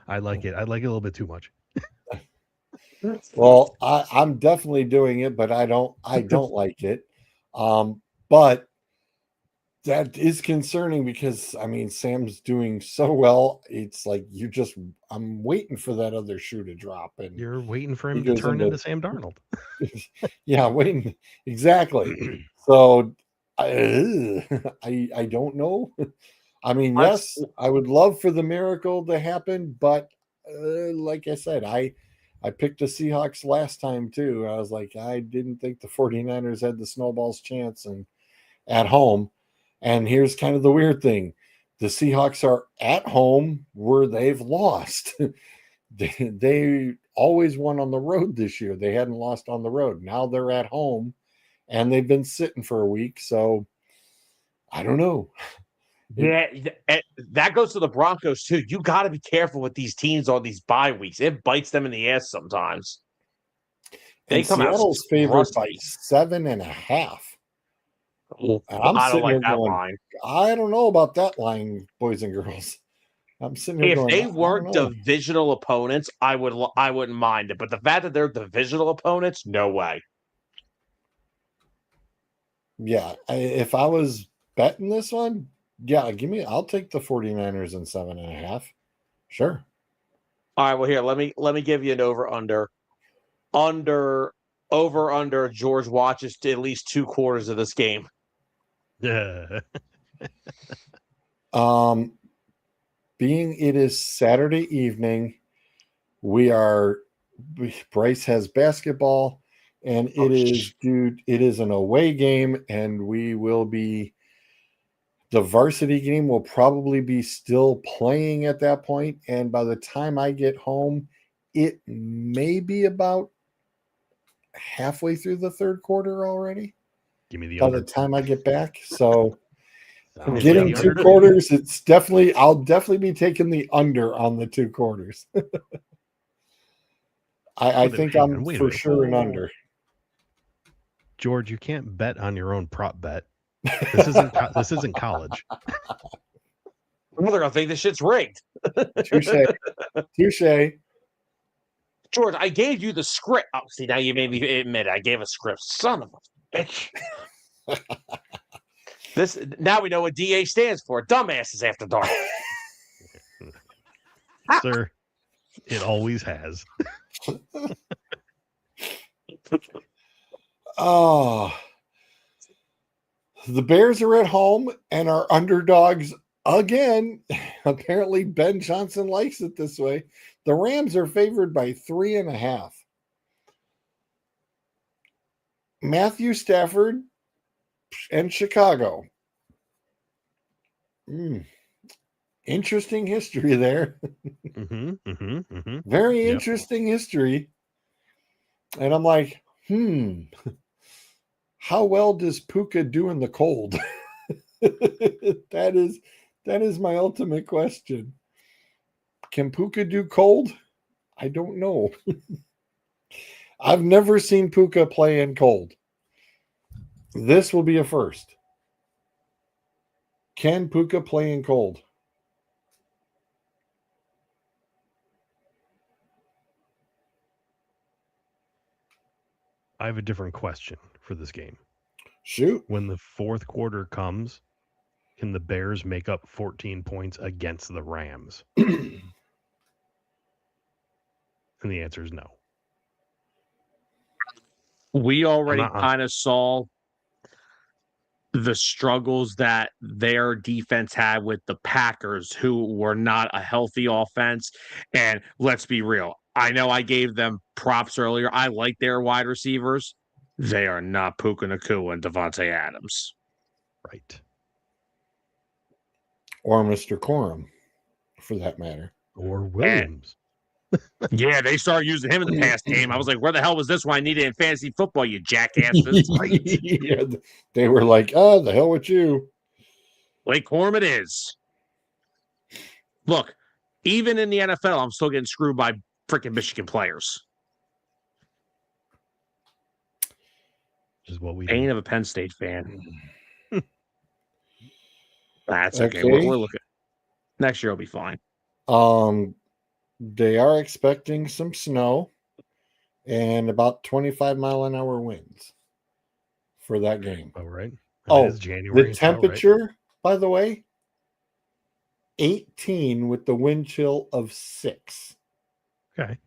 I like it. I like it a little bit too much. Well, I'm definitely doing it, but I don't like it. But that is concerning because I mean Sam's doing so well. It's like I'm waiting for that other shoe to drop, and You're waiting for him he to goes turn into into Sam Darnold. yeah, waiting exactly. So I don't know. I mean, yes, I would love for the miracle to happen, but like I said, I picked the Seahawks last time too. I was like, I didn't think the 49ers had the snowball's chance and at home. And here's kind of the weird thing. The Seahawks are at home where they've lost. they always won on the road this year. They hadn't lost on the road. Now they're at home and they've been sitting for a week. So I don't know. Yeah, that goes to the Broncos too. You got to be careful with these teams on these bye weeks. It bites them in the ass sometimes. They come Seattle's out favored by rusty. 7.5. And I'm don't like here that going, line. I don't know about that line, boys and girls. I'm sitting here If going, they I don't weren't know. divisional opponents, I wouldn't mind it. But the fact that they're divisional opponents, no way. Yeah, if I was betting this one, yeah, I'll take the 49ers in 7.5. Sure. All right, well here, let me give you an over under George watches to at least 2 quarters of this game. Yeah. Being it is Saturday evening, Bryce has basketball, and it is an away game, and the varsity game will probably be still playing at that point, and by the time I get home, it may be about halfway through the third quarter already. Give me the by under. the time I get back. So Sounds getting like the 2 under. quarters, I'll definitely be taking the under on the 2 quarters. I think I'm wait a for minute. sure an under. George, you can't bet on your own prop bet. This isn't college. Well, they're gonna think this shit's rigged. Touche. George, I gave you the script. Oh, see, now you made me admit it. I gave a script. Son of a bitch. Now we know what DA stands for. Dumbasses After Dark. Sir, it always has. Oh, the Bears are at home and are underdogs again. Apparently, Ben Johnson likes it this way. The Rams are favored by 3.5. Matthew Stafford and Chicago. Interesting history there. Very interesting history. And I'm like, how well does Puka do in the cold? That is my ultimate question. Can Puka do cold? I don't know. I've never seen Puka play in cold. This will be a first. Can Puka play in cold? I have a different question for this game. Shoot. When the fourth quarter comes, can the Bears make up 14 points against the Rams? And the answer is no. We already kind of saw the struggles that their defense had with the Packers, who were not a healthy offense. And let's be real. I know I gave them props earlier. I like their wide receivers. They are not Puka Nacua and Devontae Adams. Right. Or Mr. Corum, for that matter. Or Williams. Yeah, they started using him in the past game. I was like, where the hell was this one I needed in fantasy football, you jackasses? Yeah, they were like, oh, the hell with you. Blake Corum it is. Look, even in the NFL, I'm still getting screwed by freaking Michigan players. Is what we Pain do. of a Penn State fan. That's okay. Okay. We're looking. Next year will be fine. They are expecting some snow and about 25-mile-an-hour winds for that game. Oh, right. Oh, it is January. the temperature, by the way, 18 with the wind chill of 6. Okay.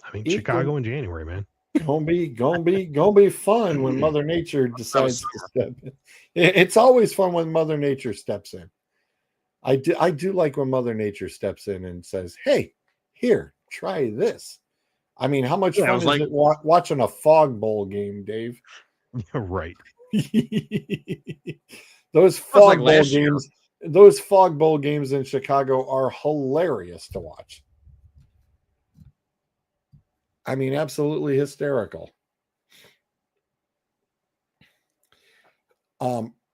I mean, Chicago in January, man. Gonna be fun when Mother Nature decides to step in. It's always fun when Mother Nature steps in. I do like when Mother Nature steps in and says, "Hey, here, try this." I mean, how much fun is it watching a fog bowl game, Dave? Right. Those fog bowl games, those fog bowl games in Chicago are hilarious to watch. I mean, absolutely hysterical.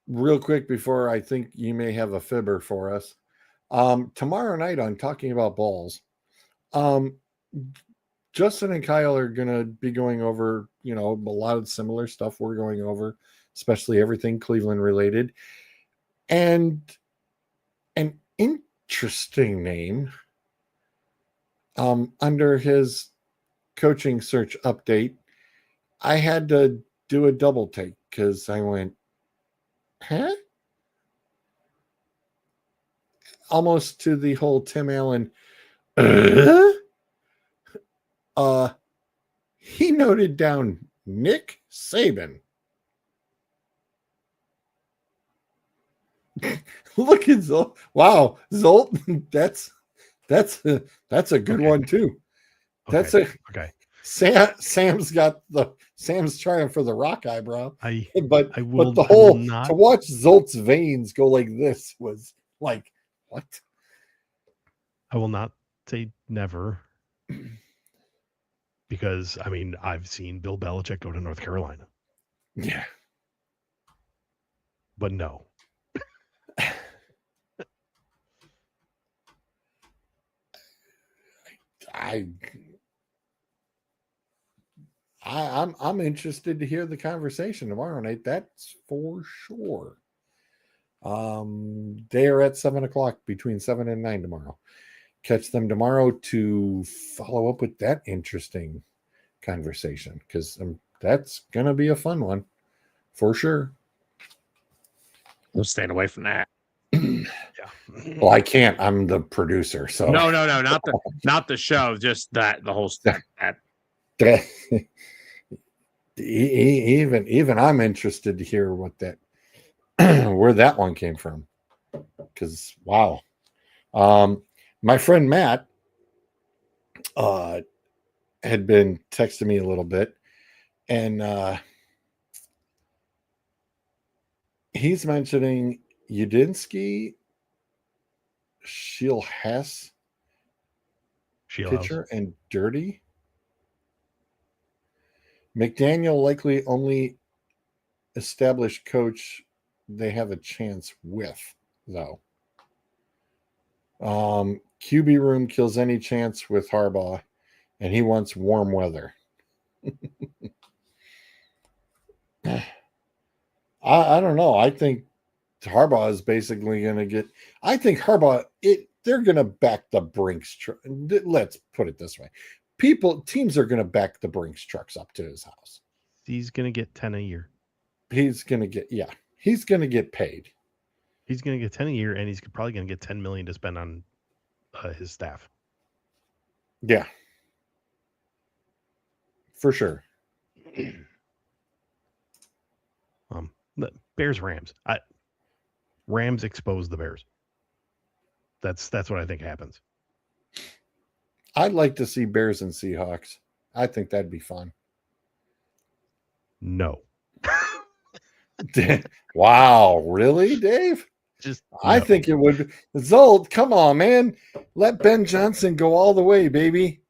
Real quick before I think you may have a fibber for us. Tomorrow night on Talking About Balls, Justin and Kyle are going to be going over, a lot of similar stuff we're going over, especially everything Cleveland related. And an interesting name under his coaching search update, I had to do a double take because I went, huh? Almost to the whole Tim Allen. He noted down Nick Saban. Look at Zolt. Wow, Zolt. That's a good one too. That's okay. Sam's trying for the rock eyebrow. But to watch Zolt's veins go like this was like, what? I will not say never, because I mean I've seen Bill Belichick go to North Carolina. Yeah, but no. I'm interested to hear the conversation tomorrow night. That's for sure. They are at 7:00 between 7 and 9 tomorrow. Catch them tomorrow to follow up with that interesting conversation, because that's gonna be a fun one for sure. I'm staying away from that. Yeah. Well, I can't. I'm the producer, so no, not the show, just that the whole stuff. Even I'm interested to hear what that where that one came from, because wow. My friend Matt had been texting me a little bit, and he's mentioning Udinski, Shielhaus pitcher, and Dirty. McDaniel likely only established coach they have a chance with, though. QB room kills any chance with Harbaugh, and he wants warm weather. I don't know. I think Harbaugh is basically going to get. I think Harbaugh. They're going to back the Brinks. Let's put it this way: teams are going to back the Brinks trucks up to his house. He's going to get 10 a year. He's going to get He's going to get paid. He's going to get 10 a year, and he's probably going to get 10 million to spend on his staff. Yeah, for sure. Bears Rams. Rams expose the Bears. That's what I think happens. I'd like to see Bears and Seahawks. I think that'd be fun. No. Wow, really, Dave? I No. think it would. Zold, come on, man. Let Ben Johnson go all the way, baby.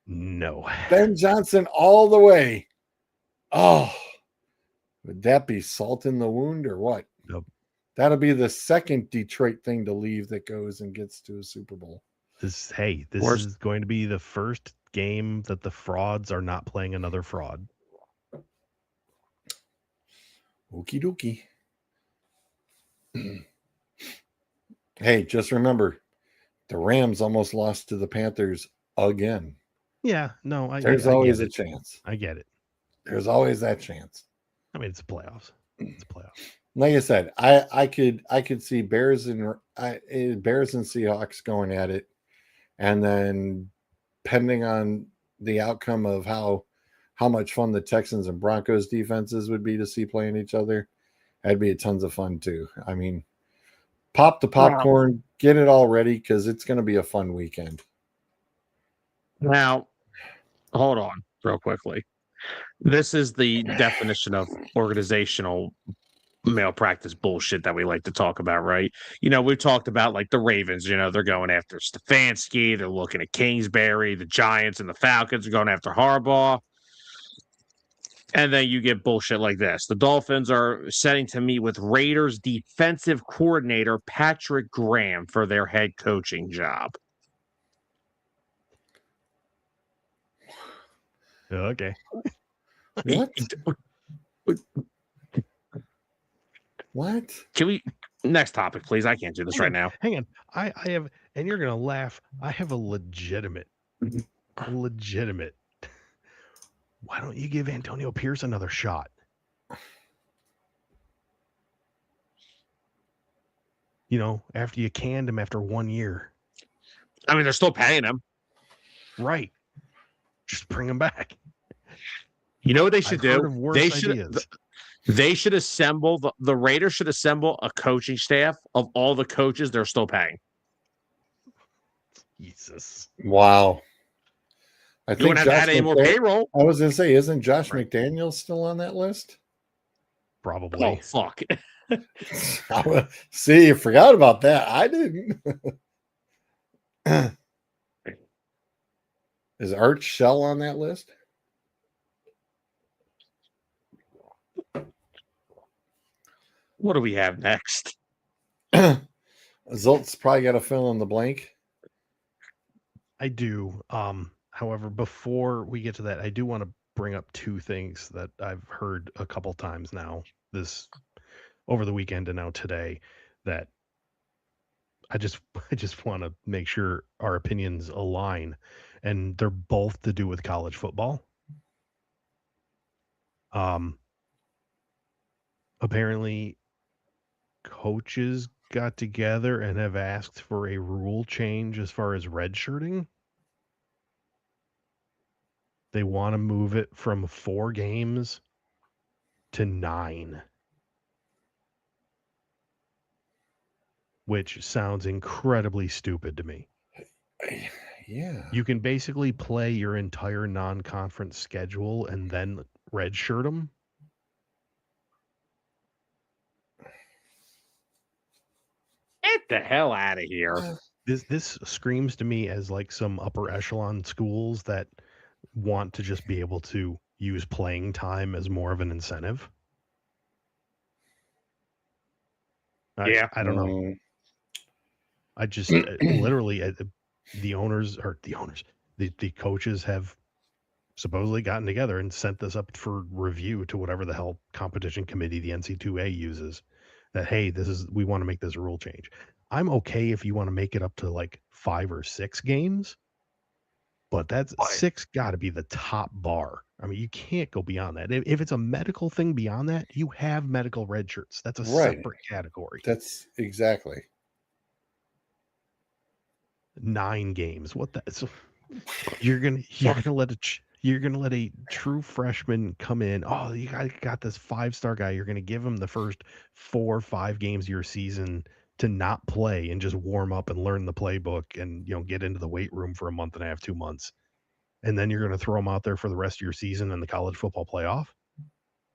No. Ben Johnson all the way. Oh, would that be salt in the wound or what? Nope. That'll be the second Detroit thing to leave that goes and gets to a Super Bowl. This is going to be the first game that the frauds are not playing another fraud. Okie dokie. Hey, just remember, the Rams almost lost to the Panthers again. Yeah, no, There's always a chance. I get it. There's always that chance. I mean, it's playoffs. It's playoffs. Like I said, I could see Bears and Seahawks going at it, and then depending on the outcome of how much fun the Texans and Broncos defenses would be to see playing each other, that'd be tons of fun too. I mean, pop the popcorn, get it all ready because it's going to be a fun weekend. Now, hold on real quickly. This is the definition of organizational malpractice bullshit that we like to talk about, right? We've talked about like the Ravens, they're going after Stefanski, they're looking at Kingsbury, the Giants and the Falcons are going after Harbaugh. And then you get bullshit like this. The Dolphins are setting to meet with Raiders defensive coordinator Patrick Graham for their head coaching job. Okay. What? Can we next topic, please? I can't do this right now. Hang on. I have, and you're gonna laugh. I have a legitimate. Why don't you give Antonio Pierce another shot? After you canned him after 1 year. I mean, they're still paying him. Right. Just bring him back. You know what they should do? They should assemble the Raiders should assemble a coaching staff of all the coaches they're still paying. Jesus. Wow. I think you wouldn't have to add any more payroll. I was going to say, isn't Josh McDaniels still on that list? Probably. Oh, fuck. See, you forgot about that. I didn't. Is Art Shell on that list? What do we have next? Zolt's probably got to fill in the blank. I do. However, before we get to that, I do want to bring up two things that I've heard a couple times now, this over the weekend and now today, that I just want to make sure our opinions align, and they're both to do with college football. Apparently coaches got together and have asked for a rule change as far as redshirting. They want to move it from 4 games to 9. Which sounds incredibly stupid to me. Yeah. You can basically play your entire non-conference schedule and then redshirt them. Get the hell out of here. This screams to me as like some upper echelon schools that want to just be able to use playing time as more of an incentive. I don't know. I just literally the coaches have supposedly gotten together and sent this up for review to whatever the hell competition committee the NC2A uses, that, hey, we want to make this a rule change. I'm okay if you want to make it up to like 5 or 6 games, but that's 6 got to be the top bar. I mean, you can't go beyond that. If it's a medical thing beyond that, you have medical red shirts. That's a separate category. That's exactly 9 games. What that? So you're gonna let You're going to let a true freshman come in. Oh, you got this 5-star guy. You're going to give him the first 4 or 5 games of your season to not play and just warm up and learn the playbook and, get into the weight room for a month and a half, 2 months. And then you're going to throw him out there for the rest of your season in the college football playoff.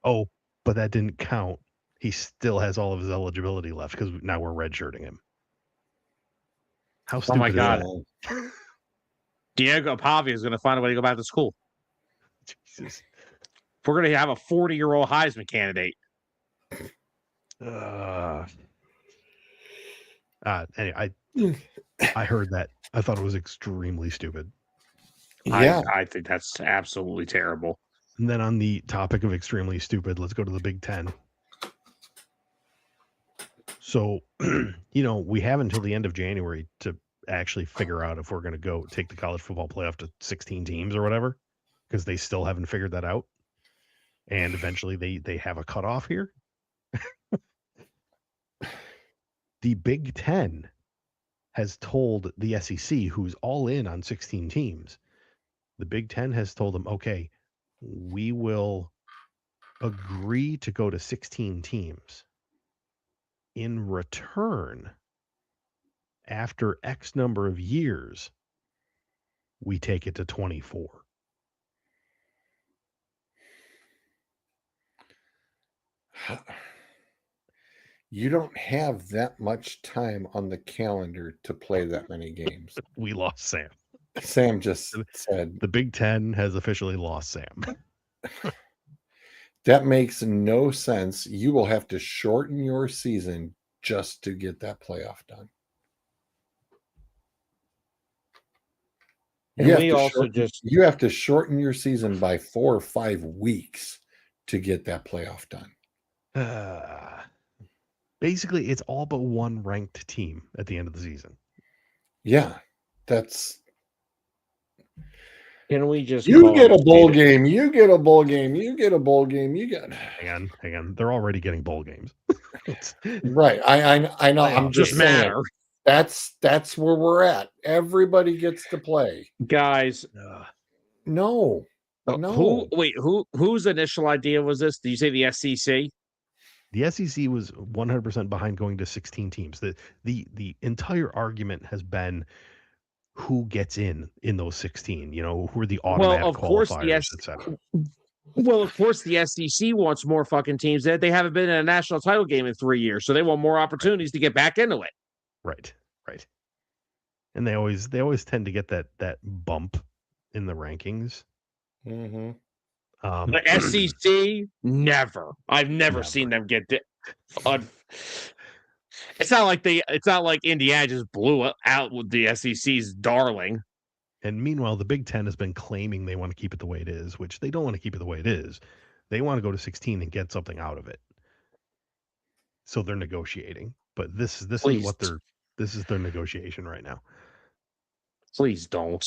Oh, but that didn't count. He still has all of his eligibility left because now we're redshirting him. How stupid Oh my God. is that? Diego Pavia is going to find a way to go back to school. Jesus. We're going to have a 40-year-old Heisman candidate. Anyway, I heard that. I thought it was extremely stupid. Yeah. I think that's absolutely terrible. And then on the topic of extremely stupid, let's go to the Big Ten. So, we have until the end of January to actually figure out if we're going to go take the college football playoff to 16 teams or whatever, because they still haven't figured that out. And eventually they have a cutoff here. The Big Ten has told the SEC, who's all in on 16 teams, the Big Ten has told them, okay, we will agree to go to 16 teams. In return, after X number of years, we take it to 24. You don't have that much time on the calendar to play that many games. We lost Sam. Sam just said the Big Ten has officially lost Sam. That makes no sense. You will have to shorten your season just to get that playoff done. And you have to shorten your season by 4 or 5 weeks to get that playoff done. Basically, it's all but one ranked team at the end of the season. Yeah, that's. Can we just? You get a bowl game. You get a bowl game. You get a bowl game. You get. Hang on. They're already getting bowl games. Right. I know. I'm just saying. That's where we're at. Everybody gets to play, guys. No. Whose initial idea was this? Did you say the SEC? The SEC was 100% behind going to 16 teams. The entire argument has been who gets in those 16. Who are the automatic qualifiers, etc. Well, of course, the SEC wants more fucking teams. They haven't been in a national title game in 3 years, so they want more opportunities to get back into it. Right. And they always tend to get that bump in the rankings. Mm-hmm. The SEC, never. I've never seen them get. It's not like Indiana just blew out with the SEC's darling. And meanwhile, the Big Ten has been claiming they want to keep it the way it is, which they don't want to keep it the way it is. They want to go to 16 and get something out of it. So they're negotiating. But this is their negotiation right now. Please don't.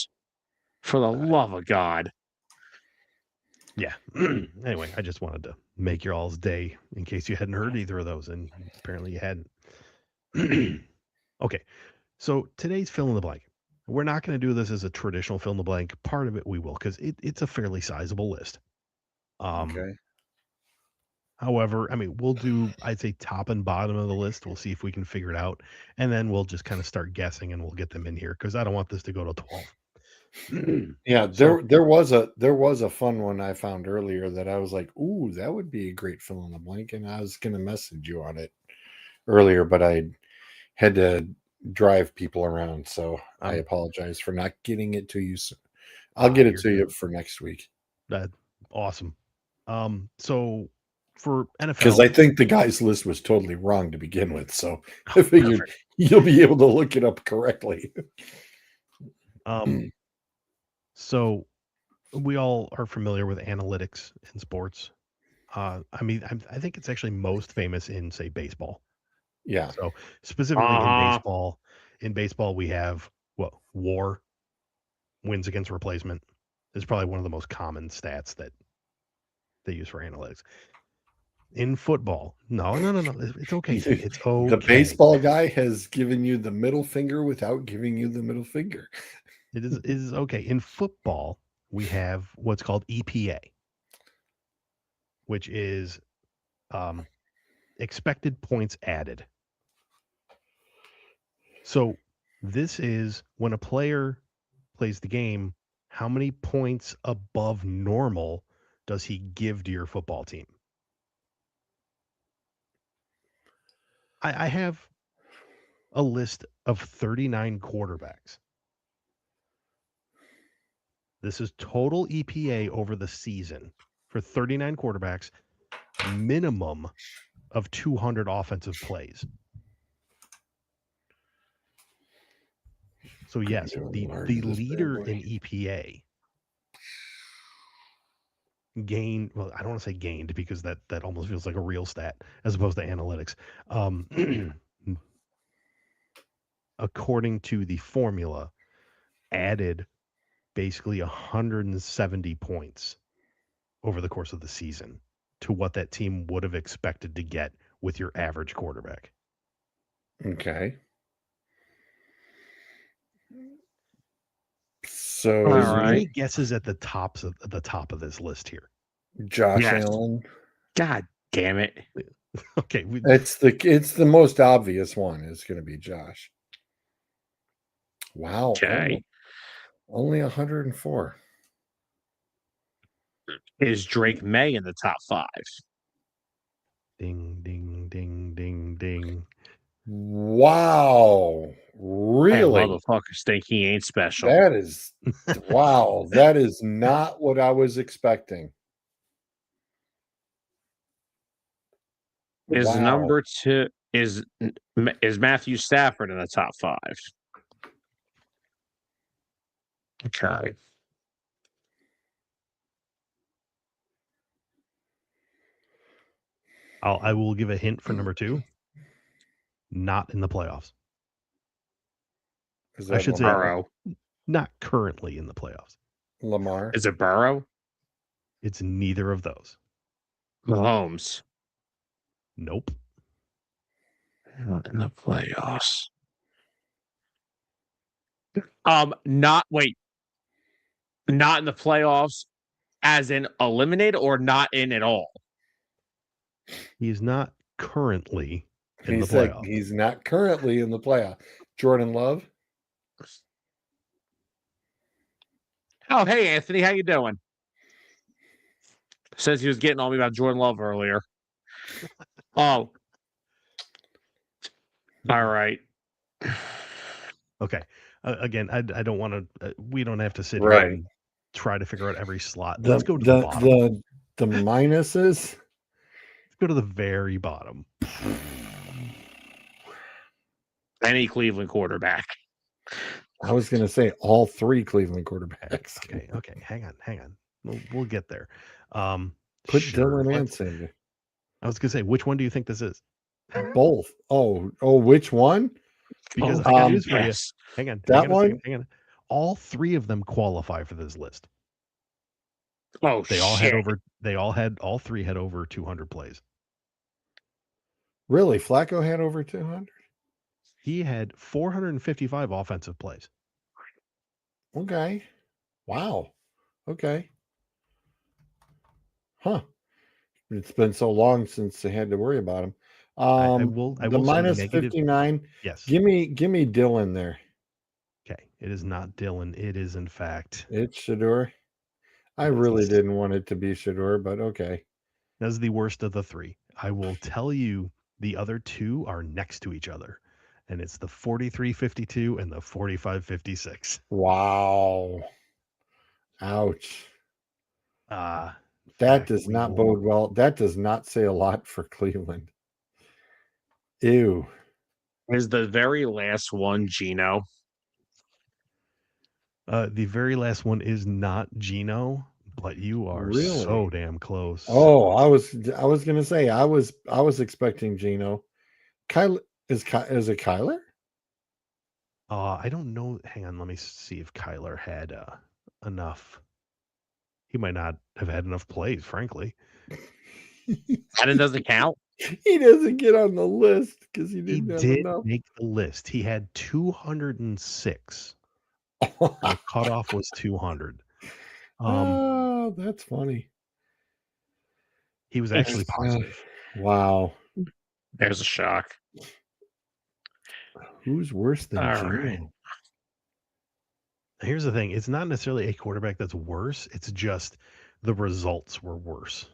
For the love of God. Yeah. Anyway, I just wanted to make your all's day in case you hadn't heard either of those, and apparently you hadn't. Okay. So today's fill in the blank. We're not going to do this as a traditional fill in the blank. Part of it we will, because it's a fairly sizable list. Okay. However, we'll do, I'd say, top and bottom of the list. We'll see if we can figure it out. And then we'll just kind of start guessing and we'll get them in here because I don't want this to go to 12. Yeah, there was a fun one I found earlier that I was like, ooh, that would be a great fill in the blank. And I was going to message you on it earlier, but I had to drive people around. So I apologize for not getting it to you. I'll get it to you for next week. That's awesome. So for NFL, because I think the guy's list was totally wrong to begin with. So I figured you'll be able to look it up correctly. So we all are familiar with analytics in sports. I think it's actually most famous in, say, baseball. Yeah. So specifically in baseball, we have WAR, wins against replacement, is probably one of the most common stats that they use for analytics. In football, no, it's okay. It's okay. The baseball guy has given you the middle finger without giving you the middle finger. It is okay. In football, we have what's called EPA, which is expected points added. So this is when a player plays the game, how many points above normal does he give to your football team? I have a list of 39 quarterbacks. This is total EPA over the season for 39 quarterbacks, minimum of 200 offensive plays. So yes, the leader in EPA gained, well, I don't want to say gained because that almost feels like a real stat as opposed to analytics. According to the formula, added basically 170 points over the course of the season to what that team would have expected to get with your average quarterback. Okay. So, all right. Any guesses at the top of this list here? Josh Allen. God damn it! Okay, it's the most obvious one. Is going to be Josh. Wow. Okay. Only 104. Is Drake May in the top 5? Ding, ding, ding, ding, ding. Wow. Really? Motherfuckers think he ain't special. That is, wow. That is not what I was expecting. Is number 2 is Matthew Stafford in the top 5? Okay. I will give a hint for number 2. Not in the playoffs. I should Burrow? Say not currently in the playoffs. Lamar? Is it Burrow? It's neither of those. Mahomes? Nope. Not in the playoffs. Not in the playoffs as in eliminated or not in at all? He's not currently in the playoffs. He's not currently in the playoff. Jordan Love? Oh, hey, Anthony. How you doing? Says he was getting on me about Jordan Love earlier. Oh. All right. Okay. Again, I don't want to. We don't have to sit Right. here and try to figure out every slot. Let's go to the bottom. The minuses. Let's go to the very bottom. Any Cleveland quarterback. I was going to say all 3 Cleveland quarterbacks. Okay. Hang on. We'll get there. Put Dylan and Sandy. I was going to say, which one do you think this is? Both. Oh, which one? Because I got news for you. Hang on. That one? Hang on. All 3 of them qualify for this list. Oh, all 3 had over 200 plays. Really? Flacco had over 200? He had 455 offensive plays. Okay. Wow. Okay. Huh. It's been so long since they had to worry about him. I will the minus 59. Yes. Give me Dylan there. Okay. It is not Dylan. It is in fact. It's Shedeur. I really didn't want it to be Shedeur, but okay. That's the worst of the 3. I will tell you the other 2 are next to each other. And it's the 43-52 and the 45-56. Wow. Ouch. That does not bode well. That does not say a lot for Cleveland. Ew. Is the very last one Geno? The very last one is not Geno, but you are so damn close. Oh, I was gonna say I was expecting Geno. Kyler is it Kyler? I don't know. Hang on, let me see if Kyler had enough. He might not have had enough plays, frankly. And it doesn't count. He doesn't get on the list because he didn't have did enough. Make the list. He had 206. The cutoff was 200. Oh, that's funny. He was actually positive. Wow. There's a shock. Who's worse than All Geno? right. Here's the thing. It's not necessarily a quarterback that's worse. It's just the results were worse.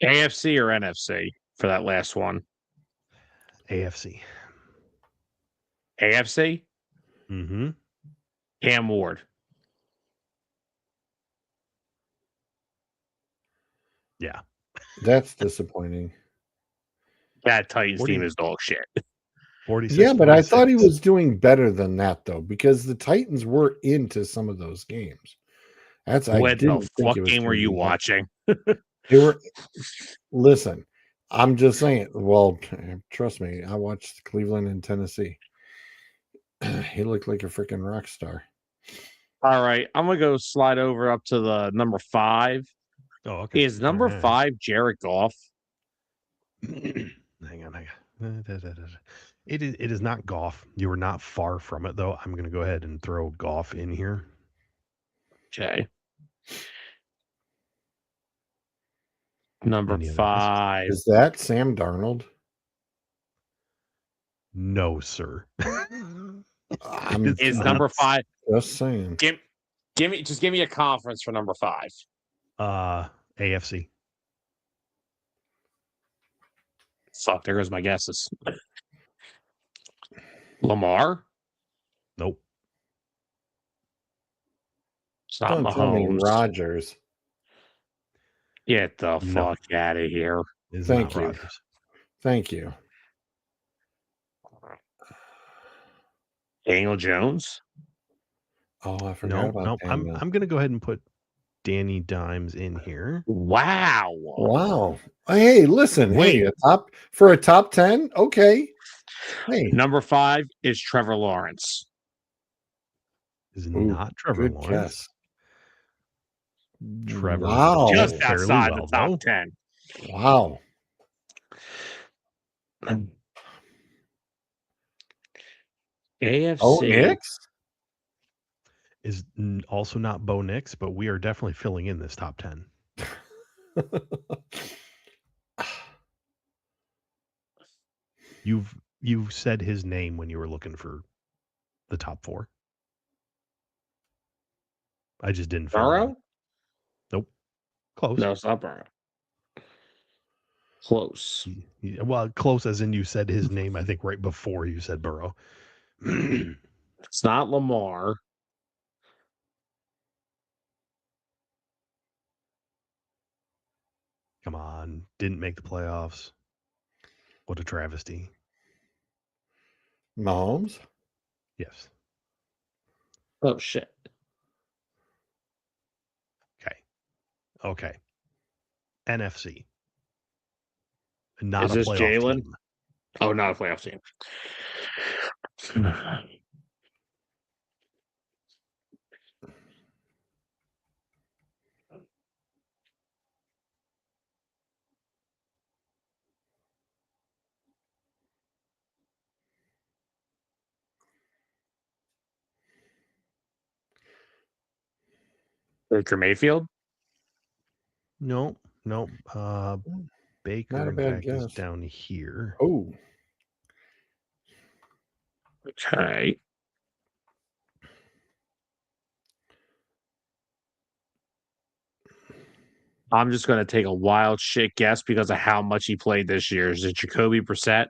AFC or NFC for that last one? AFC. AFC? Mm-hmm. Cam Ward. Yeah. That's disappointing. That Titans 40 team is dog shit. 46. Yeah, but I thought he 46. was doing better than that, though, because the Titans were into some of those games. I What didn't the think fuck it was game were gonna you be that. watching? They were. Listen, I'm just saying. Well, trust me, I watched Cleveland and Tennessee. He looked like a freaking rock star. All right, I'm gonna go slide over up to the number 5. Oh, okay. Is number 5 Jared Goff? Hang on. It is not Goff. You were not far from it, though. I'm going to go ahead and throw Goff in here. Okay. Number Any other 5. Is that Sam Darnold? No, sir. Is number 5? Just saying. Give me a conference for number 5. AFC. Fuck, there goes my guesses. Lamar? Nope. It's not Don't tell me Mahomes. Rodgers. Get the No. fuck out of here. It's Thank not you. Rodgers. Thank you. Daniel Jones? Oh, I forgot about No. Daniel. I'm going to go ahead and put Danny Dimes in here. Wow. Wow. Hey, listen. Wait. Hey, a top 10? Okay. Hey. Number 5 is Trevor Lawrence. Is not Trevor Good Lawrence. guess. Trevor Wow. did Just fairly outside well, the top though. 10. Wow. AFC. Oh, Nix? Is also not Bo Nix, but we are definitely filling in this top 10. You've said his name when you were looking for the top 4. I just didn't fill it in. Burrow? Nope. Close. No, it's not Burrow. Close. Well, close as in you said his name, I think, right before you said Burrow. It's not Lamar. Come on. Didn't make the playoffs. What a travesty. Mahomes? Yes. Oh, shit. Okay. NFC. Not Is a this playoff Jalen? team. Oh, not a playoff team. Baker Mayfield? No. Baker, Not a in bad fact, is guess. down here. Oh. Okay. I'm just going to take a wild shit guess because of how much he played this year. Is it Jacoby Brissett?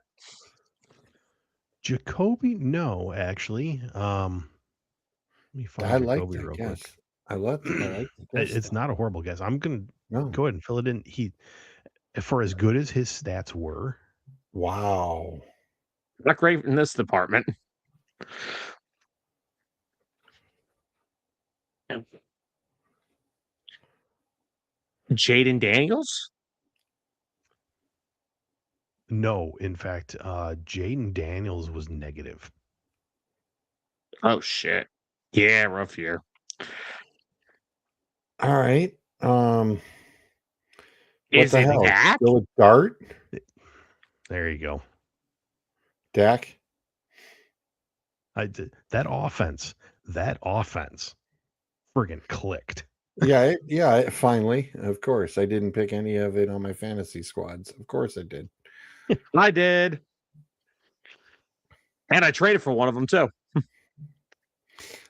Jacoby? No, actually. Let me find I like Jacoby that real guess. quick. I like the guess. It's not a horrible guess. I'm going No. to go ahead and fill it in. For as good as his stats were. Wow. Not great in this department. Jaden Daniels? No, in fact, Jaden Daniels was negative. Oh, shit. Yeah, rough year. All right. What Is the it hell? Dak? Go with Dart? There you go. Dak? That offense. friggin' clicked. Yeah. Finally, of course, I didn't pick any of it on my fantasy squads. Of course, I did. I did. And I traded for one of them too.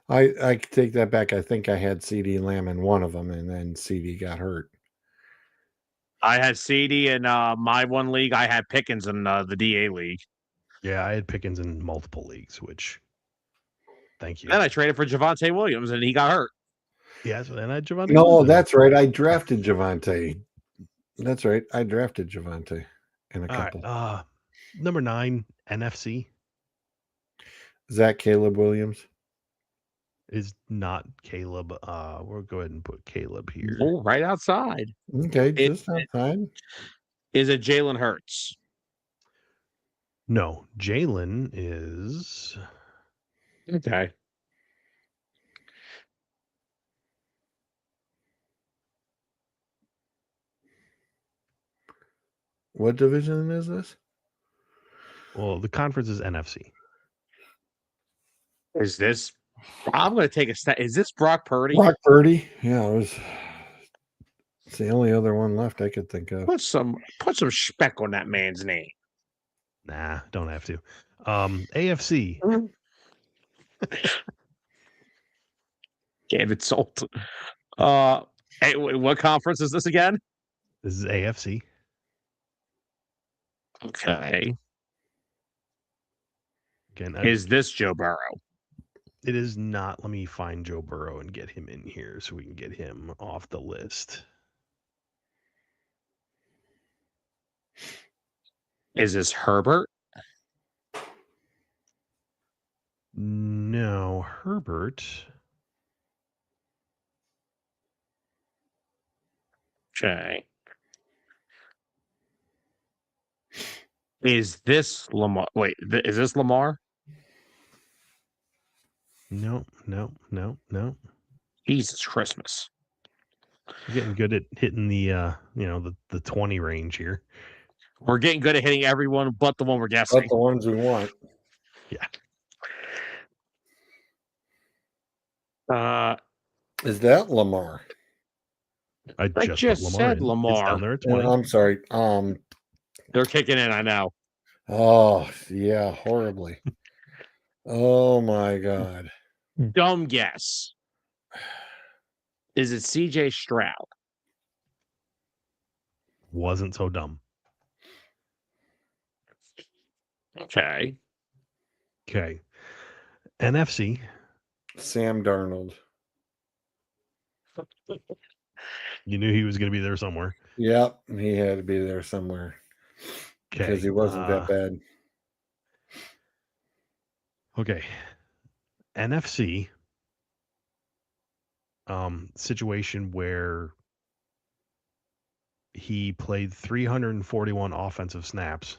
I take that back. I think I had CD Lamb in one of them, and then CD got hurt. I had CD in my one league. I had Pickens in the DA league. Yeah, I had Pickens in multiple leagues, which thank you. Then I traded for Javonte Williams, and he got hurt. Yes, and I had Javonte. No, that's right. I drafted Javonte. That's right. I drafted Javonte in a couple. Right, number 9, NFC. Is that Caleb Williams? Is not Caleb. We'll go ahead and put Caleb here. Oh, right outside. Okay, just outside. Is it Jalen Hurts? No, Jalen is. Okay. What division is this? Well, the conference is NFC. Is this? I'm going to take a step. Is this Brock Purdy? Brock Purdy. Yeah, it's the only other one left I could think of. Put some speck on that man's name. Nah, don't have to. AFC. David Salt. Hey, what conference is this again? This is AFC. Okay. Again, is this Joe Burrow? It is not. Let me find Joe Burrow and get him in here so we can get him off the list. Is this Herbert? No, Herbert. Okay. Is this Lamar? Wait, is this Lamar? No. Jesus Christmas. We're getting good at hitting the the 20 range here. We're getting good at hitting everyone but the one we're guessing. But the ones we want. Yeah. Is that Lamar? I just said Lamar. It's down there at 20. I'm sorry. They're kicking in, I know. Oh, yeah, horribly. Oh my God. Dumb guess. Is it CJ Stroud? Wasn't so dumb. Okay. NFC. Sam Darnold. You knew he was going to be there somewhere. Yep, he had to be there somewhere. Because he wasn't that bad. Okay. NFC. Situation where he played 341 offensive snaps.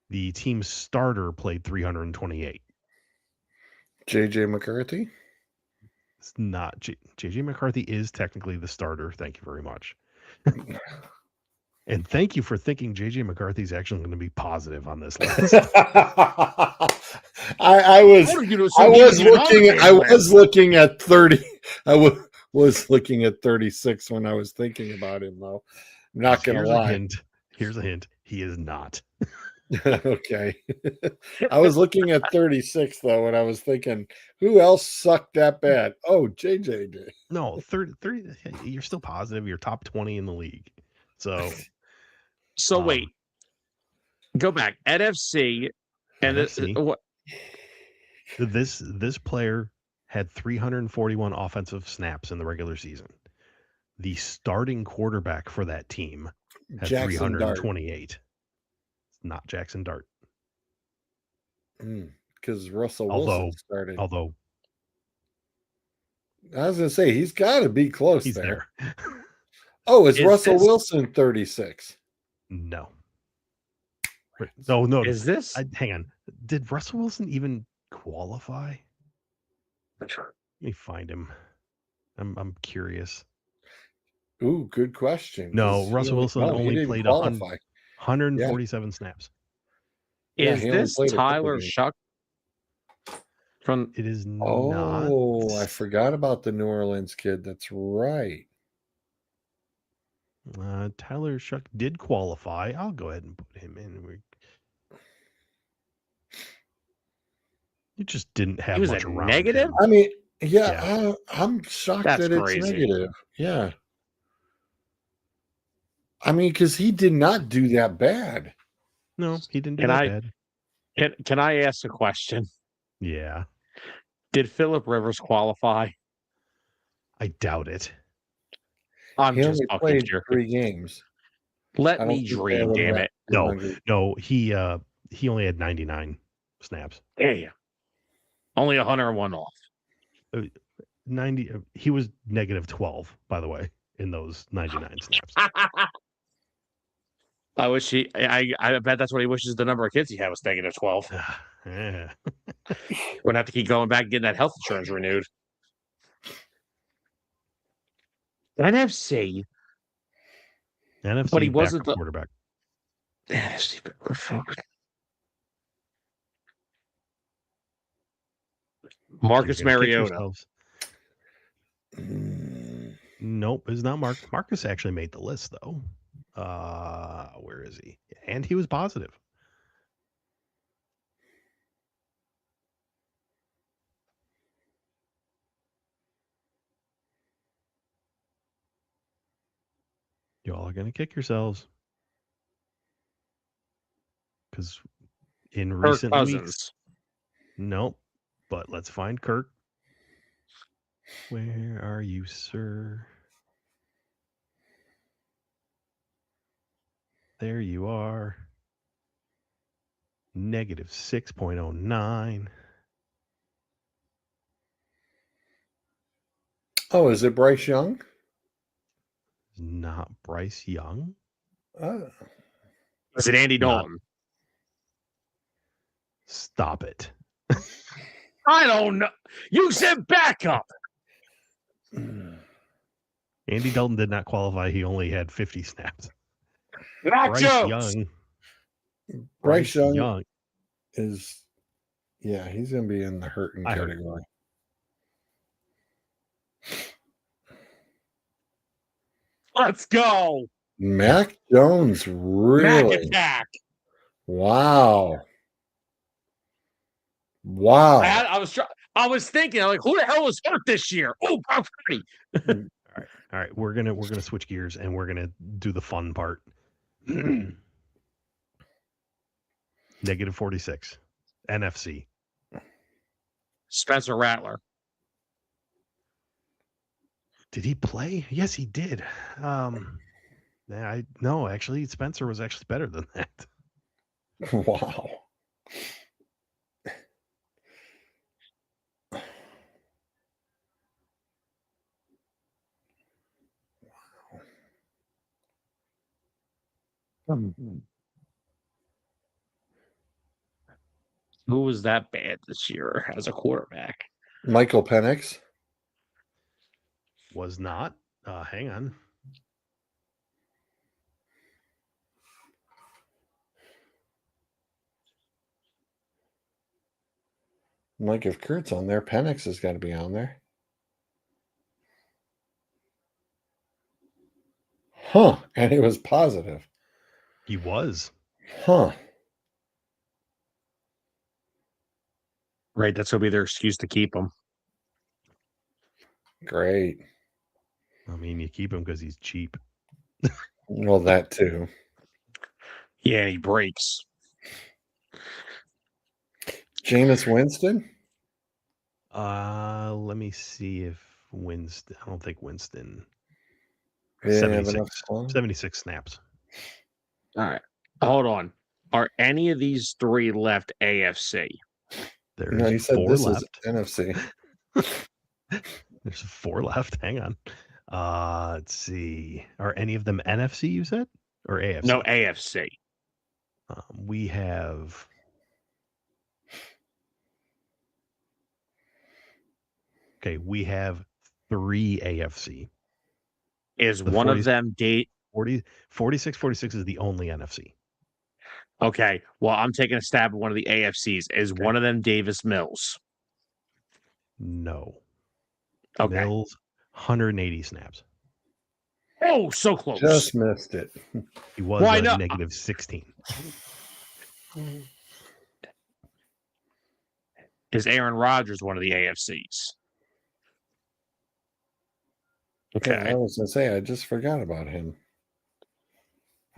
The team's starter played 328. J.J. McCarthy? It's not. J.J. McCarthy is technically the starter. Thank you very much. And thank you for thinking J.J. McCarthy's actually going to be positive on this list. I was looking at 30. I was looking at 36 when I was thinking about him, though. I'm not going to lie. Here's a hint. He is not. Okay. I was looking at 36, though, when I was thinking, who else sucked that bad? Oh, JJ did. No, 30, you're still positive. You're top 20 in the league. So wait. Go back. NFC. And NFC. This player had 341 offensive snaps in the regular season. The starting quarterback for that team had 328. It's not Jackson Dart. Because Russell Wilson started. Although I was going to say, he's got to be close. He's there. Oh, is Russell Wilson 36? No. No. Is this? Hang on. Did Russell Wilson even qualify? Let me find him. I'm curious. Ooh, good question. No, Russell Wilson only played 147 snaps. Is this Tyler Shuck? From It is Oh, I not. forgot about the New Orleans kid. That's right. Tyler Shuck did qualify. I'll go ahead and put him in. You just didn't have he was much a around negative. him. I mean, Yeah. I'm shocked That's that it's crazy. negative. Yeah. I mean, because he did not do that bad. No, he didn't do Can that I bad. can I ask a question? Yeah, Did Phillip Rivers qualify? I doubt it. I'm He just only fucking played curious. 3 games. Let I don't me think they dream, would damn have it. No, 200. no, he only had 99 snaps. Damn. Only 101 off. 90. He was negative 12, by the way, in those 99 snaps. I wish I bet that's what he wishes the number of kids he had was negative 12. Yeah. Would have to keep going back and getting that health insurance renewed. NFC. NFC But he wasn't backup the quarterback. NFC. Marcus You're gonna kick Mariota. yourselves. Mm, Nope, it's not Mark. Marcus actually made the list though. Where is he? And he was positive. Y'all are gonna kick yourselves. Because in Kirk recent Cousins. weeks, nope. But let's find Kirk. Where are you, sir? There you are. Negative 6.09. Oh, is it Bryce Young? Not Bryce Young. Is it Andy Dalton? Stop it. I don't know. You said backup. Andy Dalton did not qualify. He only had 50 snaps. Not Bryce Jones. Young. Bryce Young is, yeah, he's going to be in the hurting I heard category. Let's go. Mac Jones, really? Mac attack. Wow. Wow. I was thinking, like, who the hell was hurt this year? Oh, Brock Purdy. All right. We're gonna switch gears and we're gonna do the fun part. Negative 46. NFC. Spencer Rattler. Did he play? Yes, he did. No, actually, Spencer was actually better than that. Wow. Who was that bad this year as a quarterback? Michael Penix. Was not. Hang on. Like if Kurt's on there, Penix has got to be on there. Huh. And it was positive. He was. Huh. Right, that's gonna be their excuse to keep him. Great. I mean, you keep him because he's cheap. Well, that too. Yeah, he breaks. Jameis Winston? Let me see if Winston. I don't think Winston. He didn't have enough 76 snaps. All right. Hold on. Are any of these three left AFC? There's No, you said 4 this left. is NFC. There's 4 left. Hang on. Let's see. Are any of them NFC, you said? Or AFC? No, AFC. We have. Okay, we have 3 AFC. Is one of them 46 is the only NFC. Okay. Well, I'm taking a stab at one of the AFCs. Is one of them Davis Mills? No. Okay. Mills, 180 snaps. Oh, so close. Just missed it. He was Why not? negative 16. Is Aaron Rodgers one of the AFCs? Okay. Yeah, I was going to say, I just forgot about him.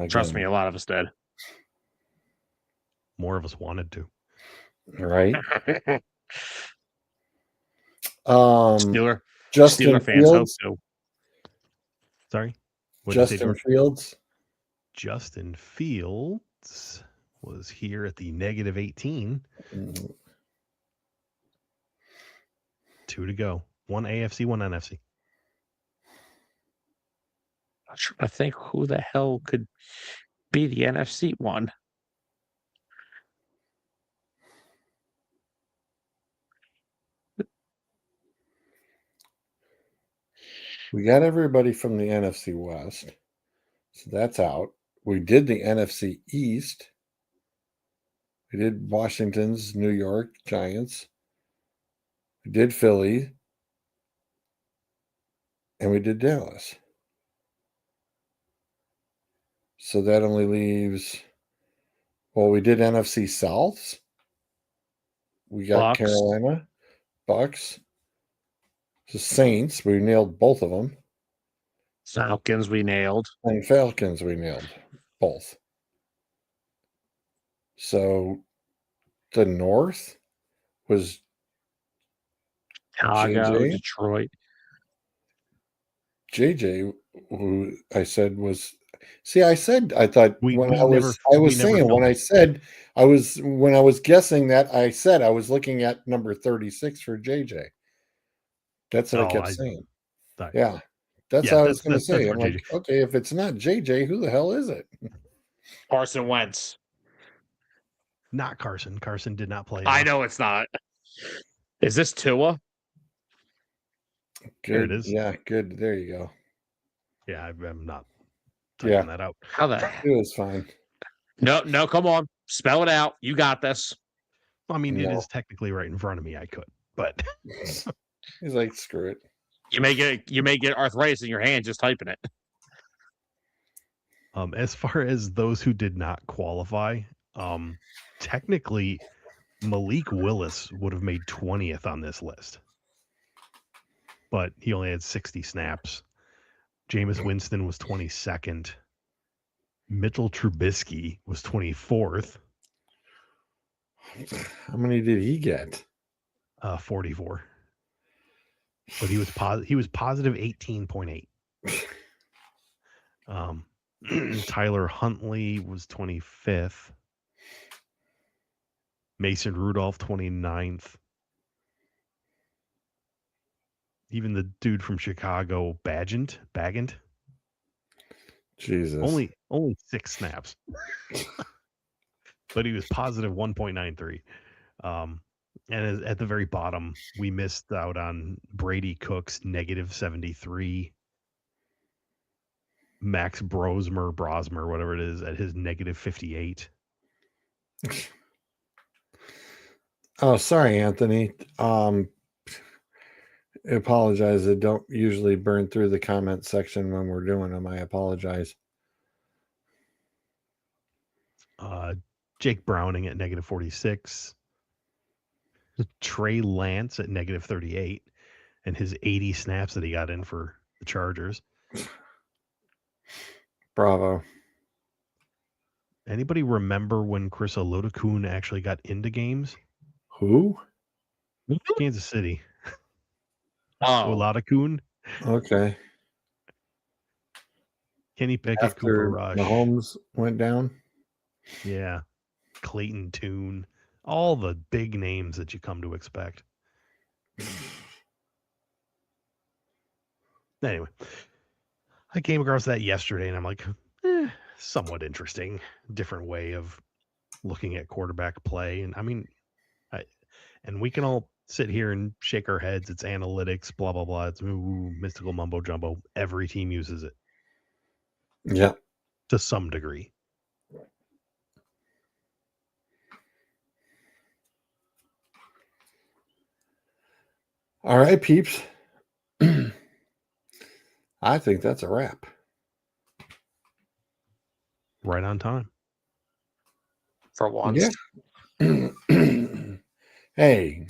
Trust me, a lot of us did. More of us wanted to. Right? Steeler Justin fans hope Fields. so. Sorry? What did you say, Justin George? Fields. Justin Fields was here at the negative 18. 2 to go. 1 AFC, 1 NFC. I'm trying to think who the hell could be the NFC one. We got everybody from the NFC West. So that's out. We did the NFC East. We did Washington's New York Giants. We did Philly. And we did Dallas. So that only leaves, well, we did NFC Souths. We got Bucks. Carolina, Bucks, the Saints. We nailed both of them. Falcons we nailed. And Falcons we nailed both. So the North was Chicago, JJ. Detroit. JJ, who I said was, see, I said, I thought when I was guessing that, I said I was looking at number 36 for JJ. That's what I kept saying. Sorry. Yeah. That's what I was going to say. I'm like, JJ. okay, if it's not JJ, who the hell is it? Carson Wentz. Not Carson. Carson did not play. I know it's not. Is this Tua? Good. There it is. Yeah, good. There you go. Yeah, I'm not typing that out. How the It was fine. No, come on. Spell it out. You got this. I mean, it is technically right in front of me. I could, but he's like, screw it. You may get arthritis in your hand just typing it. As far as those who did not qualify, technically Malik Willis would have made 20th on this list, but he only had 60 snaps. Jameis Winston was 22nd. Mitchell Trubisky was 24th. How many did he get? 44. But he was positive 18.8. Tyler Huntley was 25th. Mason Rudolph 29th. Even the dude from Chicago, Bagant. Jesus. Only 6 snaps. But he was positive 1.93. And at the very bottom, we missed out on Brady Cook's negative 73. Max Brosmer, whatever it is, at his negative 58. Oh, sorry, Anthony. I apologize. I don't usually burn through the comment section when we're doing them. I apologize. Jake Browning at negative 46. Trey Lance at negative 38. And his 80 snaps that he got in for the Chargers. Bravo. Anybody remember when Chris Olodokun actually got into games? Who? Kansas City. Oh. Olodokun. Okay. Kenny Pickett, After Cooper Rush. Mahomes went down? Yeah. Clayton Tune. All the big names that you come to expect. Anyway, I came across that yesterday and I'm like, somewhat interesting. Different way of looking at quarterback play. And I mean, and we can all sit here and shake our heads. It's analytics, blah, blah, blah. It's mystical mumbo jumbo. Every team uses it. Yeah. To some degree. All right, peeps. I think that's a wrap. Right on time. For once. Yeah. Hey,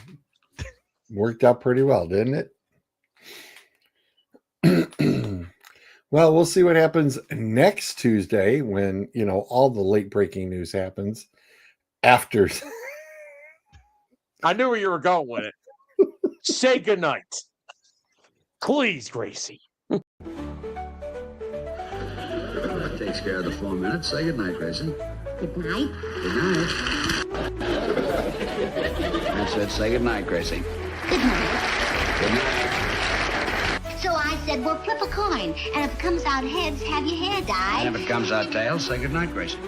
worked out pretty well, didn't it? Well, we'll see what happens next Tuesday when, all the late breaking news happens after. I knew where you were going with it. Say goodnight. Please, Gracie. That takes care of the 4 minutes. Say goodnight, Grayson. Good night. Good night. I said say goodnight, Gracie. Good night. Good night. So I said, well, flip a coin. And if it comes out heads, have your hair dyed. And if it comes out tails, say goodnight, Grayson.